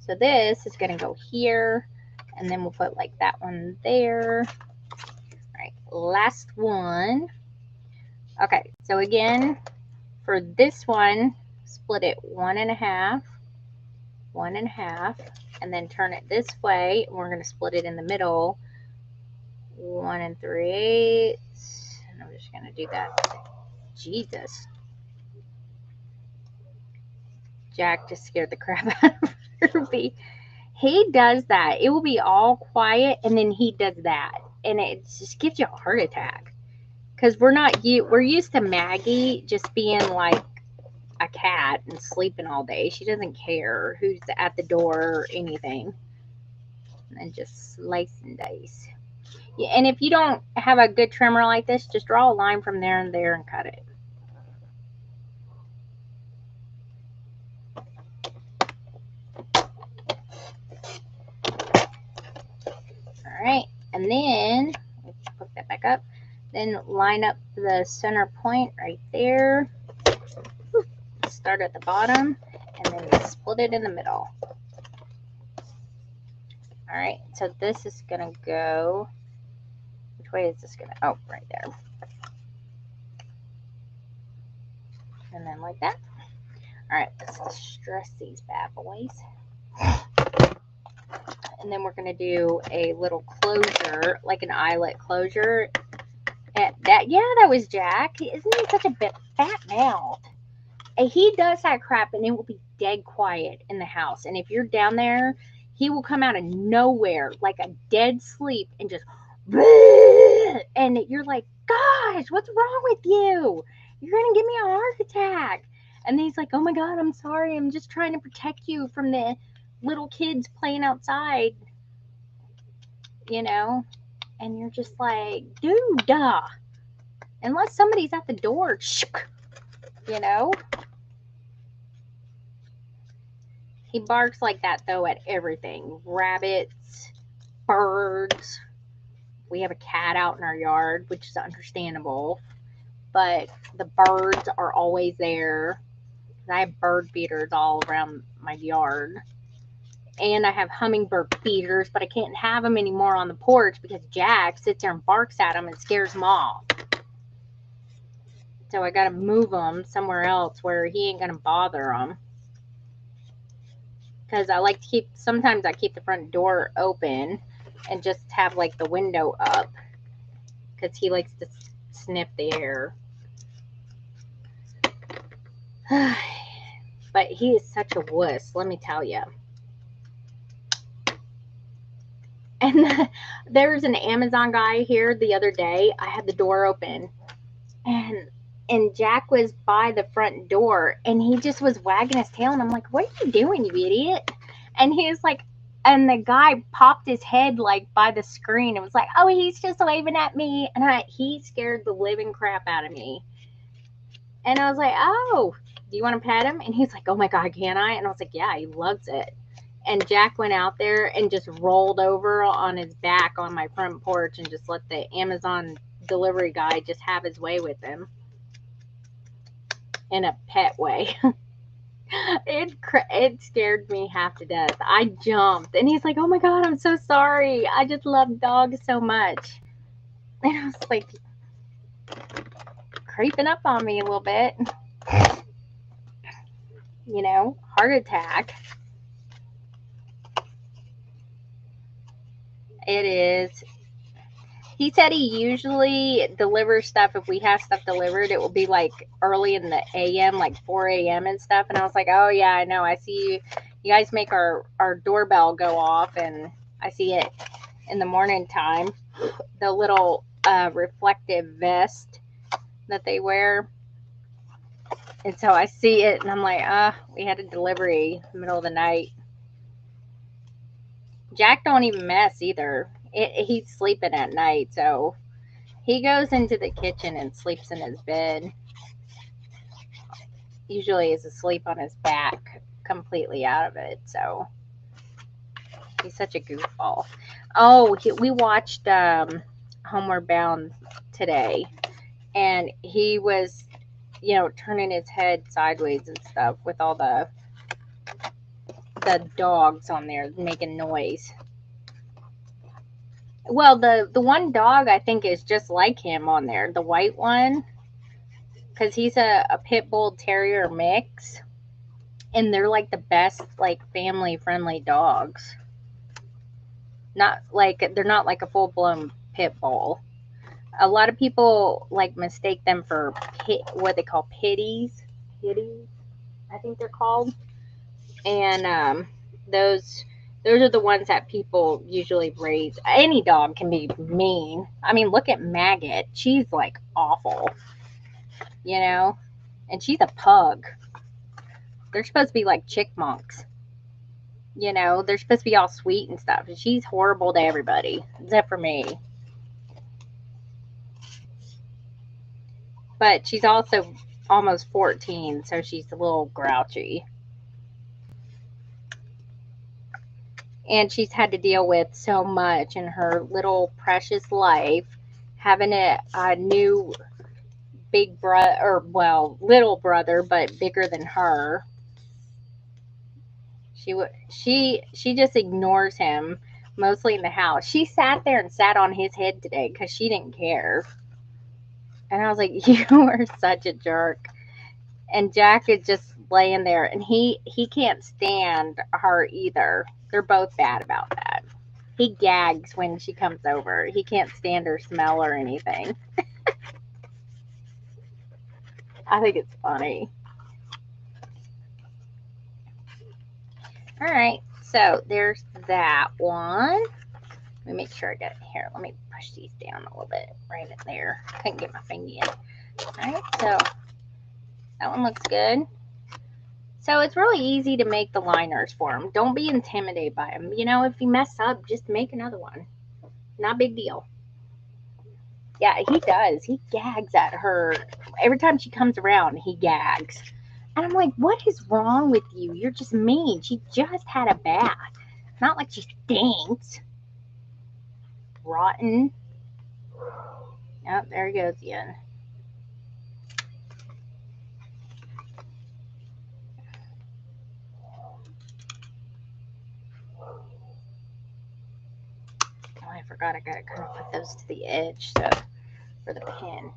So this is going to go here, and then we'll put like that one there. All right, last one. Okay, so again, for this one, split it 1.5, 1.5, and then turn it this way. We're going to split it in the middle, 1 3/8. And I'm just going to do that. Jesus. Jack just scared the crap out of Ruby. He does that. It will be all quiet, and then he does that, and it just gives you a heart attack. Because we're used to Maggie just being like a cat and sleeping all day. She doesn't care who's at the door or anything. And just slice and dice. Yeah, and if you don't have a good trimmer like this, just draw a line from there and there and cut it. Alright, and then let's put that back up. Then line up the center point right there. Start at the bottom and then split it in the middle. Alright, so this is going to go, which way is this going to, oh, right there. And then like that. Alright, let's distress these bad boys. And then we're going to do a little closure, like an eyelet closure. And that was Jack. Isn't he such a bit fat mouth? And he does that crap, and it will be dead quiet in the house. And if you're down there, he will come out of nowhere like a dead sleep and just, and you're like, gosh, what's wrong with you? You're going to give me a heart attack. And he's like, oh my God, I'm sorry. I'm just trying to protect you from the little kids playing outside, you know? And you're just like, dude, unless somebody's at the door, you know? He barks like that, though, at everything. Rabbits, birds. We have a cat out in our yard, which is understandable. But the birds are always there. I have bird feeders all around my yard. And I have hummingbird feeders, but I can't have them anymore on the porch because Jack sits there and barks at them and scares them off. So I got to move them somewhere else where he ain't going to bother them. Because I like to sometimes I keep the front door open and just have like the window up. Because he likes to sniff the air. But he is such a wuss, let me tell you. And there's an Amazon guy here the other day. I had the door open, and Jack was by the front door, and he just was wagging his tail, and I'm like, what are you doing, you idiot? And he was like, and the guy popped his head like by the screen and was like, oh, he's just waving at me. And he scared the living crap out of me. And I was like, oh, do you want to pet him? And he's like, oh my God, can I? And I was like, yeah, he loves it. And Jack went out there and just rolled over on his back on my front porch and just let the Amazon delivery guy just have his way with him in a pet way. It scared me half to death. I jumped, and he's like, oh my God, I'm so sorry. I just love dogs so much. And I was like, creeping up on me a little bit. You know, heart attack. It is. He said he usually delivers stuff. If we have stuff delivered, it will be like early in the AM, like 4 a.m. and stuff. And I was like, oh yeah, I know. I see you. You guys make our doorbell go off, and I see it in the morning time. The little reflective vest that they wear. And so I see it, and I'm like, we had a delivery in the middle of the night. Jack don't even mess either. He's sleeping at night, so he goes into the kitchen and sleeps in his bed. Usually he's asleep on his back, completely out of it, so he's such a goofball. Oh, we watched Homeward Bound today, and he was, turning his head sideways and stuff with all the dogs on there making noise. Well, the one dog I think is just like him on there, the white one, because he's a pit bull terrier mix, and they're like the best, like, family friendly dogs. They're not like a full blown pit bull. A lot of people like mistake them for what they call pitties, I think they're called, and those are the ones that people usually raise. Any dog can be mean. I mean, look at Maggot. She's like awful, and she's a pug. They're supposed to be like chickmunks. They're supposed to be all sweet and stuff. And she's horrible to everybody, except for me. But she's also almost 14, so she's a little grouchy. And she's had to deal with so much in her little precious life, having a new big brother, or little brother, but bigger than her. She just ignores him mostly in the house. She sat there and sat on his head today because she didn't care. And I was like, you are such a jerk. And Jack is just laying there, and he can't stand her either. They're both bad about that. He gags when she comes over. He can't stand her smell or anything. I think it's funny. All right, so there's that one. Let me make sure I got it here. Let me push these down a little bit right in there. I couldn't get my finger in. All right, so that one looks good. So it's really easy to make the liners for them. Don't be intimidated by them. If you mess up, just make another one. Not a big deal. Yeah, he does. He gags at her. Every time she comes around, he gags. And I'm like, what is wrong with you? You're just mean. She just had a bath. Not like she stinks. Rotten. Yep, there he goes again. Oh, I forgot I gotta kind of put those to the edge for the pin.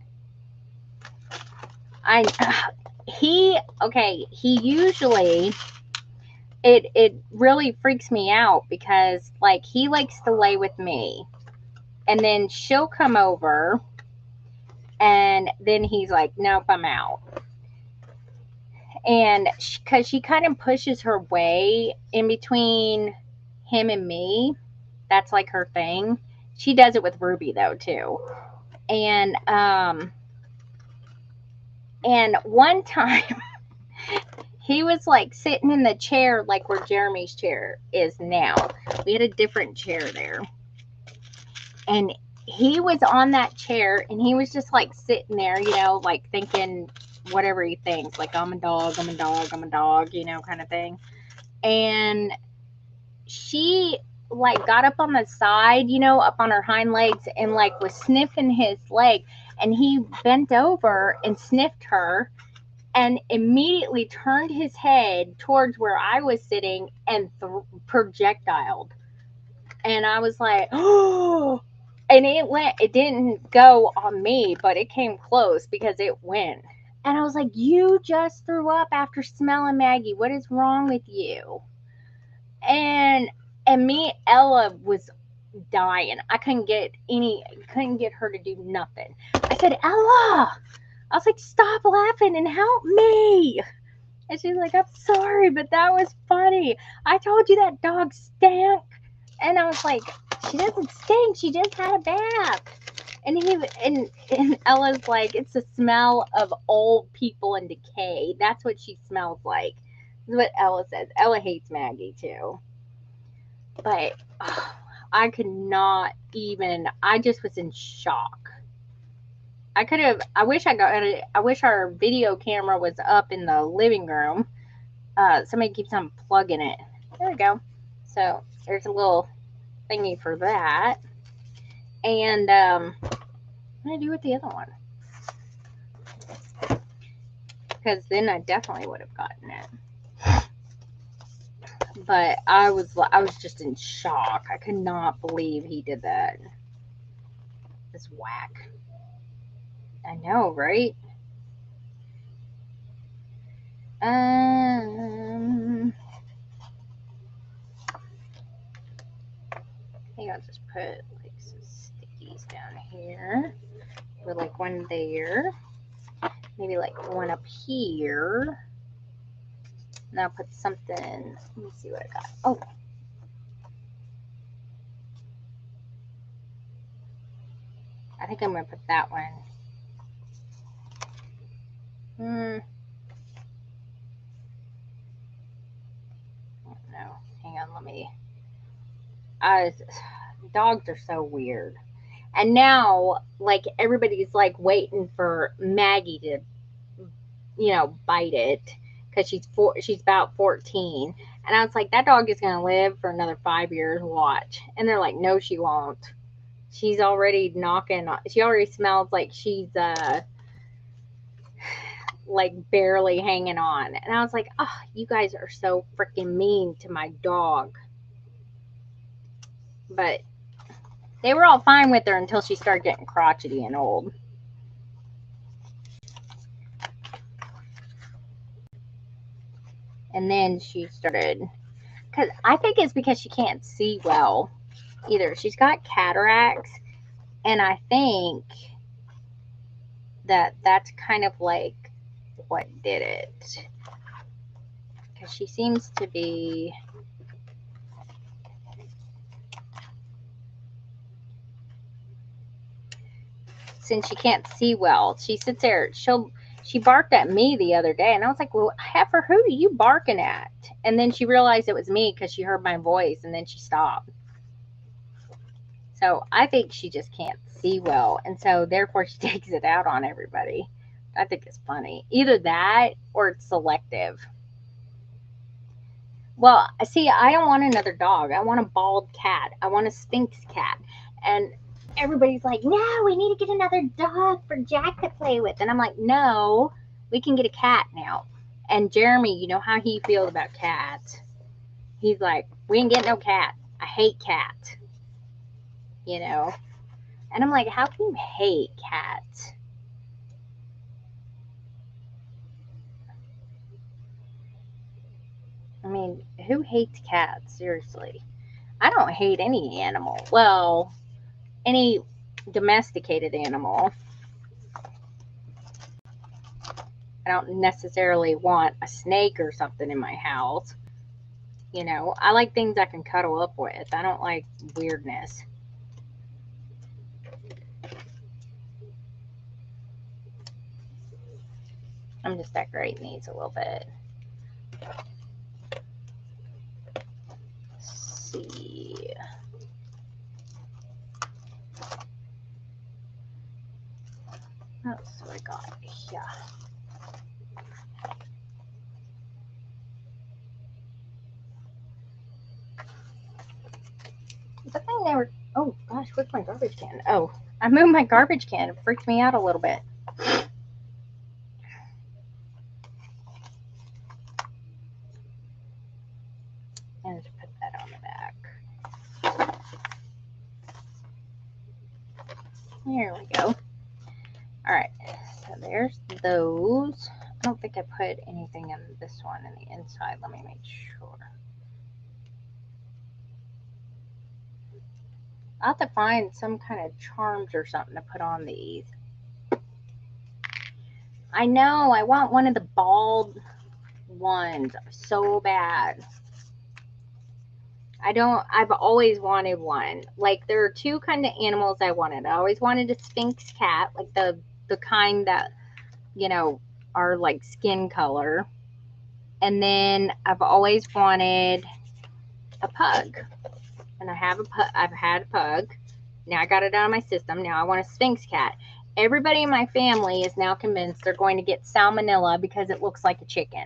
He usually, it really freaks me out because, like, he likes to lay with me, and then she'll come over, and then he's like, nope, I'm out. And because she kind of pushes her way in between him and me, That's like her thing. She does it with Ruby though too. And one time he was like sitting in the chair like where Jeremy's chair is now. We had a different chair there. And he was on that chair and he was just like sitting there, you know, like thinking whatever he thinks, like I'm a dog, I'm a dog, I'm a dog, you know, kind of thing. And she like got up on the side, you know, up on her hind legs and like was sniffing his leg, and he bent over and sniffed her and immediately turned his head towards where I was sitting and projectiled. And I was like, oh, and it didn't go on me, but it came close because it went. And I was like, you just threw up after smelling Maggie. What is wrong with you? And Ella was dying. I couldn't get her to do nothing. I said, Ella, I was like, stop laughing and help me. And she's like, I'm sorry, but that was funny. I told you that dog stank. And I was like, she doesn't stink. She just had a bath. And Ella's like, it's the smell of old people and decay. That's what she smells like. That's what Ella says. Ella hates Maggie too. But I could not even. I just was in shock. I wish our video camera was up in the living room. Somebody keeps on plugging it. There we go. So there's a little thingy for that. And what did I do with the other one? Because then I definitely would have gotten it. But I was just in shock. I could not believe he did that. This whack. I know, right? I think I'll just put like some stickies down here. With like one there. Maybe like one up here. And I'll put something. Let me see what I got. Oh. I think I'm going to put that one. No. Hang on, let me. Dogs are so weird. And now, like, everybody's like waiting for Maggie to, you know, bite it because she's about 14. And I was like, that dog is going to live for another 5 years. Watch. And they're like, no, she won't. She's already knocking. She already smells like she's like barely hanging on. And I was like, oh, you guys are so freaking mean to my dog. But they were all fine with her until she started getting crotchety and old. And then she started, because I think it's because she can't see well either. She's got cataracts, and I think that's kind of like what did it. Because she seems to be, since she can't see well, she sits there, she barked at me the other day, and I was like, well, heifer, who are you barking at? And then she realized it was me because she heard my voice, and then she stopped. So I think she just can't see well, and so therefore she takes it out on everybody. I think it's funny. Either that or it's selective. Well, see, I don't want another dog. I want a bald cat. I want a Sphinx cat. And everybody's like, no, we need to get another dog for Jack to play with. And I'm like, no, we can get a cat now. And Jeremy, you know how he feels about cats. He's like, we ain't getting no cat. I hate cats. You know? And I'm like, how can you hate cats? I mean, who hates cats? Seriously. I don't hate any animal. Well, any domesticated animal. I don't necessarily want a snake or something in my house. You know, I like things I can cuddle up with. I don't like weirdness. I'm just decorating these a little bit. Let's see. What else do I got here? The thing never. Oh gosh, where's my garbage can? Oh, I moved my garbage can. It freaked me out a little bit. And just put that on the back. There we go. All right, so there's those. I don't think I put anything in this one in the inside. Let me make sure. I'll have to find some kind of charms or something to put on these. I know, I want one of the bald ones so bad. I've always wanted one. Like, there are two kind of animals I wanted. I always wanted a Sphynx cat, like the kind that, you know, are like skin color. And then I've always wanted a pug. And I've had a pug. Now I got it out of my system. Now I want a Sphynx cat. Everybody in my family is now convinced they're going to get salmonella because it looks like a chicken.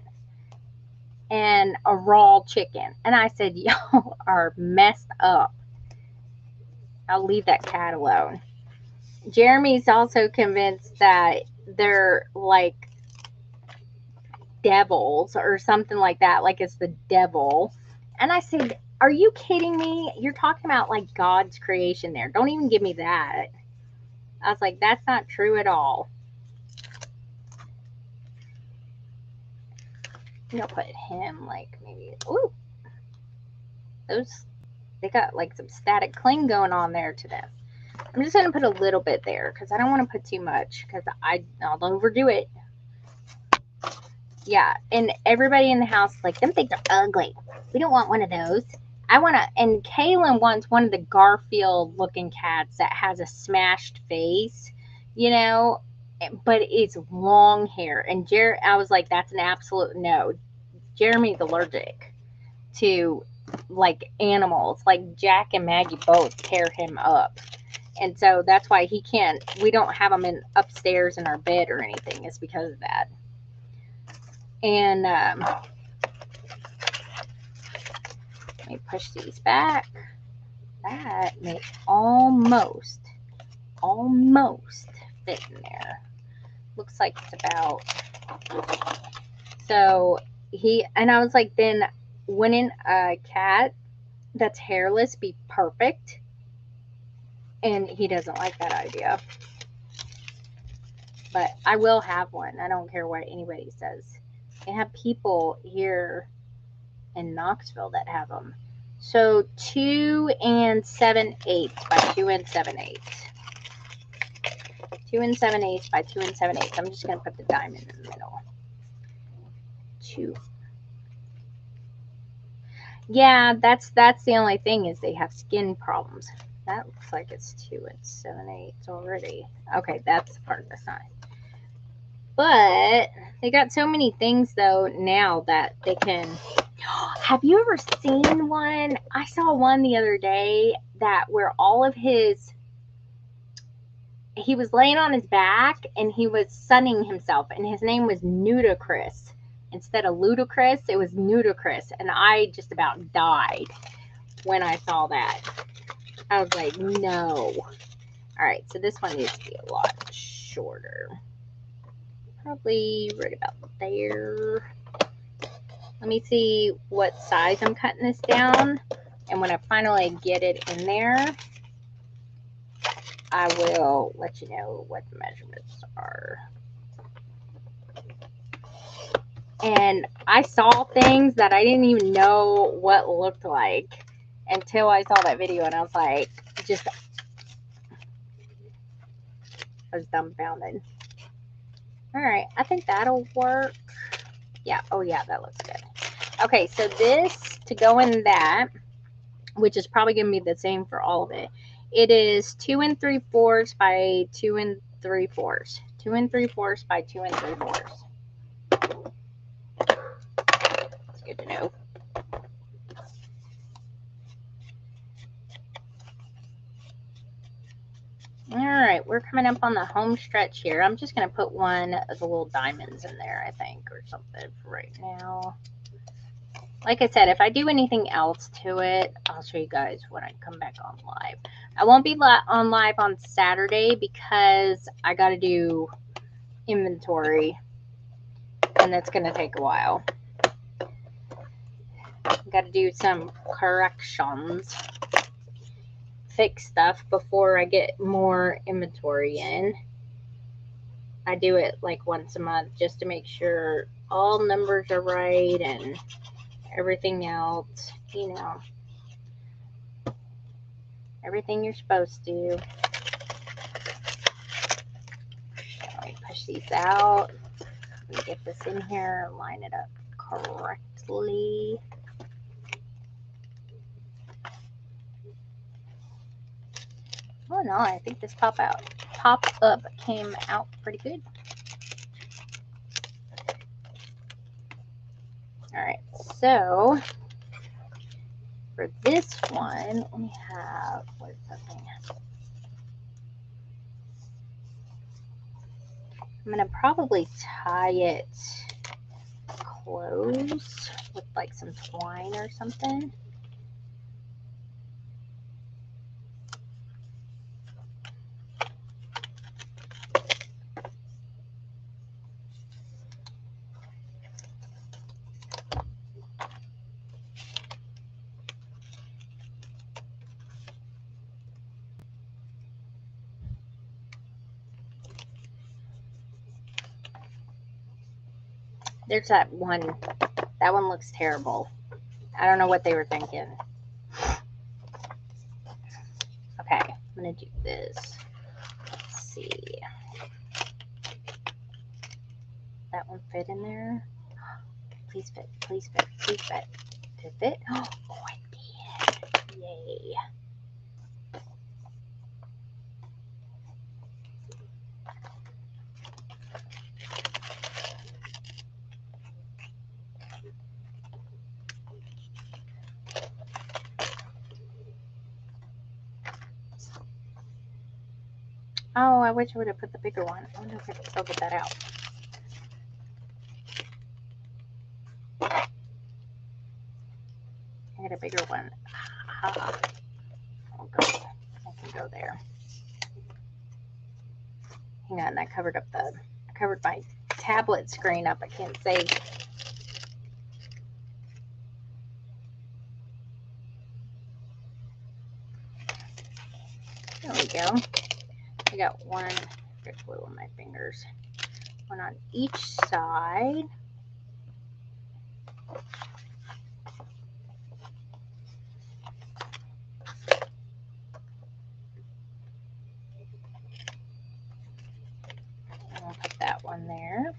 And a raw chicken. And I said, y'all are messed up. I'll leave that cat alone. Jeremy's also convinced that they're like devils or something like that. Like it's the devil. And I said, are you kidding me? You're talking about like God's creation there. Don't even give me that. I was like, that's not true at all. I'm gonna put him like maybe. Ooh, those, they got like some static cling going on there to them. I'm just gonna put a little bit there because I don't want to put too much because I'll overdo it. Yeah, and everybody in the house like, them things are ugly. We don't want one of those. And Kaylin wants one of the Garfield looking cats that has a smashed face, you know, but it's long hair. And I was like, that's an absolute no. Jeremy's allergic to like animals. Like Jack and Maggie both tear him up. And so that's why we don't have him upstairs in our bed or anything. It's because of that. And let me push these back. That may almost fit in there. Looks like it's about. So I was like, then wouldn't a cat that's hairless be perfect? And he doesn't like that idea. But I will have one. I don't care what anybody says. I have people here in Knoxville that have them. So 2 7/8 by 2 7/8. 2 7/8 by 2 7/8. I'm just gonna put the diamond in the middle. 2. Yeah, that's the only thing is they have skin problems. That looks like it's 2 7/8 already. Okay, that's the part that's not. But they got so many things though now that they can. Have you ever seen one? I saw one the other day that where all of he was laying on his back and he was sunning himself, and his name was Nudicrous. Instead of Ludicrous, it was Nudicrous, and I just about died when I saw that. I was like, no. All right, so this one needs to be a lot shorter. Probably right about there. Let me see what size I'm cutting this down. And when I finally get it in there, I will let you know what the measurements are. And I saw things that I didn't even know what looked like until I saw that video, and I was like, I was dumbfounded. All right, I think that'll work. Yeah, oh yeah, that looks good. Okay, so this to go in that, which is probably going to be the same for all of it. It is 2 3/4 by 2 3/4. 2 3/4 by 2 3/4. It's good to know. All right, we're coming up on the home stretch here. I'm just going to put one of the little diamonds in there, I think, or something for right now. Like I said, if I do anything else to it, I'll show you guys when I come back on live. I won't be on live on Saturday because I got to do inventory, and that's going to take a while. Got to do some corrections, fix stuff before I get more inventory in. I do it like once a month just to make sure all numbers are right and everything else, you know, everything you're supposed to. Let me push these out. Let me get this in here, line it up correctly. Oh no, I think this pop up came out pretty good. All right, so for this one, we have, what is that thing? I'm gonna probably tie it close with like some twine or something. There's that one. That one looks terrible. I don't know what they were thinking. Okay, I'm gonna do this. Let's see. That one fit in there? Please fit, please fit, please fit. Did it fit? Oh, it did. Yay. Oh, I wish I would have put the bigger one. I wonder if I can still get that out. I got a bigger one. Ah, I'll go. I can go there. Hang on, I covered my tablet screen up. I can't say. There we go. I got one. There's glue on my fingers. One on each side. And I'll put that one there.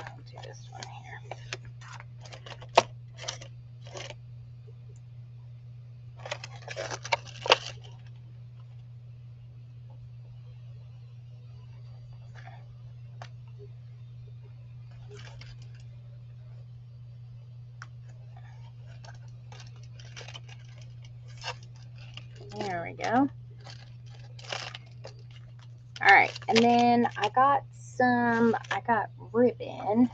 I'll do this one here. There we go. All right, and then I got ribbon.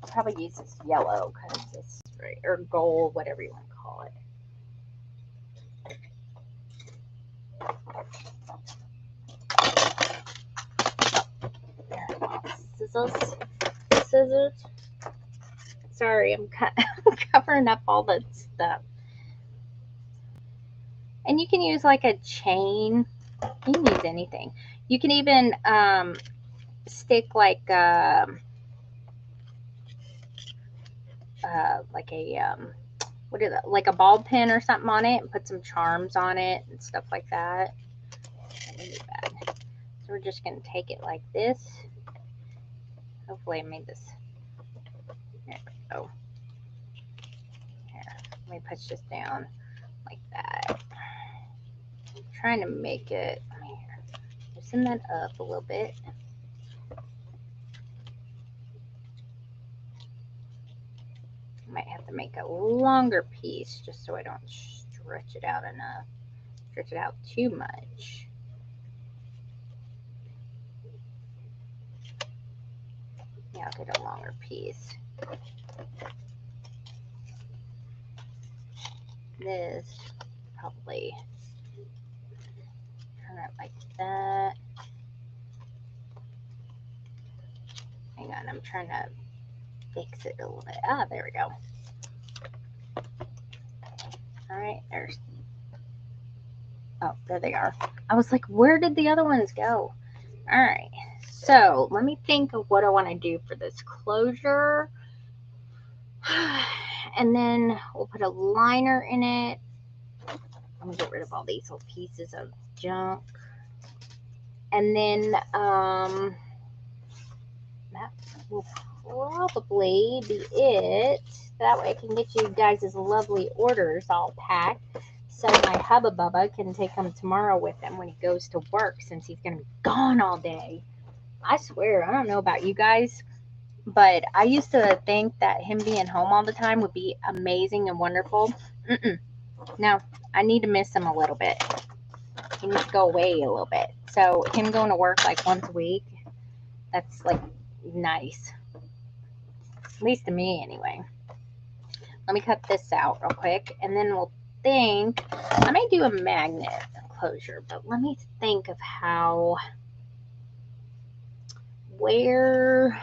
I'll probably use this yellow because it's right, or gold, whatever you want to call it. Scissors. Sorry, I'm covering up all the stuff. And you can use like a chain. You can use anything. You can even stick like a what is it, like a ball pin or something on it, and put some charms on it and stuff like that. Really bad. So we're just gonna take it like this. Hopefully I made this. There we go. Here, let me push this down like that. I'm trying to make it. Loosen that up a little bit. I might have to make a longer piece just so I don't stretch it out enough. Stretch it out too much. Yeah, I'll get a longer piece. This probably turn it like that. Hang on, I'm trying to fix it a little bit. Ah, there we go. All right, there's. Oh, there they are. I was like, where did the other ones go? All right, so let me think of what I want to do for this closure. And then we'll put a liner in it. I'm gonna get rid of all these little pieces of junk. And then that will probably be it. That way I can get you guys' lovely orders all packed, so my hubba bubba can take them tomorrow with him when he goes to work, since he's gonna be gone all day. I swear, I don't know about you guys, but I used to think that him being home all the time would be amazing and wonderful. No, I need to miss him a little bit. He needs to go away a little bit. So him going to work like once a week, that's like nice. At least to me anyway. Let me cut this out real quick, and then we'll think. I may do a magnet closure, but let me think of where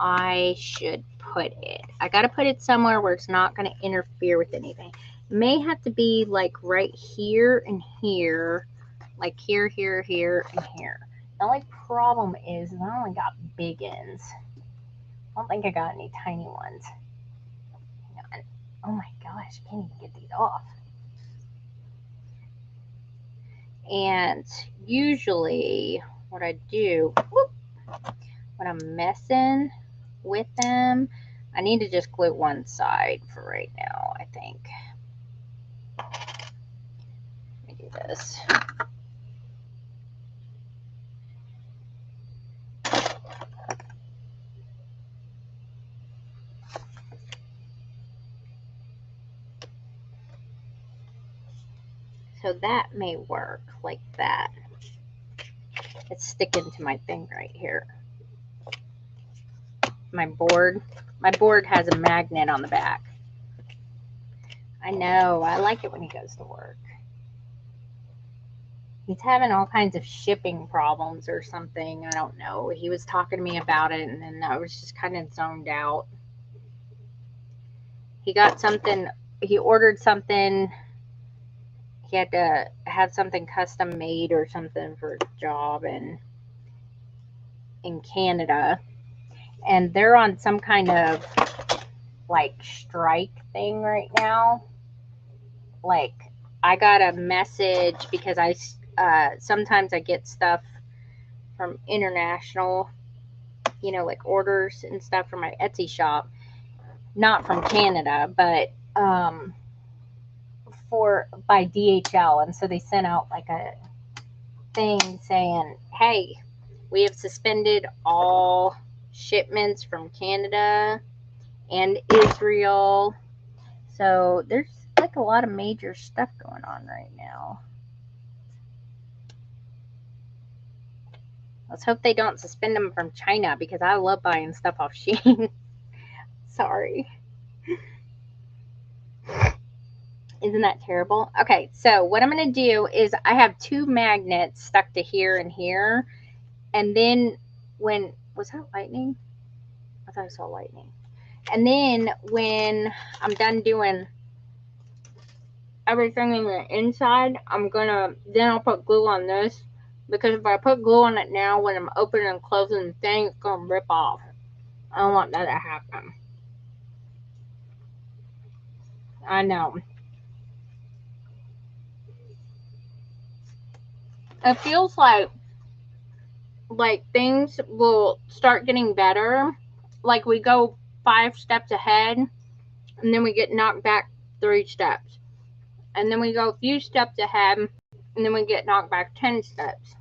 I should put it. I got to put it somewhere where it's not going to interfere with anything. It may have to be like right here and here, like here, here, here, and here. The only problem is I only got big ends. I don't think I got any tiny ones. Oh my gosh, I can't even get these off. And usually what I do, when I'm messing with them, I need to just glue one side for right now, I think. Let me do this. So that may work like that. It's sticking to my thing right here. My board has a magnet on the back. I know, I like it when he goes to work. He's having all kinds of shipping problems or something. I don't know. He was talking to me about it, and then I was just kind of zoned out. He got something, he ordered something. He had to have something custom made or something for a job in Canada. And they're on some kind of like strike thing right now. Like, I got a message because sometimes I get stuff from international, like orders and stuff from my Etsy shop, not from Canada, but by DHL. And so they sent out like a thing saying, hey, we have suspended all shipments from Canada and Israel. So there's like a lot of major stuff going on right now. Let's hope they don't suspend them from China, because I love buying stuff off Shein. Sorry. Isn't that terrible? Okay, so what I'm going to do is I have 2 magnets stuck to here and here. And then was that lightning? I thought I saw lightning. And then when I'm done doing everything in the inside, then I'll put glue on this. Because if I put glue on it now, when I'm opening and closing the thing, it's going to rip off. I don't want that to happen. I know. It feels like things will start getting better. Like we go 5 steps ahead and then we get knocked back 3 steps. And then we go a few steps ahead and then we get knocked back 10 steps.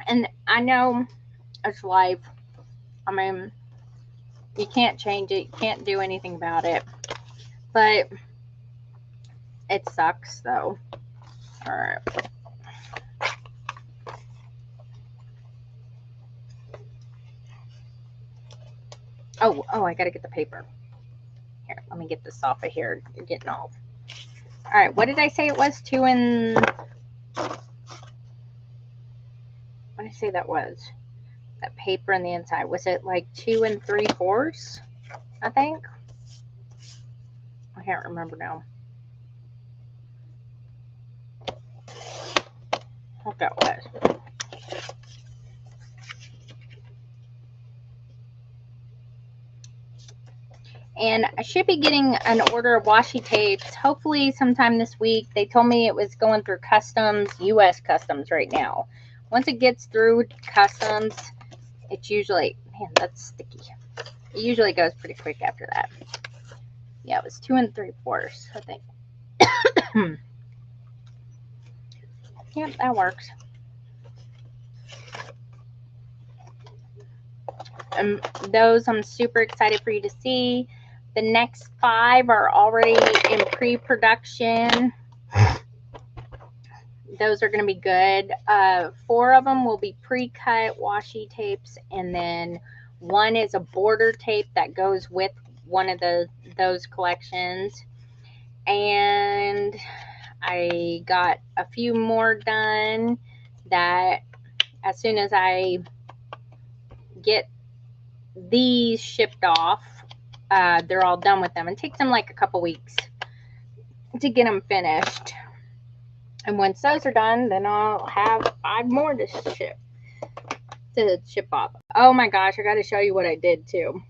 And I know it's life. I mean, you can't change it, you can't do anything about it. But it sucks though. Alright. Oh, I gotta get the paper. Here, let me get this off of here. You're getting off. Alright, what did I say it was? 2 and... What did I say that was? That paper on the inside. Was it like 2 3/4? I think? I can't remember now. What that was. And I should be getting an order of washi tapes hopefully sometime this week. They told me it was going through customs, US customs right now. Once it gets through customs, it's usually, man, that's sticky. It usually goes pretty quick after that. Yeah, it was 2 3/4, I think. Yep, that works. Those I'm super excited for you to see. The next 5 are already in pre-production. Those are going to be good. 4 of them will be pre-cut washi tapes, and then 1 is a border tape that goes with one of those collections. And I got a few more done that as soon as I get these shipped off, they're all done with them. It takes them like a couple weeks to get them finished. And once those are done, then I'll have 5 more to ship off. Oh my gosh, I got to show you what I did too.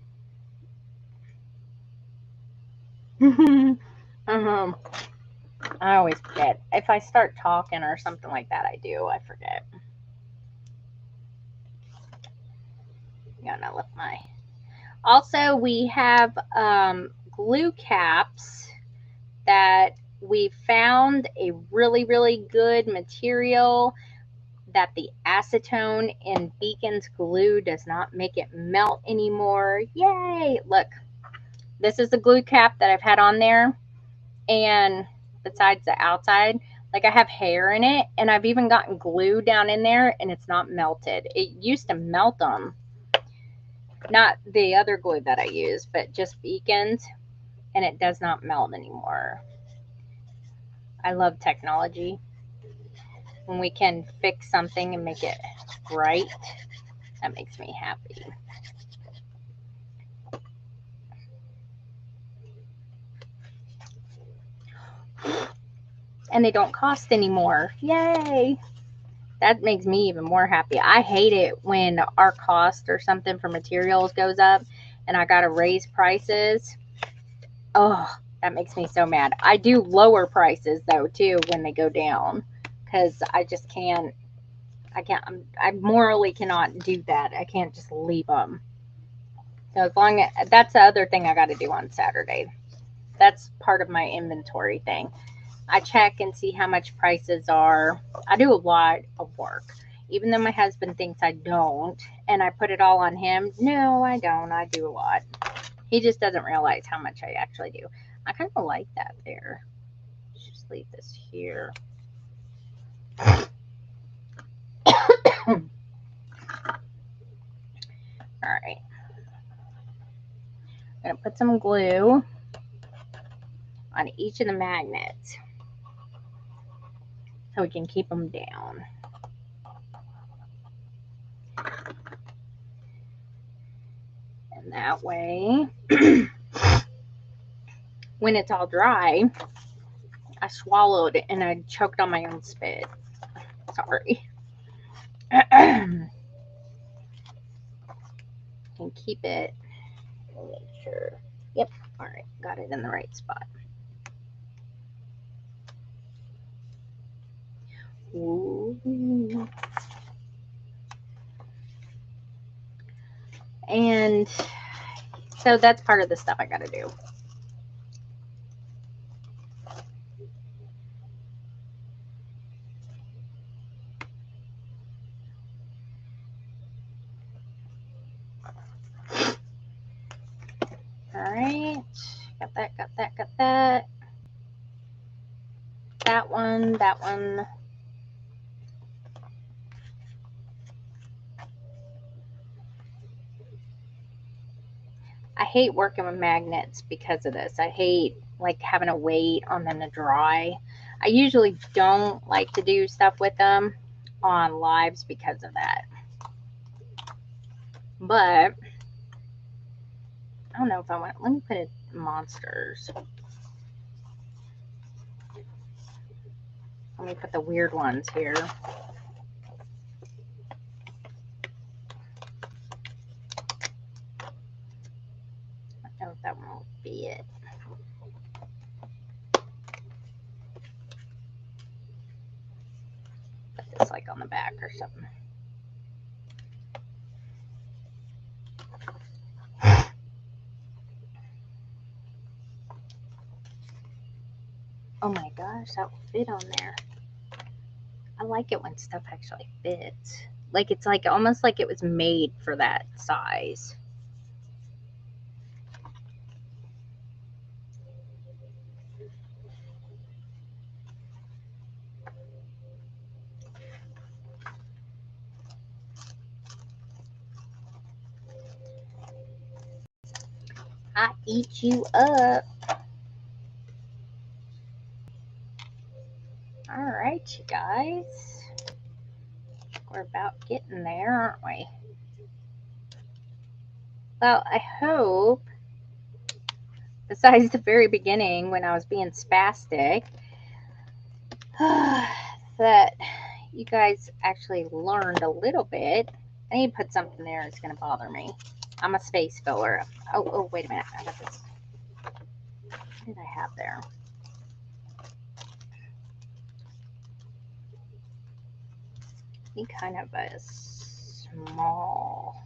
I always forget. If I start talking or something like that, I forget. Yeah, now left my. Also, we have glue caps that we found a really, really good material that the acetone in Beacon's glue does not make it melt anymore. Yay! Look, this is the glue cap that I've had on there, and besides the outside, like I have hair in it, and I've even gotten glue down in there and it's not melted. It used to melt them, not the other glue that I use, but just Beacon's, and it does not melt anymore. I love technology. When we can fix something and make it right, that makes me happy. And they don't cost anymore. Yay! That makes me even more happy. I hate it when our cost or something for materials goes up and I gotta raise prices. Oh, that makes me so mad. I do lower prices though too when they go down, because I just can't. I morally cannot do that. I can't just leave them. So as long as that's the other thing I got to do on Saturday. That's part of my inventory thing. I check and see how much prices are. I do a lot of work, even though my husband thinks I don't, and I put it all on him. No, I don't. I do a lot. He just doesn't realize how much I actually do. I kind of like that there. Let's just leave this here. All right. I'm going to put some glue on each of the magnets so we can keep them down. And that way, when it's all dry, I swallowed and I choked on my own spit. Sorry. And keep it. Make sure. Yep. All right, got it in the right spot. Ooh. And so that's part of the stuff I gotta do. All right, got that, got that, got that. That one, that one. I hate working with magnets because of this. I hate like having to wait on them to dry. I usually don't like to do stuff with them on lives because of that. But I don't know if I want. Let me put it in monsters. Let me put the weird ones here. I don't know if that one will be it. Put this like on the back or something. Oh my gosh, that will fit on there. I like it when stuff actually fits. Like it's like almost like it was made for that size. I eat you up. All right, you guys. We're about getting there, aren't we? Well, I hope, besides the very beginning when I was being spastic, that you guys actually learned a little bit. I need to put something there that's going to bother me. I'm a space filler. Oh, wait a minute. I got this. What did I have there? Any kind of a small.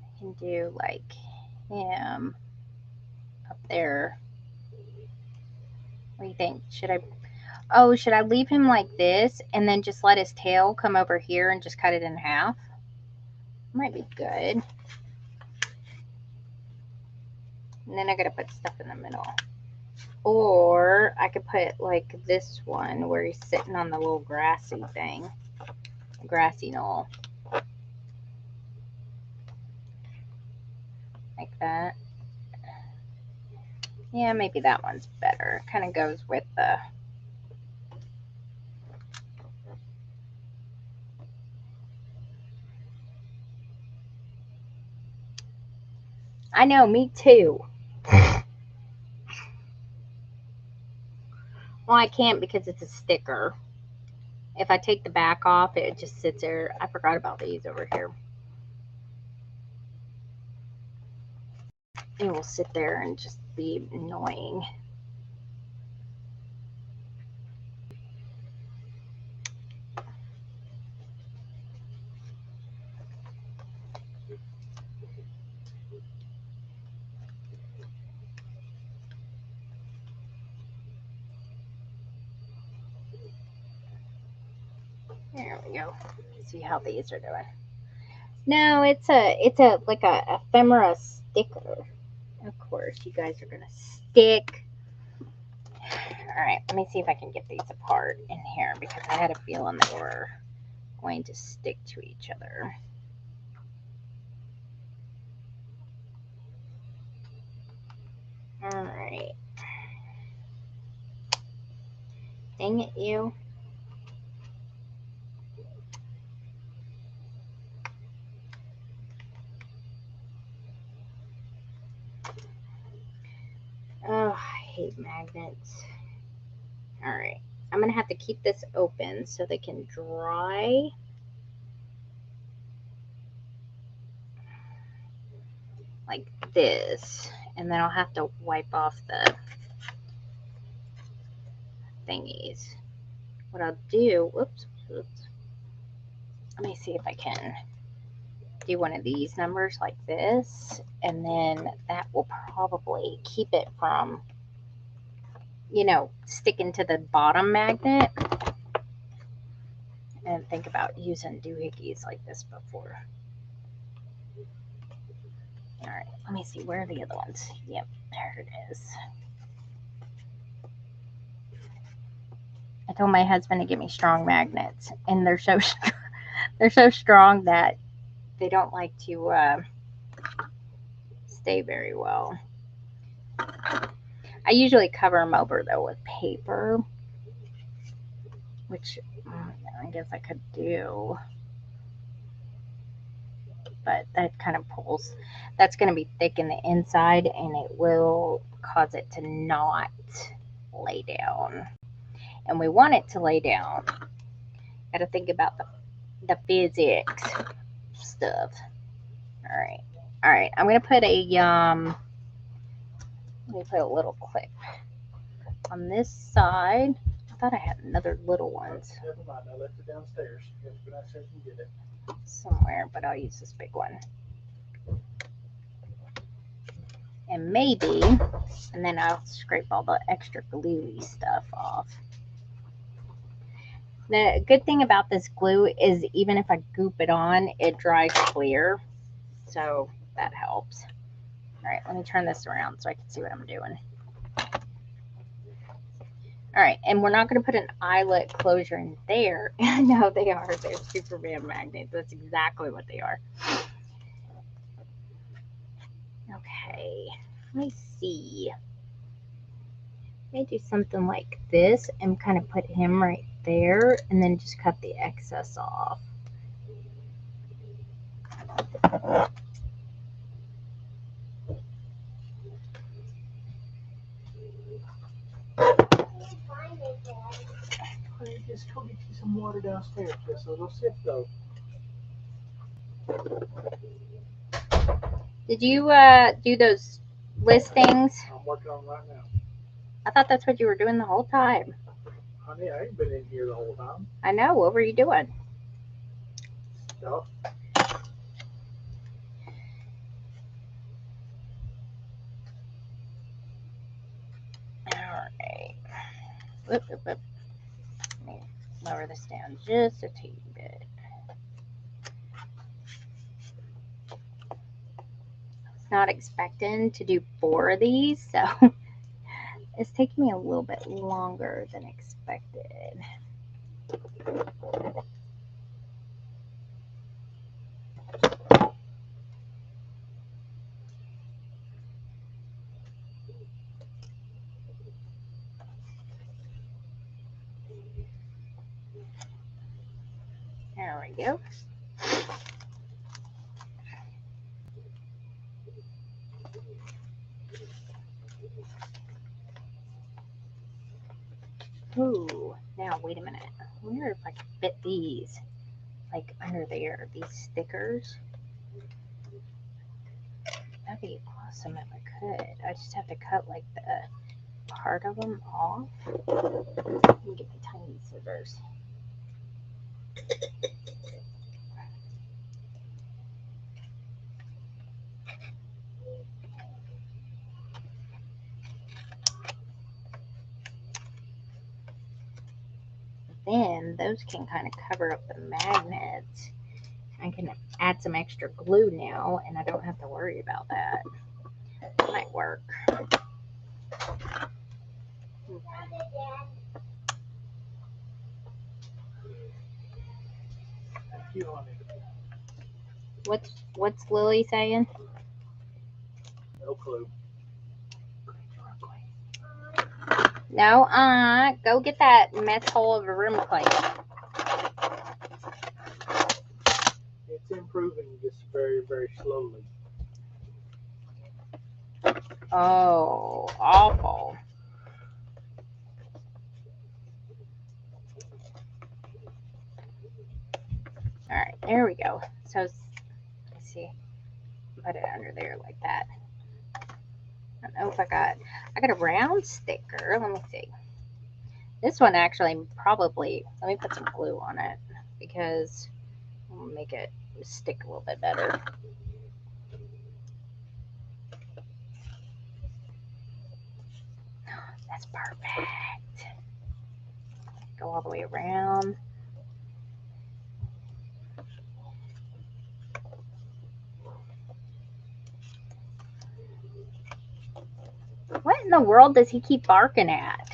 I can do like him up there. What do you think? Should I leave him like this and then just let his tail come over here and just cut it in half? Might be good. And then I gotta put stuff in the middle. Or I could put like this one where he's sitting on the little grassy thing. Grassy knoll. Like that. Yeah, maybe that one's better. Kind of goes with the... I know, me too. Well, I can't because it's a sticker. If I take the back off, it just sits there. I forgot about these over here. It will sit there and just be annoying. There we go. See how these are doing. No, it's a like a ephemera sticker. Of course, you guys are gonna stick. All right, let me see if I can get these apart in here because I had a feeling they were going to stick to each other. All right. Dang it, you. Oh, I hate magnets. All right. I'm going to have to keep this open so they can dry. this, and then I'll have to wipe off the thingies. What I'll do, whoops, let me see if I can do one of these numbers like this, and then that will probably keep it from, sticking to the bottom magnet. And think about using doohickeys like this before. All right, let me see, where are the other ones? Yep, there it is. I told my husband to give me strong magnets, and they're so strong that they don't like to stay very well. I usually cover them over though with paper, which I guess I could do, but that kind of pulls. That's going to be thick in the inside, and it will cause it to not lay down. And we want it to lay down. Got to think about the physics stuff. All right. I'm gonna put a let me put a little clip on this side. I thought I had another little ones. Never mind, I left it downstairs. You have to go downstairs and get it. Somewhere, but I'll use this big one. And maybe, and then I'll scrape all the extra gluey stuff off. The good thing about this glue is even if I goop it on, it dries clear. So that helps. All right, let me turn this around so I can see what I'm doing. All right, and we're not going to put an eyelet closure in there. No, they are. They're Superman magnets. That's exactly what they are. Okay, let me see. Maybe do something like this and kind of put him right there, and then just cut the excess off. Just go get you some water downstairs. Just a little sip though. Did you do those listings? I'm working on right now. I thought that's what you were doing the whole time. Honey, I ain't been in here the whole time. I know. What were you doing? Stuff. All right. Whoop. Let me lower this down just a teeny bit. Not expecting to do 4 of these, so it's taking me a little bit longer than expected. There we go. Ooh, now wait a minute. I wonder if I can fit these like under there, these stickers. That'd be awesome if I could. I just have to cut like the part of them off. Let me get my tiny scissors. Then those can kind of cover up the magnets. I can add some extra glue now, and I don't have to worry about that. It might work. Thank you, honey. What's Lily saying? No clue. No, go get that mess hole of a room clean. It's improving just very, very slowly. Oh, awful. All right, there we go. So, let's see. Put it under there like that. don't know if I got a round sticker. Let me see. This one actually probably, let me put some glue on it because I'll make it stick a little bit better. That's perfect. Go all the way around. What in the world does he keep barking at?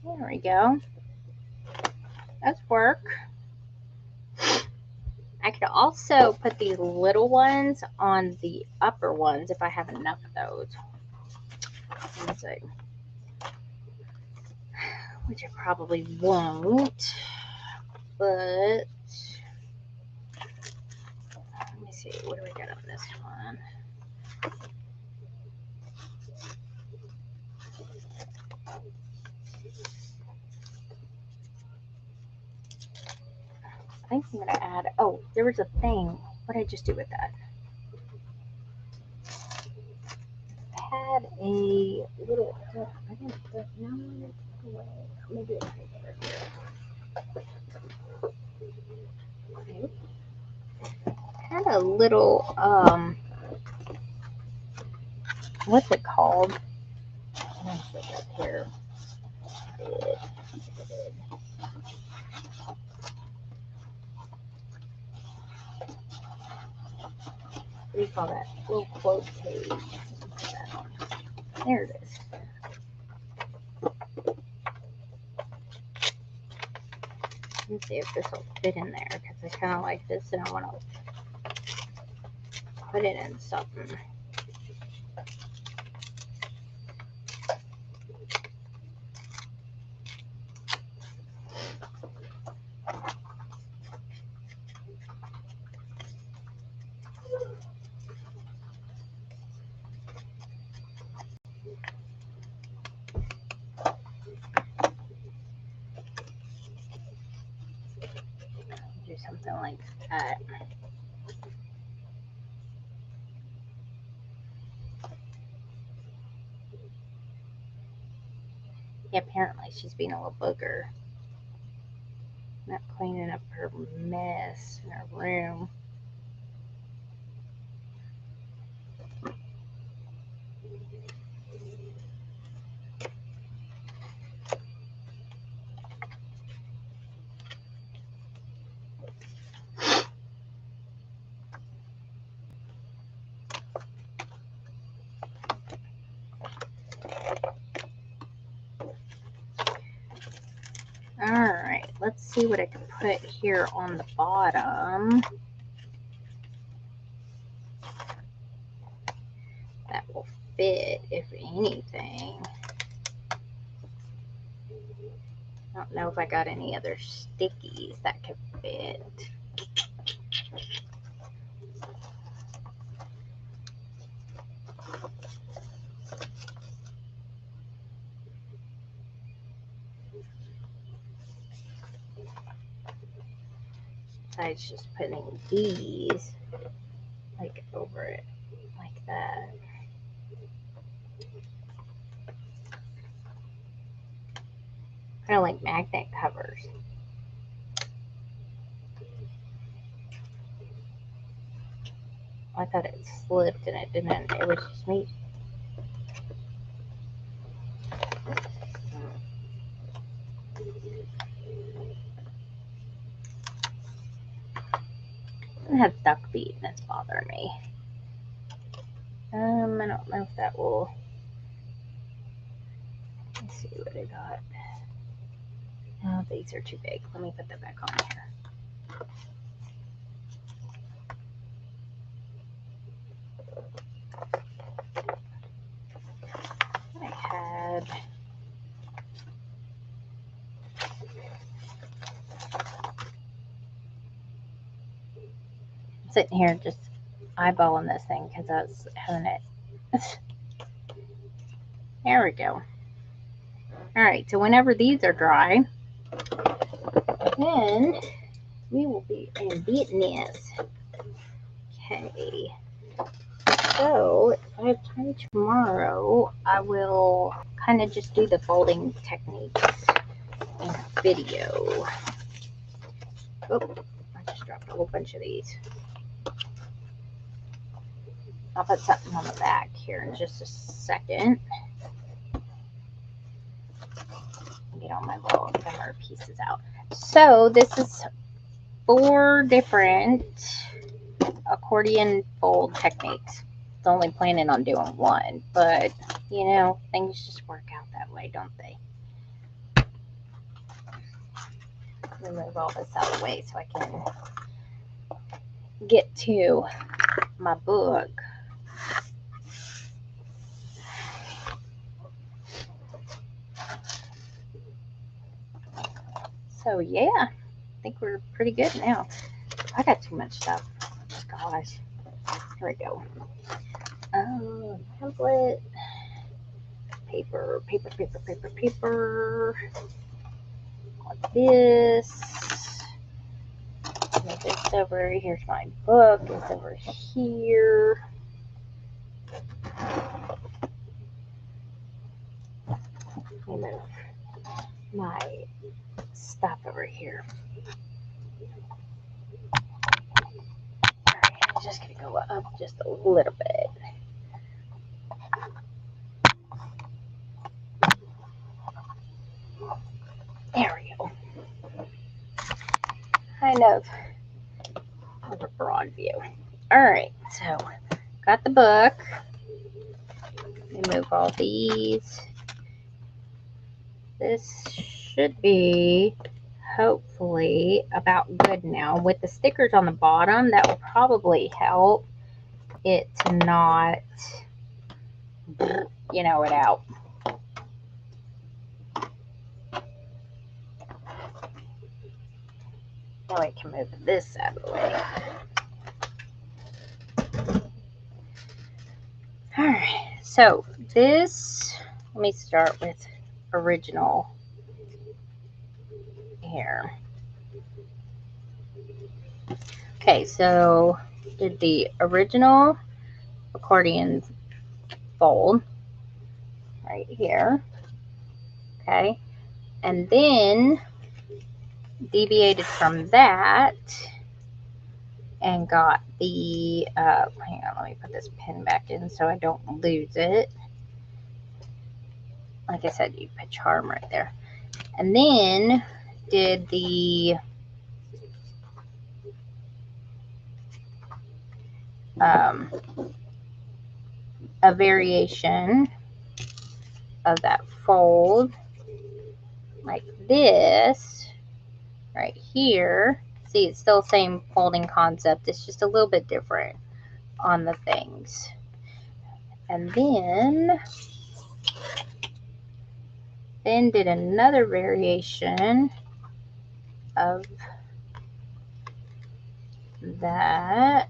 There we go. That's work. I could also put these little ones on the upper ones if I have enough of those. Let's see. Which I probably won't. But let me see. What do we got on this one? I think I'm going to add. Oh, there was a thing. What did I just do with that? I had a little. I didn't put. No, I didn't put it away. Maybe it's right here. I had a little. What's it called? Let me put it up here. What do you call that? Little quote page. There it is. Let me see if this will fit in there because I kind of like this and I want to put it in something. Do something like that. Yeah, apparently she's being a little booger. Not cleaning up her mess in her room. Alright, let's see what I can put here on the bottom. That will fit, if anything. I don't know if I got any other stickies that could fit. Besides just putting these like over it like that. Kind of like magnet covers. I thought it slipped and it didn't. It was just me. It has duck feet and it's bothering me. I don't know if that will. Let's see what I got. Oh, these are too big. Let me put them back on here. I had sitting here just eyeballing this thing because I was having it. There we go. All right, so whenever these are dry, then we will be beating this. Okay. So if I have time tomorrow, I will kind of just do the folding techniques in a video. Oh, I just dropped a whole bunch of these. I'll put something on the back here in just a second. Get all my little gummer pieces out. So this is 4 different accordion fold techniques. It's only planning on doing 1, but you know, things just work out that way, don't they? Remove all this out of the way so I can get to my book. So yeah, I think we're pretty good now. I got too much stuff. Gosh. Here we go. Template. Paper. Like this. Move this over. Here's my book. It's over here. Move my stuff over here. Alright, I'm just gonna go up just a little bit. There we go. Kind of a broad view. Alright, so got the book. Remove all these. This should be hopefully about good now. With the stickers on the bottom, that will probably help it to not, you know, it out. Now I can move this out of the way. Alright, so this, let me start with original here. Okay, so did the original accordion fold right here. Okay, and then deviated from that and got the, hang on, let me put this pin back in so I don't lose it. Like I said, you put charm right there. And then did the a variation of that fold like this right here. See, it's still the same folding concept. It's just a little bit different on the things. And then did another variation of that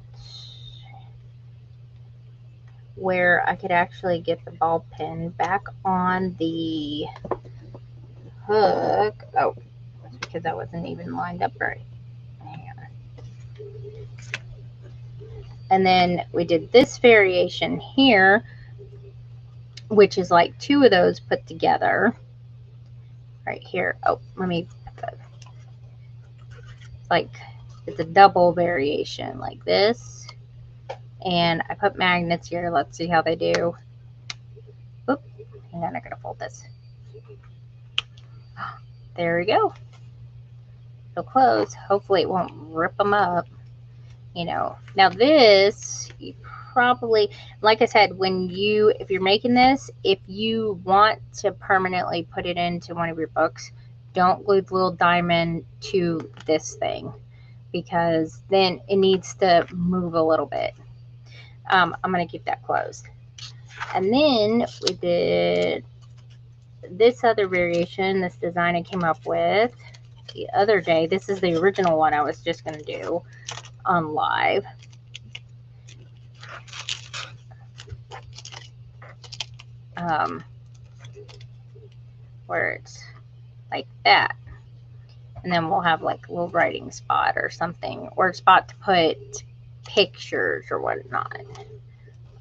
where I could actually get the ball pin back on the hook. Oh, that's because I wasn't even lined up right. Hang on. And then we did this variation here, which is like 2 of those put together right here. Oh, let me put that. It's like, it's a double variation like this. And I put magnets here. Let's see how they do. Oop, hang on, I gotta fold this. There we go. It'll close. Hopefully it won't rip them up. You know, now this, you probably, like I said, if you're making this, if you want to permanently put it into one of your books, don't glue the little diamond to this thing because then it needs to move a little bit. I'm going to keep that closed. And then we did this other variation, this design I came up with the other day. This is the original one I was just going to do on live. where it's like that. And then we'll have like a little writing spot or something, or a spot to put pictures or whatnot.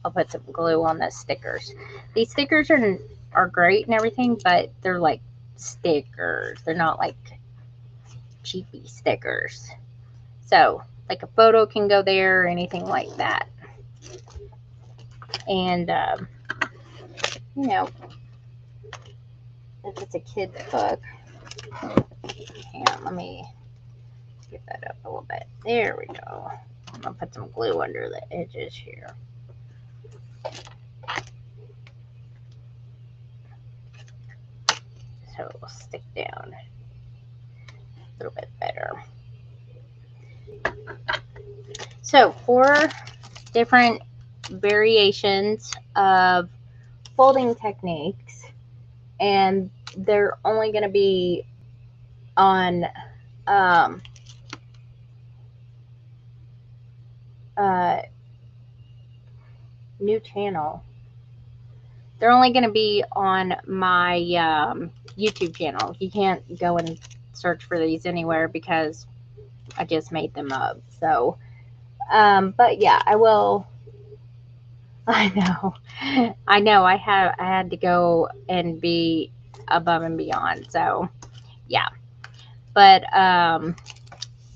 I'll put some glue on the stickers. These stickers are great and everything, but they're like stickers. They're not like cheapy stickers. So like a photo can go there or anything like that. And you know, if it's a kid's book, hang on, let me get that up a little bit. There we go. I'm gonna put some glue under the edges here. So it will stick down a little bit better. So 4 different variations of folding techniques, and they're only going to be on new channel. They're only going to be on my YouTube channel. You can't go and search for these anywhere because I just made them up. So but yeah, I will. I know I had to go and be above and beyond. So yeah, but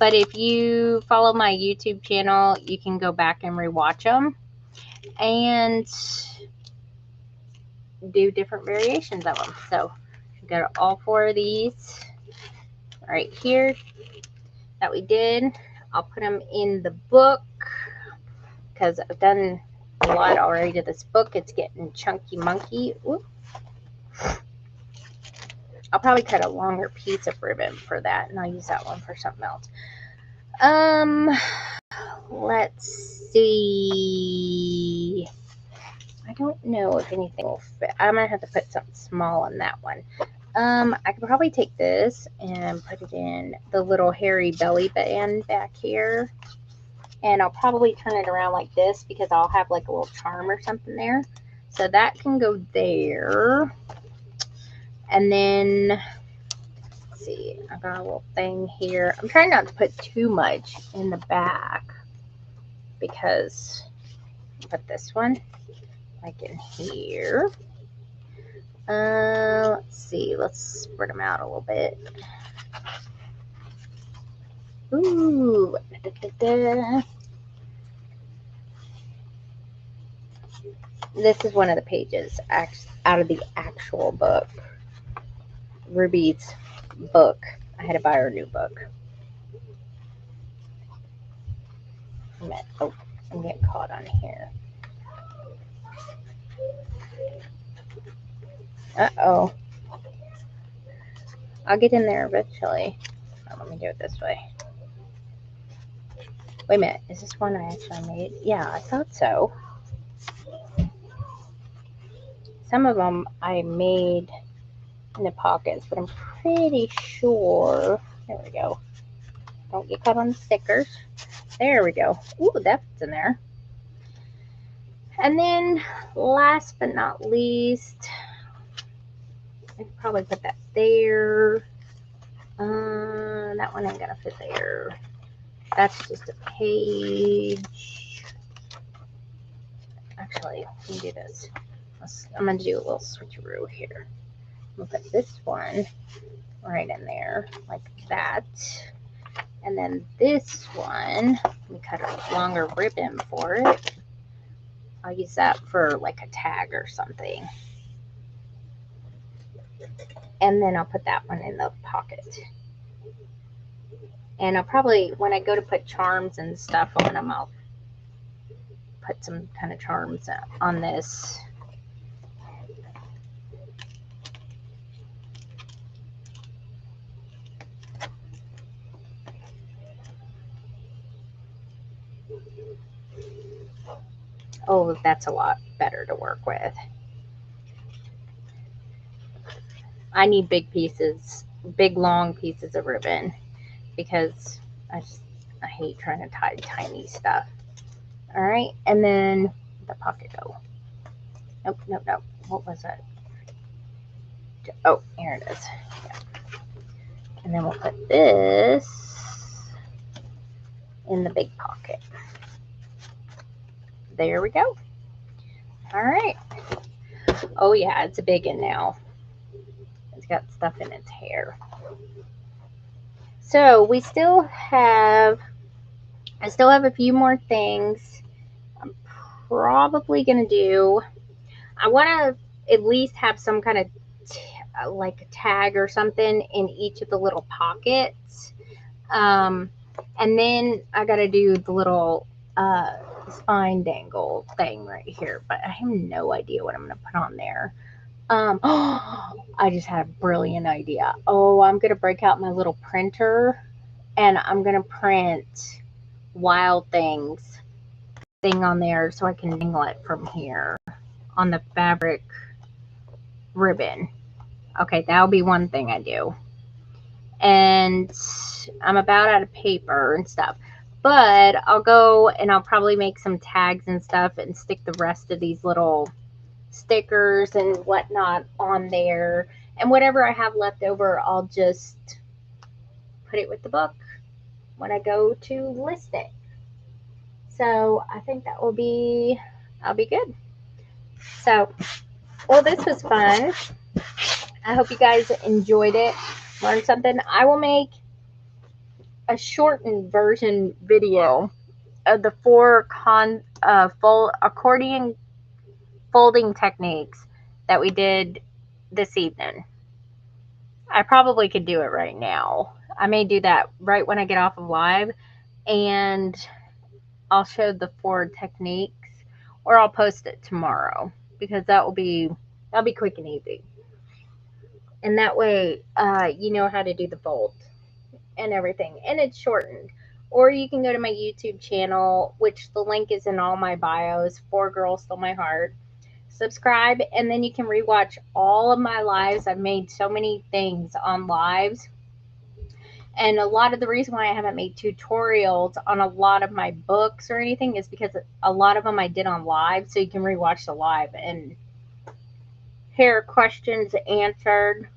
if you follow my YouTube channel, you can go back and rewatch them and do different variations of them. So I've got all 4 of these right here that we did. I'll put them in the book because I've done a lot already to this book. It's getting chunky monkey. Ooh. I'll probably cut a longer piece of ribbon for that, and I'll use that one for something else. Let's see. I don't know if anything will fit. I'm gonna have to put something small in that one. I could probably take this and put it in the little hairy belly band back here. And I'll probably turn it around like this because I'll have like a little charm or something there. So that can go there. And then, let's see, I got a little thing here. I'm trying not to put too much in the back because I'll put this one like in here. Let's see, let's spread them out a little bit. Ooh. This is one of the pages out of the actual book. Ruby's book. I had to buy her a new book. Oh, I'm getting caught on here. Uh-oh. I'll get in there eventually. Oh, let me do it this way. Wait a minute. Is this one I actually made? Yeah, I thought so. Some of them I made in the pockets, but I'm pretty sure. There we go. Don't get caught on the stickers. There we go. Ooh, that fits in there. And then last but not least, I could probably put that there. That one ain't gonna fit there. That's just a page. Actually, let me do this. I'm gonna do a little switcheroo here. I'm gonna put this one right in there like that. And then this one, let me cut a longer ribbon for it. I'll use that for like a tag or something. And then I'll put that one in the pocket. And I'll probably, when I go to put charms and stuff on them, I'll put some kind of charms on this. Oh, that's a lot better to work with. I need big pieces, big long pieces of ribbon because I hate trying to tie tiny stuff. All right, and then the pocket go. Nope. What was that? Oh, here it is. Yeah. And then we'll put this in the big pocket. There we go. All right. Oh yeah, it's a big one now. It's got stuff in its hair. So I still have a few more things I'm probably gonna do. I want to at least have some kind of like a tag or something in each of the little pockets. And then I got to do the little spine dangle thing right here, but I have no idea what I'm going to put on there. I just had a brilliant idea. Oh, I'm going to break out my little printer and I'm going to print Wild Things thing on there so I can dangle it from here on the fabric ribbon. Okay, that'll be one thing I do. And I'm about out of paper and stuff. But I'll go and I'll probably make some tags and stuff and stick the rest of these little stickers and whatnot on there. And whatever I have left over, I'll just put it with the book when I go to list it. So I think that'll be good. So, well, this was fun. I hope you guys enjoyed it, learned something. I will make a shortened version video of the 4 accordion folding techniques that we did this evening. I probably could do it right now. I may do that right when I get off of live, and I'll show the 4 techniques, or I'll post it tomorrow because that'll be quick and easy. And that way, you know how to do the fold and everything, and it's shortened. Or you can go to my YouTube channel, which the link is in all my bios, 4 Girls Stole My Heart. Subscribe, and then you can rewatch all of my lives. I've made so many things on lives, and a lot of the reason why I haven't made tutorials on a lot of my books or anything is because a lot of them I did on live, so you can rewatch the live and hear questions answered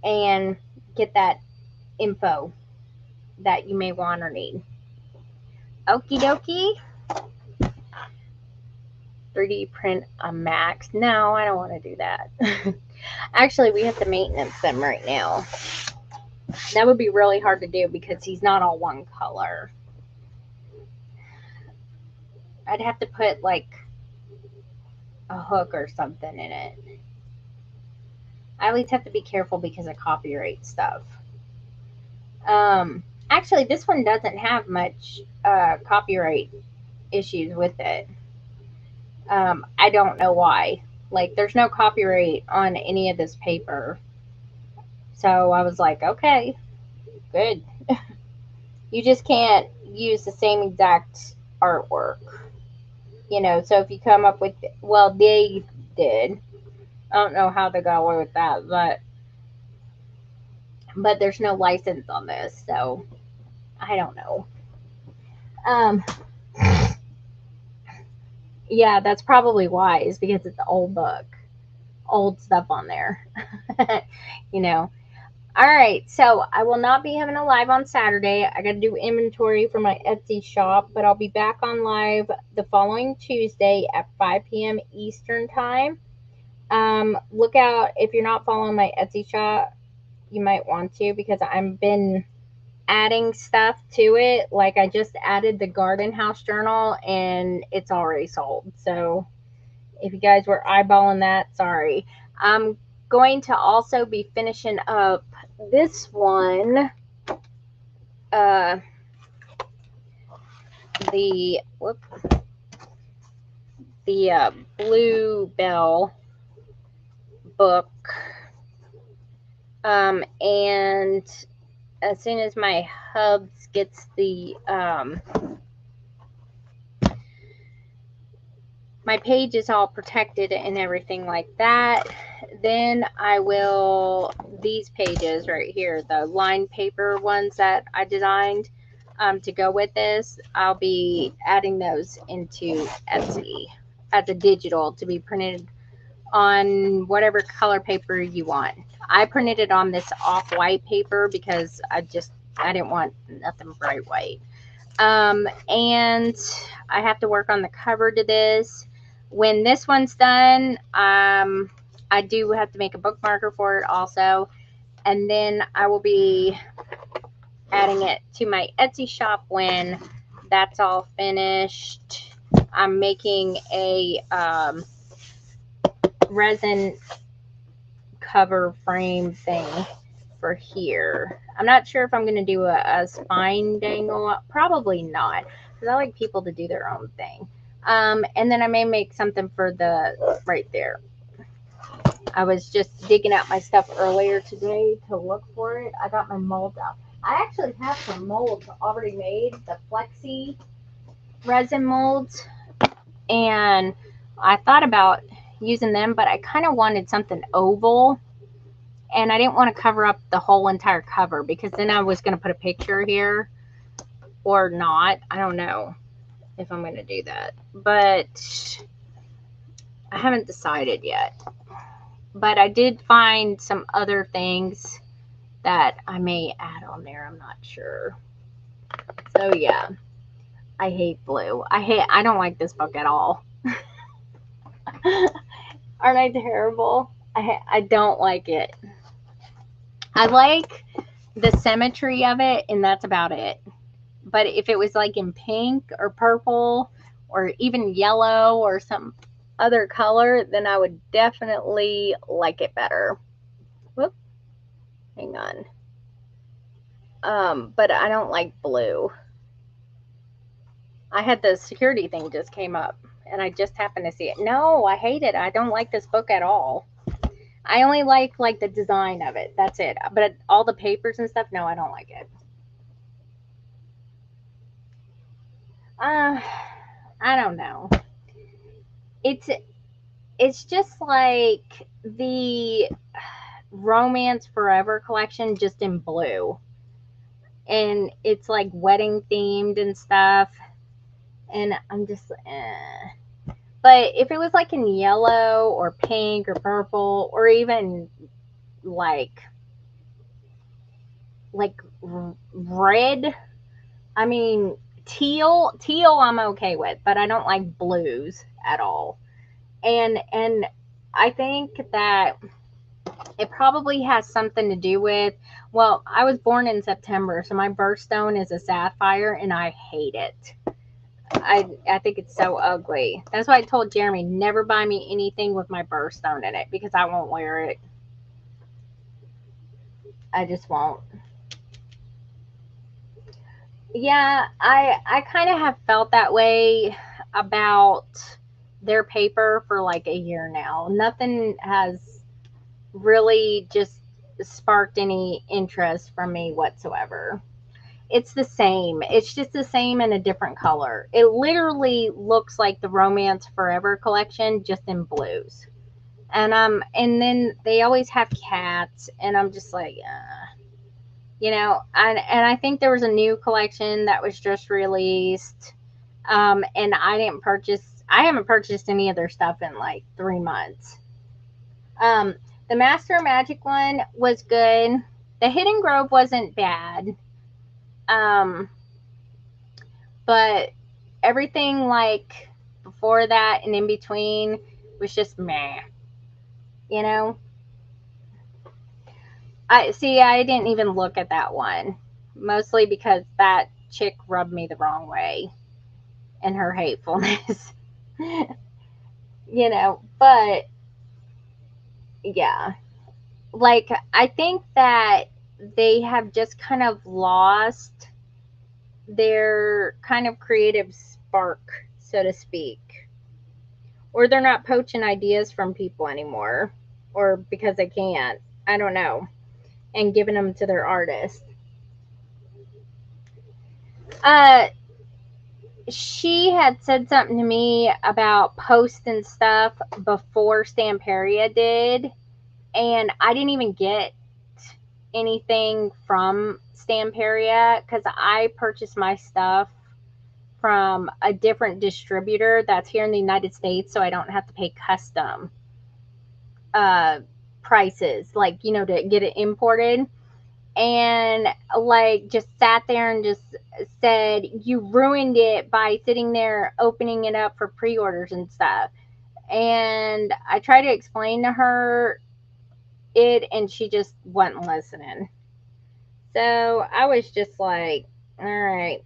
and get that info that you may want or need. Okie dokie. 3D print a Max. No, I don't want to do that. Actually, we have to maintenance them right now. That would be really hard to do because he's not all one color. I'd have to put like a hook or something in it. I at least have to be careful because of copyright stuff. Actually, this one doesn't have much copyright issues with it. I don't know why. Like, there's no copyright on any of this paper. So I was like, okay, good. You just can't use the same exact artwork. You know, so if you come up with, well, they did. I don't know how they got away with that, but there's no license on this, so I don't know. Yeah, that's probably why, is because it's an old book. Old stuff on there. You know. Alright, so I will not be having a live on Saturday. I got to do inventory for my Etsy shop, but I'll be back on live the following Tuesday at 5 p.m. Eastern Time. Look out, if you're not following my Etsy shop, you might want to, because I've been adding stuff to it. Like, I just added the Garden House journal and it's already sold. So if you guys were eyeballing that, sorry. I'm going to also be finishing up this one, the Bluebell book, and as soon as my hubs gets the my page is all protected and everything like that, then I will, these pages right here, the lined paper ones that I designed to go with this, I'll be adding those into Etsy as a digital to be printed on whatever color paper you want. I printed it on this off-white paper because I didn't want nothing bright white. And I have to work on the cover to this. When this one's done, I do have to make a bookmarker for it also. And then I will be adding it to my Etsy shop when that's all finished. I'm making a resin cover frame thing for here. I'm not sure if I'm going to do a spine dangle. Probably not, because I like people to do their own thing. And then I may make something for the right there. I was just digging out my stuff earlier today to look for it. I got my molds out. I actually have some molds already made, the Flexi resin molds, and I thought about using them, but I kind of wanted something oval, and I didn't want to cover up the whole entire cover because then I was going to put a picture here or not. I don't know if I'm going to do that, but I haven't decided yet. But I did find some other things that I may add on there. I'm not sure. So yeah, I hate blue. I don't like this book at all. Aren't I terrible? I don't like it. I like the symmetry of it, and that's about it. But if it was like in pink or purple or even yellow or some other color, then I would definitely like it better. Whoop. Hang on. But I don't like blue. I had the security thing just came up and I just happened to see it. No, I hate it. I don't like this book at all. I only like the design of it. That's it. But all the papers and stuff, no, I don't like it. I don't know. It's just like the Romance Forever collection just in blue. And it's like wedding themed and stuff. And I'm just But if it was like in yellow or pink or purple or even like red, I mean teal I'm okay with, but I don't like blues at all. And I think that it probably has something to do with, well, I was born in September, so my birthstone is a sapphire and I hate it. I think it's so ugly. That's why I told Jeremy, never buy me anything with my birthstone in it because I won't wear it. I just won't. Yeah, I kind of have felt that way about their paper for like a year now. Nothing has really just sparked any interest from me whatsoever. It's the same. It's just the same in a different color. It literally looks like the Romance Forever collection just in blues. And then they always have cats and I'm just like, and I think there was a new collection that was just released. And I haven't purchased any of their stuff in like 3 months. The Master of Magic one was good. The Hidden Grove wasn't bad. But everything like before that and in between was just meh. You know? I didn't even look at that one. Mostly because that chick rubbed me the wrong way and her hatefulness. But yeah. Like I think that they have just kind of lost their kind of creative spark, so to speak. Or they're not poaching ideas from people anymore. Or because they can't. I don't know. And giving them to their artists. She had said something to me about posting stuff before Stamperia did. And I didn't even get anything from Stamperia because I purchased my stuff from a different distributor that's here in the United States, so I don't have to pay custom. prices, like, you know, to get it imported. And like just sat there and just said, you ruined it by sitting there opening it up for pre-orders and stuff. And I tried to explain to her it, and she just wasn't listening. So I was just like, all right,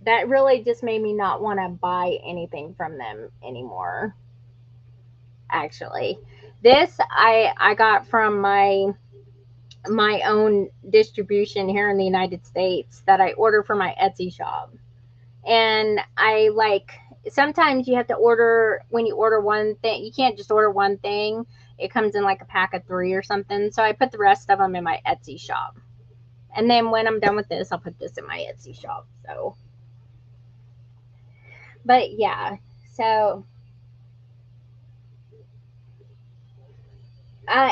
that really just made me not want to buy anything from them anymore. Actually, this I got from my own distribution here in the United States that I order for my Etsy shop. And I like, sometimes you have to order, when you order one thing, you can't just order one thing. It comes in like a pack of 3 or something. So I put the rest of them in my Etsy shop. And then when I'm done with this, I'll put this in my Etsy shop. So, but yeah, so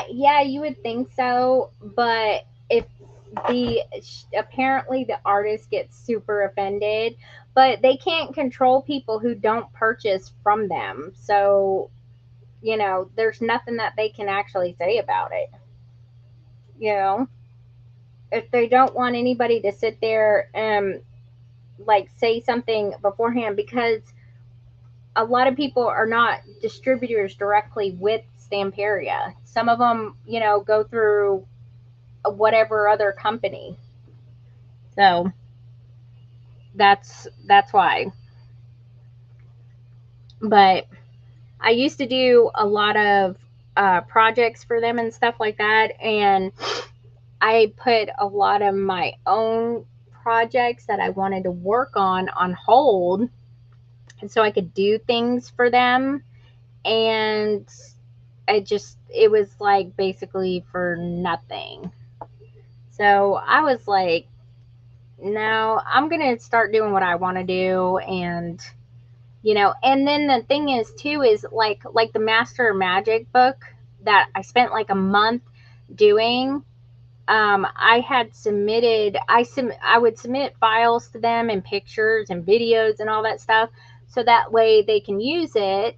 yeah, you would think so, but if the apparently the artist gets super offended, but they can't control people who don't purchase from them. So, you know, there's nothing that they can actually say about it. You know, if they don't want anybody to sit there and like say something beforehand, because a lot of people are not distributors directly with Stamperia. Some of them, you know, go through whatever other company. So that's why. But I used to do a lot of projects for them and stuff like that, and I put a lot of my own projects that I wanted to work on hold, and so I could do things for them. And it was like basically for nothing. So I was like, no, I'm gonna start doing what I want to do. And you know, and then the thing is too is like the Master of Magic book that I spent like a month doing. I had submitted, I would submit files to them and pictures and videos and all that stuff, so that way they can use it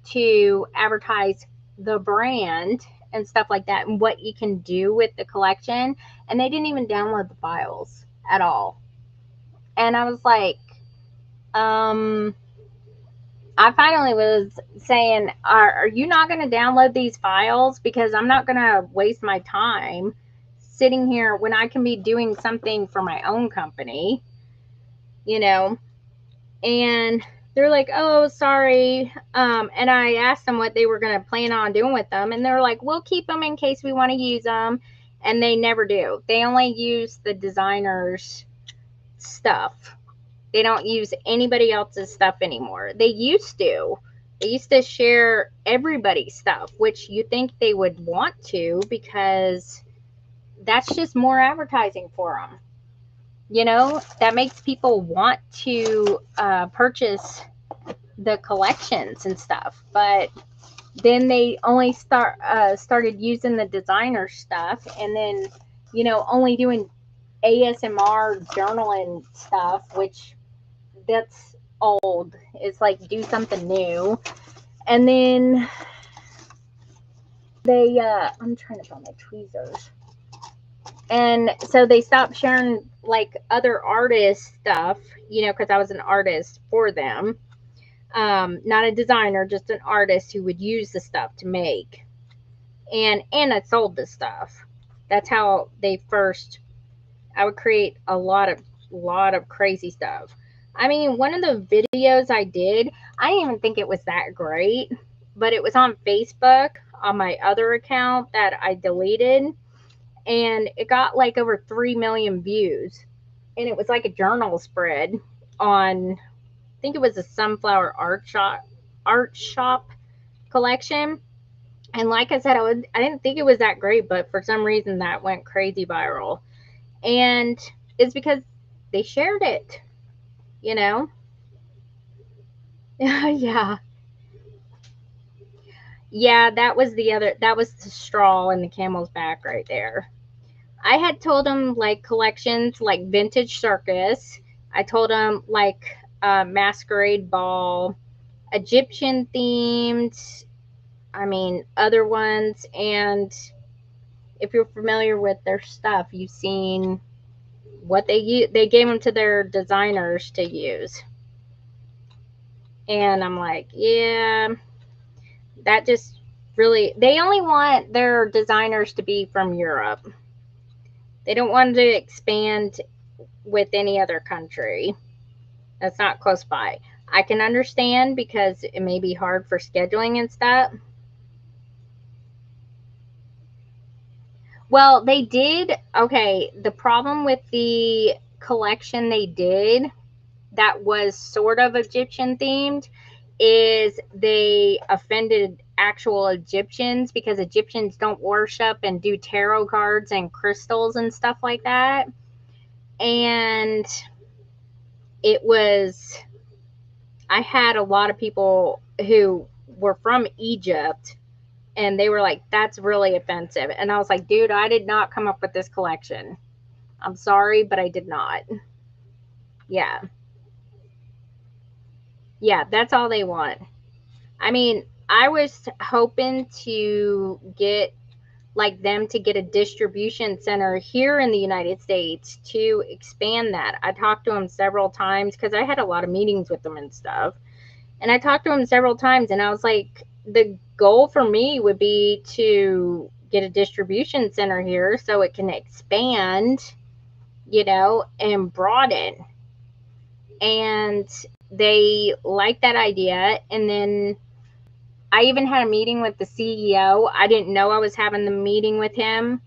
to advertise the brand and stuff like that, and what you can do with the collection. And they didn't even download the files at all. And I was like, um, I finally was saying, are you not going to download these files? Because I'm not going to waste my time sitting here when I can be doing something for my own company, you know? And they're like, oh, sorry. And I asked them what they were going to plan on doing with them. And they're like, we'll keep them in case we want to use them. And they never do. They only use the designer's stuff. They don't use anybody else's stuff anymore. They used to. They used to share everybody's stuff, which you think they would want to, because that's just more advertising for them. You know, that makes people want to purchase the collections and stuff. But then they only started using the designer stuff, and then, you know, only doing ASMR journaling stuff, which that's old. It's like, do something new. And then they I'm trying to find my tweezers. And so they stopped sharing like other artists stuff, you know, because I was an artist for them. Not a designer, just an artist who would use the stuff to make. And I sold the stuff. That's how they first, I would create a lot of crazy stuff. I mean, one of the videos I did, I didn't even think it was that great, but it was on Facebook on my other account that I deleted, and it got like over 3 million views. And it was like a journal spread on, I think it was a Sunflower art shop collection. And like I said, I didn't think it was that great, but for some reason that went crazy viral. And it's because they shared it, you know? Yeah. Yeah, that was the straw in the camel's back right there. I had told them like collections like Vintage Circus. I told them like Masquerade Ball, Egyptian themed, I mean, other ones. And if you're familiar with their stuff, you've seen what they use. They gave them to their designers to use. And I'm like, yeah, that just really, they only want their designers to be from Europe. They don't want to expand with any other country that's not close by. I can understand because it may be hard for scheduling and stuff. Well, they did. Okay, the problem with the collection they did that was sort of Egyptian themed is they offended actual Egyptians because Egyptians don't worship and do tarot cards and crystals and stuff like that. And it was, I had a lot of people who were from Egypt and they were like, that's really offensive. And I was like, dude, I did not come up with this collection. I'm sorry, but I did not. Yeah. Yeah, that's all they want. I mean, I was hoping to get like them to get a distribution center here in the United States to expand that. I talked to them several times because I had a lot of meetings with them and stuff. And I talked to them several times and I was like, the goal for me would be to get a distribution center here so it can expand, and broaden. And they liked that idea. And then I even had a meeting with the CEO. I didn't know I was having the meeting with him.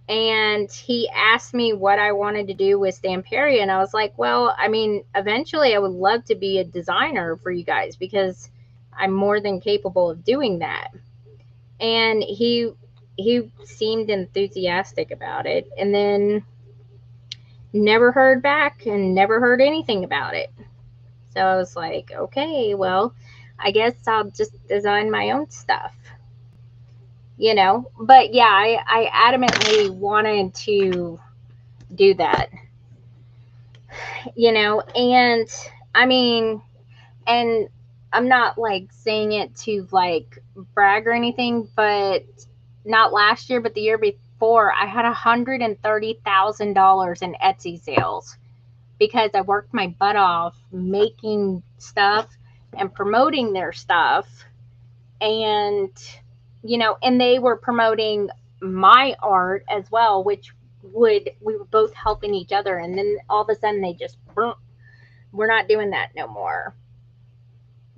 And he asked me what I wanted to do with Stamperia. And I was like, well, I mean, eventually I would love to be a designer for you guys because I'm more than capable of doing that. And he seemed enthusiastic about it. And then never heard back and never heard anything about it. So I was like, okay, well, I guess I'll just design my own stuff. But yeah, I adamantly wanted to do that. And I mean, and I'm not like saying it to like brag or anything, but not last year, but the year before, I had $130,000 in Etsy sales because I worked my butt off making stuff and promoting their stuff. And, and they were promoting my art as well, which we were both helping each other. And then all of a sudden they just, we're not doing that no more.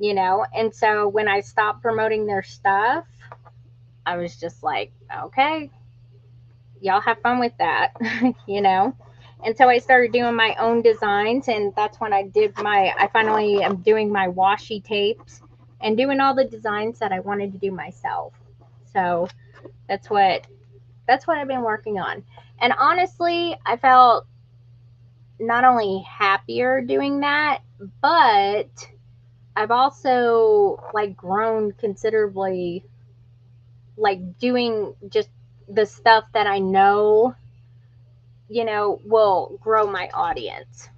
And so when I stopped promoting their stuff, I was just like, okay, y'all have fun with that, And so I started doing my own designs, and that's when I finally am doing my washi tapes and doing all the designs that I wanted to do myself. So that's what I've been working on. And honestly, I felt not only happier doing that, but I've also like grown considerably, like doing just the stuff that I know, will grow my audience.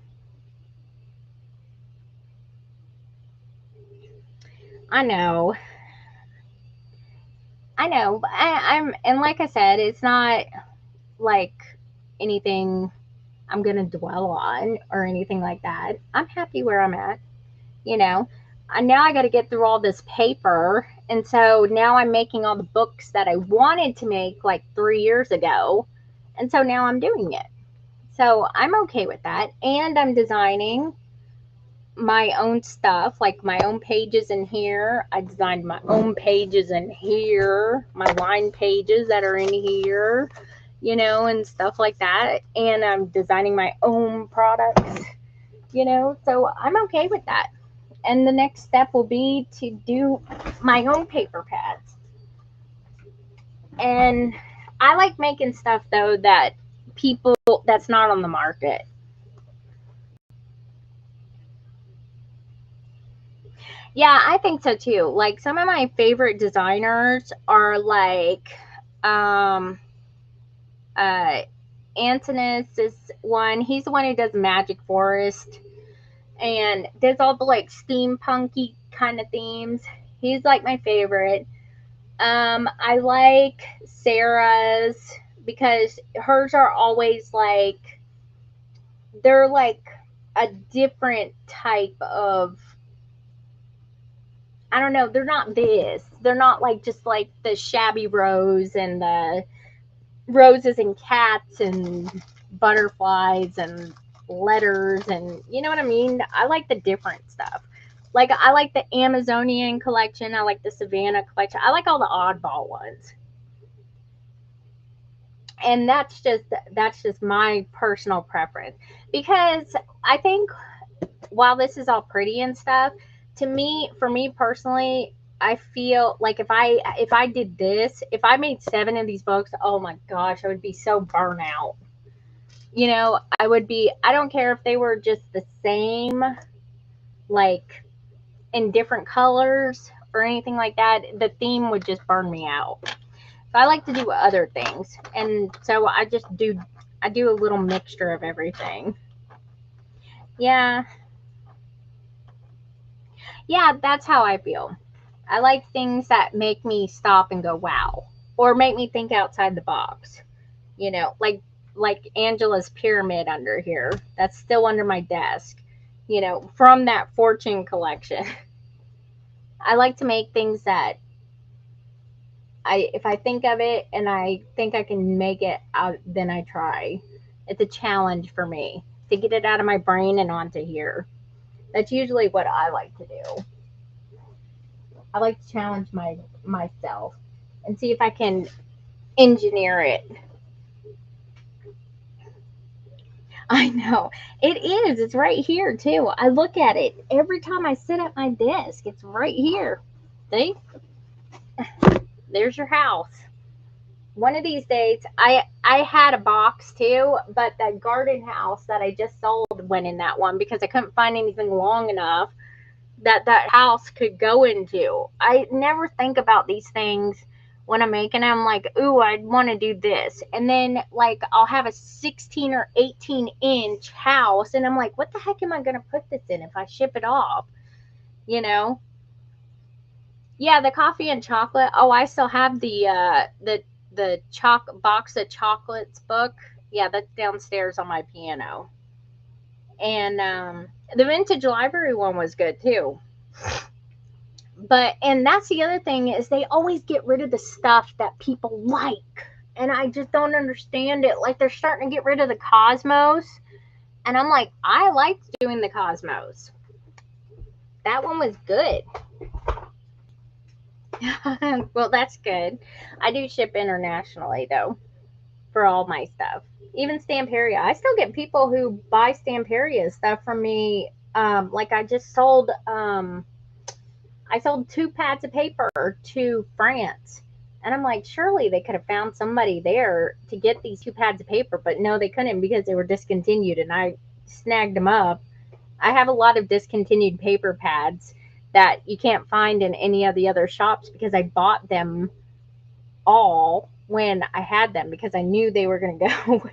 I know. But I'm, and like I said, it's not like anything I'm gonna dwell on or anything like that. I'm happy where I'm at, And now I got to get through all this paper, and so now I'm making all the books that I wanted to make like 3 years ago, and so now I'm doing it. So I'm okay with that, and I'm designing my own stuff, like my own pages in here. I designed my own pages in here, my line pages that are in here, and stuff like that. And I'm designing my own products, so I'm okay with that. And the next step will be to do my own paper pads. And I like making stuff though that's not on the market. Yeah, I think so too. Like some of my favorite designers are like uh Antonis is one. He's the one who does Magic Forest and does all the like steampunky kind of themes. He's like my favorite. I like Sarah's because hers are always like they're like a different type of, I don't know, they're not this. They're not like just like the shabby rose and the roses and cats and butterflies and letters, and you know what I mean? I like the different stuff. Like I like the Amazonian collection, I like the Savannah collection. I like all the oddball ones. And that's just my personal preference, because I think while this is all pretty and stuff, to me, for me personally, I feel like if I did this, if I made 7 of these books, oh my gosh, I would be so burnt out. I would be. I don't care if they were just the same, like in different colors or anything like that. The theme would just burn me out. So I like to do other things, and so I do a little mixture of everything. Yeah, yeah, that's how I feel. I like things that make me stop and go, wow, or make me think outside the box. Like Angela's pyramid under here. That's still under my desk. From that Fortune collection. I like to make things that if I think of it and I think I can make it out, then I try. It's a challenge for me to get it out of my brain and onto here. That's usually what I like to do. I like to challenge myself and see if I can engineer it. I know. It is. It's right here too. I look at it every time I sit at my desk. It's right here. See? There's your house. One of these days, I had a box too, but that garden house that I just sold went in that one because I couldn't find anything long enough that house could go into. I never think about these things when I'm making them, like, ooh, I want to do this. And then, like, I'll have a 16 or 18-inch house, and I'm like, what the heck am I going to put this in if I ship it off? You know? Yeah, the coffee and chocolate. Oh, I still have the box of chocolates book. Yeah, that's downstairs on my piano. And the vintage library one was good too. And that's the other thing, is they always get rid of the stuff that people like, and I just don't understand it. Like, they're starting to get rid of the Cosmos, and I'm like, I liked doing the Cosmos. That one was good. Well, that's good. I do ship internationally though for all my stuff, even Stamperia. I still get people who buy Stamperia stuff from me. Like I sold 2 pads of paper to France. And I'm like, surely they could have found somebody there to get these 2 pads of paper, but no, they couldn't because they were discontinued, and I snagged them up. I have a lot of discontinued paper pads that you can't find in any of the other shops because I bought them all when I had them because I knew they were going to go.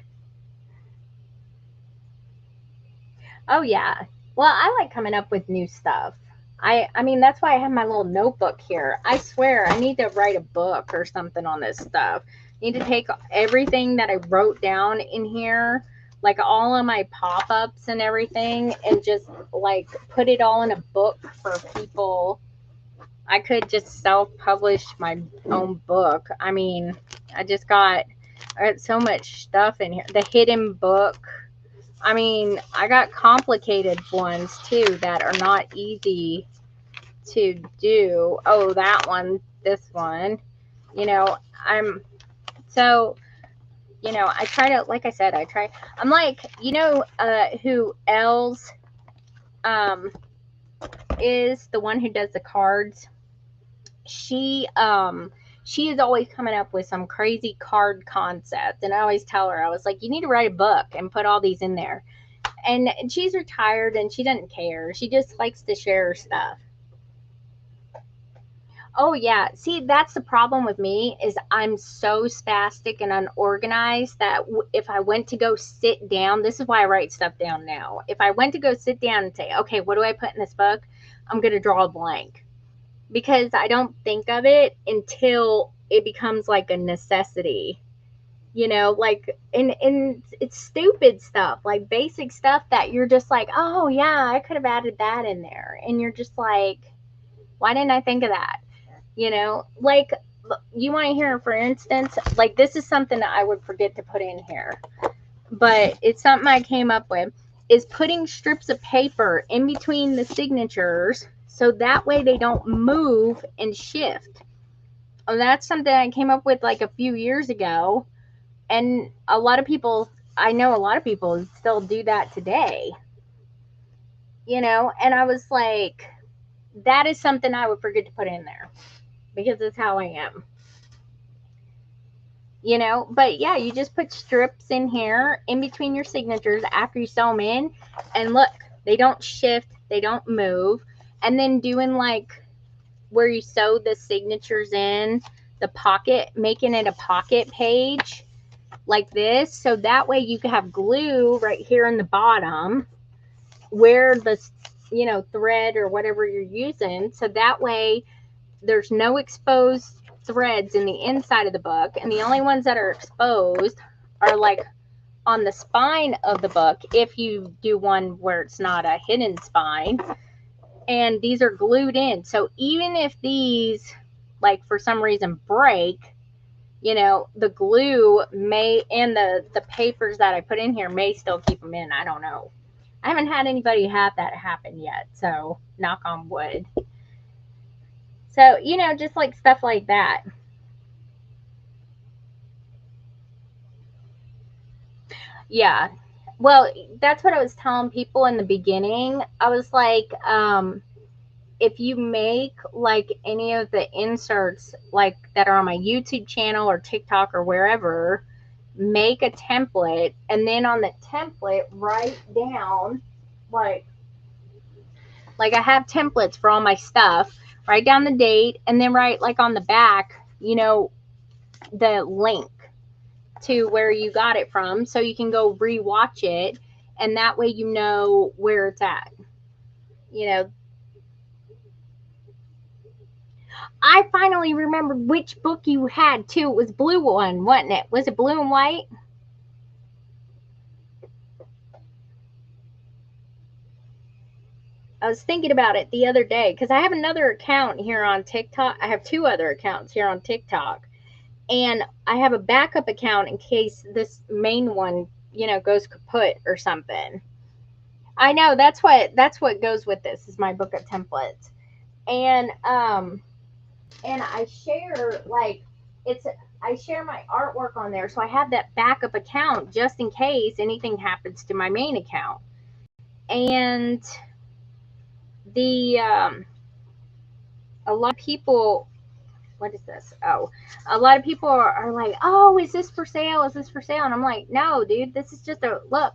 Oh, yeah. Well, I like coming up with new stuff. I mean that's why I have my little notebook here. I swear I need to write a book or something on this stuff. I need to take everything that I wrote down in here, like all of my pop-ups and everything, and just like put it all in a book for people. I could just self-publish my own book. I mean, I got so much stuff in here. The hidden book. I mean, I got complicated ones too that are not easy to do. Oh, that one, this one. You know, I'm so, I try to, like I said, I'm like, who Els um is the one who does the cards. She is always coming up with some crazy card concept, and I always tell her, I was like, you need to write a book and put all these in there. And she's retired and she doesn't care. She just likes to share stuff. Oh yeah. See, that's the problem with me, is I'm so spastic and unorganized that if I went to go sit down, this is why I write stuff down now. If I went to go sit down and say, okay, what do I put in this book? I'm going to draw a blank. because I don't think of it until it becomes like a necessity. You know, like, and it's stupid stuff, like basic stuff that you're just like, oh yeah, I could have added that in there, and you're just like, why didn't I think of that? You know, like, you want to hear, for instance, like, this is something that I would forget to put in here, but it's something I came up with, is putting strips of paper in between the signatures so that way they don't move and shift. And that's something I came up with like a few years ago, and a lot of people, I know a lot of people still do that today, you know, and I was like, that is something I would forget to put in there because it's how I am, you know. But yeah, you just put strips in here in between your signatures after you sew them in, and look, they don't shift, they don't move. And then doing like where you sew the signatures in the pocket, making it a pocket page like this, so that way you can have glue right here in the bottom where the, you know, thread or whatever you're using, so that way there's no exposed threads in the inside of the book, and the only ones that are exposed are like on the spine of the book, if you do one where it's not a hidden spine, and these are glued in. So even if these, like, for some reason break, you know, the glue may, and the papers that I put in here may still keep them in. I don't know. I haven't had anybody have that happen yet, so knock on wood. So, you know, just like stuff like that. Yeah. Well, that's what I was telling people in the beginning. I was like, if you make like any of the inserts like that are on my YouTube channel or TikTok or wherever, make a template, and then on the template write down like I have templates for all my stuff. Write down the date, and then write like on the back, you know, the link to where you got it from, so you can go rewatch it, and that way you know where it's at. You know, I finally remembered which book you had too. It was blue one, wasn't it? Was it blue and white? I was thinking about it the other day because I have another account here on TikTok. I have two other accounts here on TikTok, and I have a backup account in case this main one, you know, goes kaput or something. I know that's what goes with this, is my book of templates. And I share like, it's I share my artwork on there, so I have that backup account just in case anything happens to my main account. And the a lot of people, what is this? Oh, a lot of people are like, oh, is this for sale? Is this for sale? And I'm like, no, dude, this is just a look.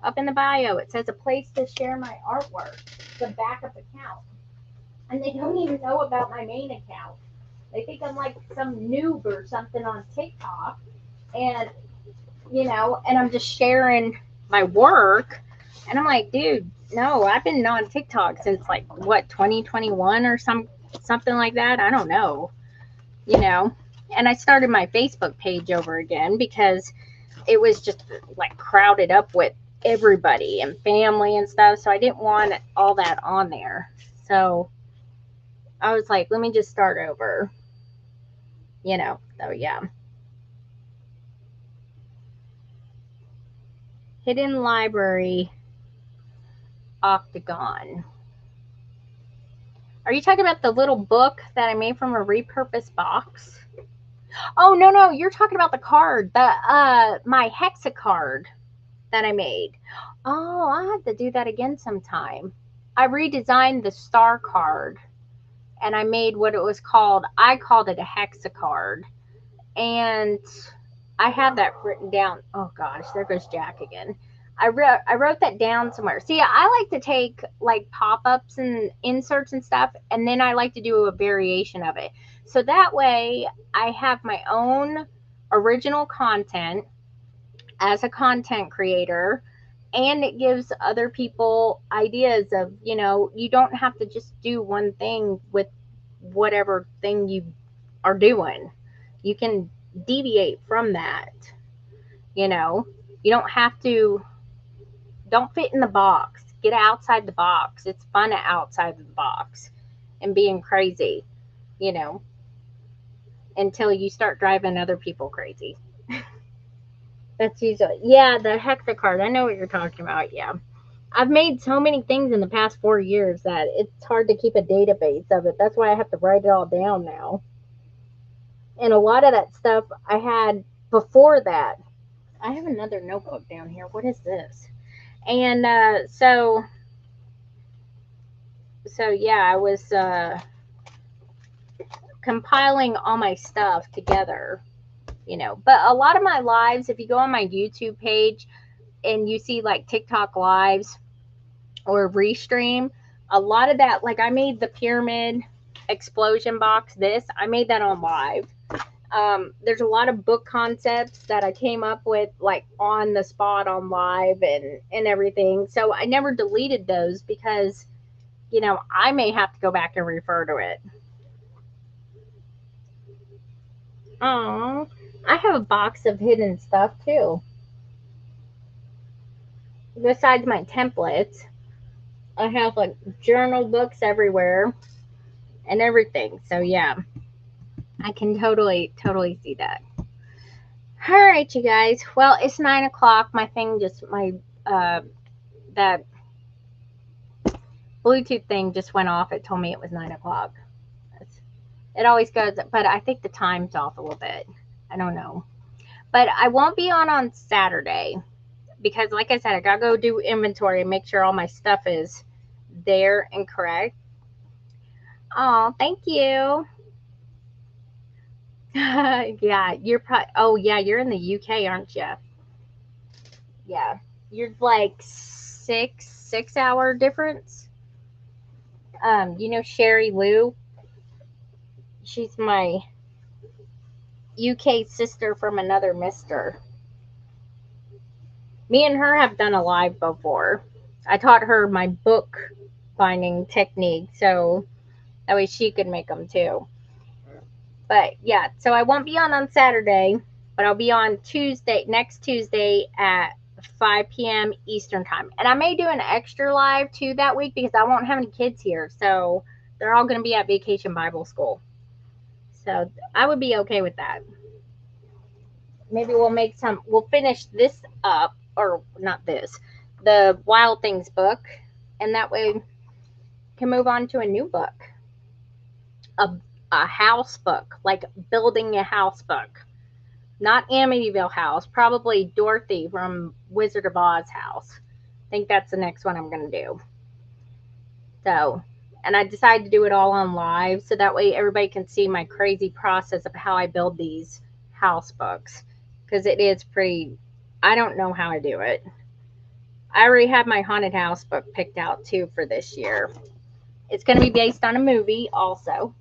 Up in the bio, it says a place to share my artwork, the backup account. And they don't even know about my main account. They think I'm like some noob or something on TikTok. And, you know, and I'm just sharing my work. And I'm like, dude, no, I've been on TikTok since like what, 2021 or something like that. I don't know, you know. And I started my Facebook page over again because it was just like crowded up with everybody and family and stuff. So I didn't want all that on there. So I was like, let me just start over, you know. So yeah. Hidden Library Octagon. Are you talking about the little book that I made from a repurposed box? Oh, no, no, you're talking about the card, my Hexa card that I made. Oh, I'll have to do that again sometime. I redesigned the star card, and I made what it was called. I called it a Hexa card, and I have that written down. Oh gosh, there goes Jack again. I wrote that down somewhere. See, I like to take like pop-ups and inserts and stuff, and then I like to do a variation of it. So that way I have my own original content as a content creator, and it gives other people ideas of, you know, you don't have to just do one thing with whatever thing you are doing. You can deviate from that. You know, you don't have to, don't fit in the box. Get outside the box. It's fun outside the box and being crazy, you know, until you start driving other people crazy. That's usually, yeah, the Hexacard. I know what you're talking about. Yeah. I've made so many things in the past 4 years that it's hard to keep a database of it. That's why I have to write it all down now. And a lot of that stuff I had before that. I have another notebook down here. What is this? And so yeah, I was compiling all my stuff together, you know. But a lot of my lives, if you go on my YouTube page and you see like TikTok lives or Restream, a lot of that, like I made the pyramid explosion box, I made that on live. There's a lot of book concepts that I came up with like on the spot on live and everything. So I never deleted those because, you know, I may have to go back and refer to it. Oh, I have a box of hidden stuff too. Besides my templates, I have like journal books everywhere and everything. So yeah, I can totally see that. All right, you guys. Well, it's 9 o'clock. My thing just that Bluetooth thing just went off. It told me it was 9 o'clock. It always goes, but I think the time's off a little bit. I don't know. But I won't be on Saturday because, like I said, I gotta go do inventory and make sure all my stuff is there and correct. Oh, thank you. Yeah, you're probably. Oh, yeah, you're in the UK, aren't you? Yeah, you're like 6 hour difference. You know Sherry Lou. She's my UK sister from another mister. Me and her have done a live before. I taught her my book binding technique, so that way she could make them too. But yeah, so I won't be on Saturday, but I'll be on next Tuesday at 5 p.m. Eastern time. And I may do an extra live too that week because I won't have any kids here. So they're all going to be at Vacation Bible School. So I would be okay with that. Maybe we'll finish this up, or not this, the Wild Things book. And that way we can move on to a new book. A house book, like building a house book. Not Amityville House, probably Dorothy from Wizard of Oz house. I think that's the next one I'm going to do. So, and I decided to do it all on live so that way everybody can see my crazy process of how I build these house books. Because it is pretty, I don't know how I do it. I already have my haunted house book picked out too for this year. It's going to be based on a movie also,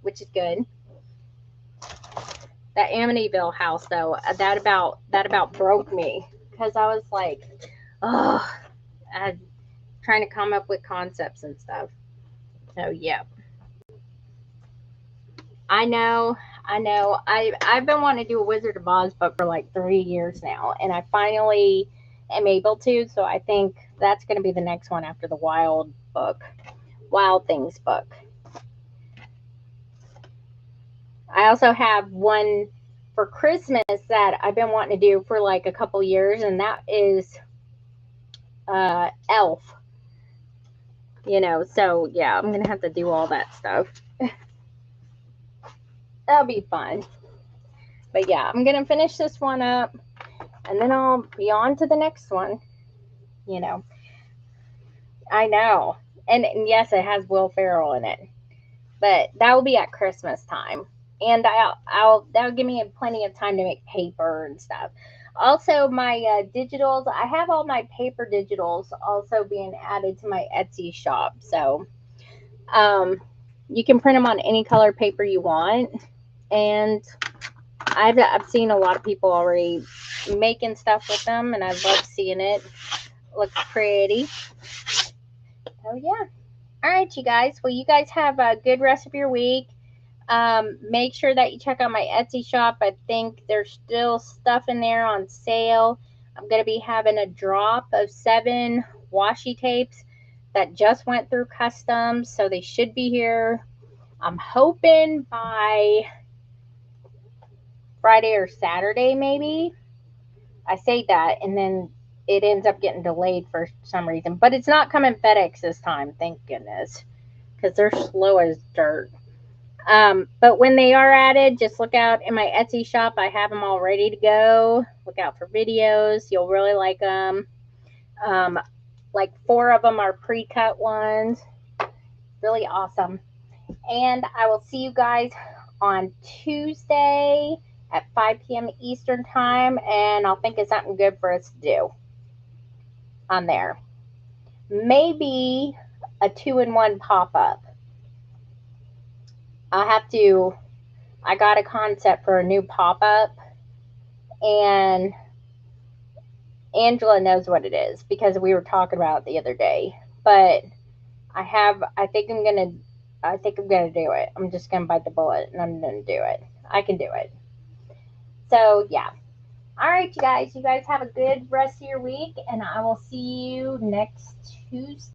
which is good. That Amityville house though, that about broke me because I was like, oh, trying to come up with concepts and stuff. So yeah, I know. I've been wanting to do a Wizard of Oz book for like 3 years now, and I finally am able to. So I think that's going to be the next one after the Wild Things book. I also have one for Christmas that I've been wanting to do for like a couple years, and that is Elf. You know, so yeah, I'm gonna have to do all that stuff. That'll be fun. But yeah, I'm gonna finish this one up, and then I'll be on to the next one. You know, I know, and yes, it has Will Ferrell in it, but that will be at Christmas time. And that'll give me plenty of time to make paper and stuff. Also, my digitals, I have all my paper digitals also being added to my Etsy shop. So you can print them on any color paper you want. And I've seen a lot of people already making stuff with them, and I love seeing it. Looks pretty. Oh, yeah. All right, you guys. Well, you guys have a good rest of your week. Make sure that you check out my Etsy shop. I think there's still stuff in there on sale. I'm going to be having a drop of 7 washi tapes that just went through customs, so they should be here. I'm hoping by Friday or Saturday, maybe. I say that, and then it ends up getting delayed for some reason. But it's not coming FedEx this time, thank goodness, because they're slow as dirt. But when they are added, just look out in my Etsy shop. I have them all ready to go. Look out for videos. You'll really like them. Like 4 of them are pre-cut ones. Really awesome. And I will see you guys on Tuesday at 5 p.m. Eastern time, and I'll think of something good for us to do on there. Maybe a 2-in-1 pop-up. I got a concept for a new pop-up, and Angela knows what it is because we were talking about it the other day. But I think I'm gonna do it. I'm just gonna bite the bullet and I'm gonna do it. I can do it. So yeah. All right, you guys. You guys have a good rest of your week, and I will see you next Tuesday.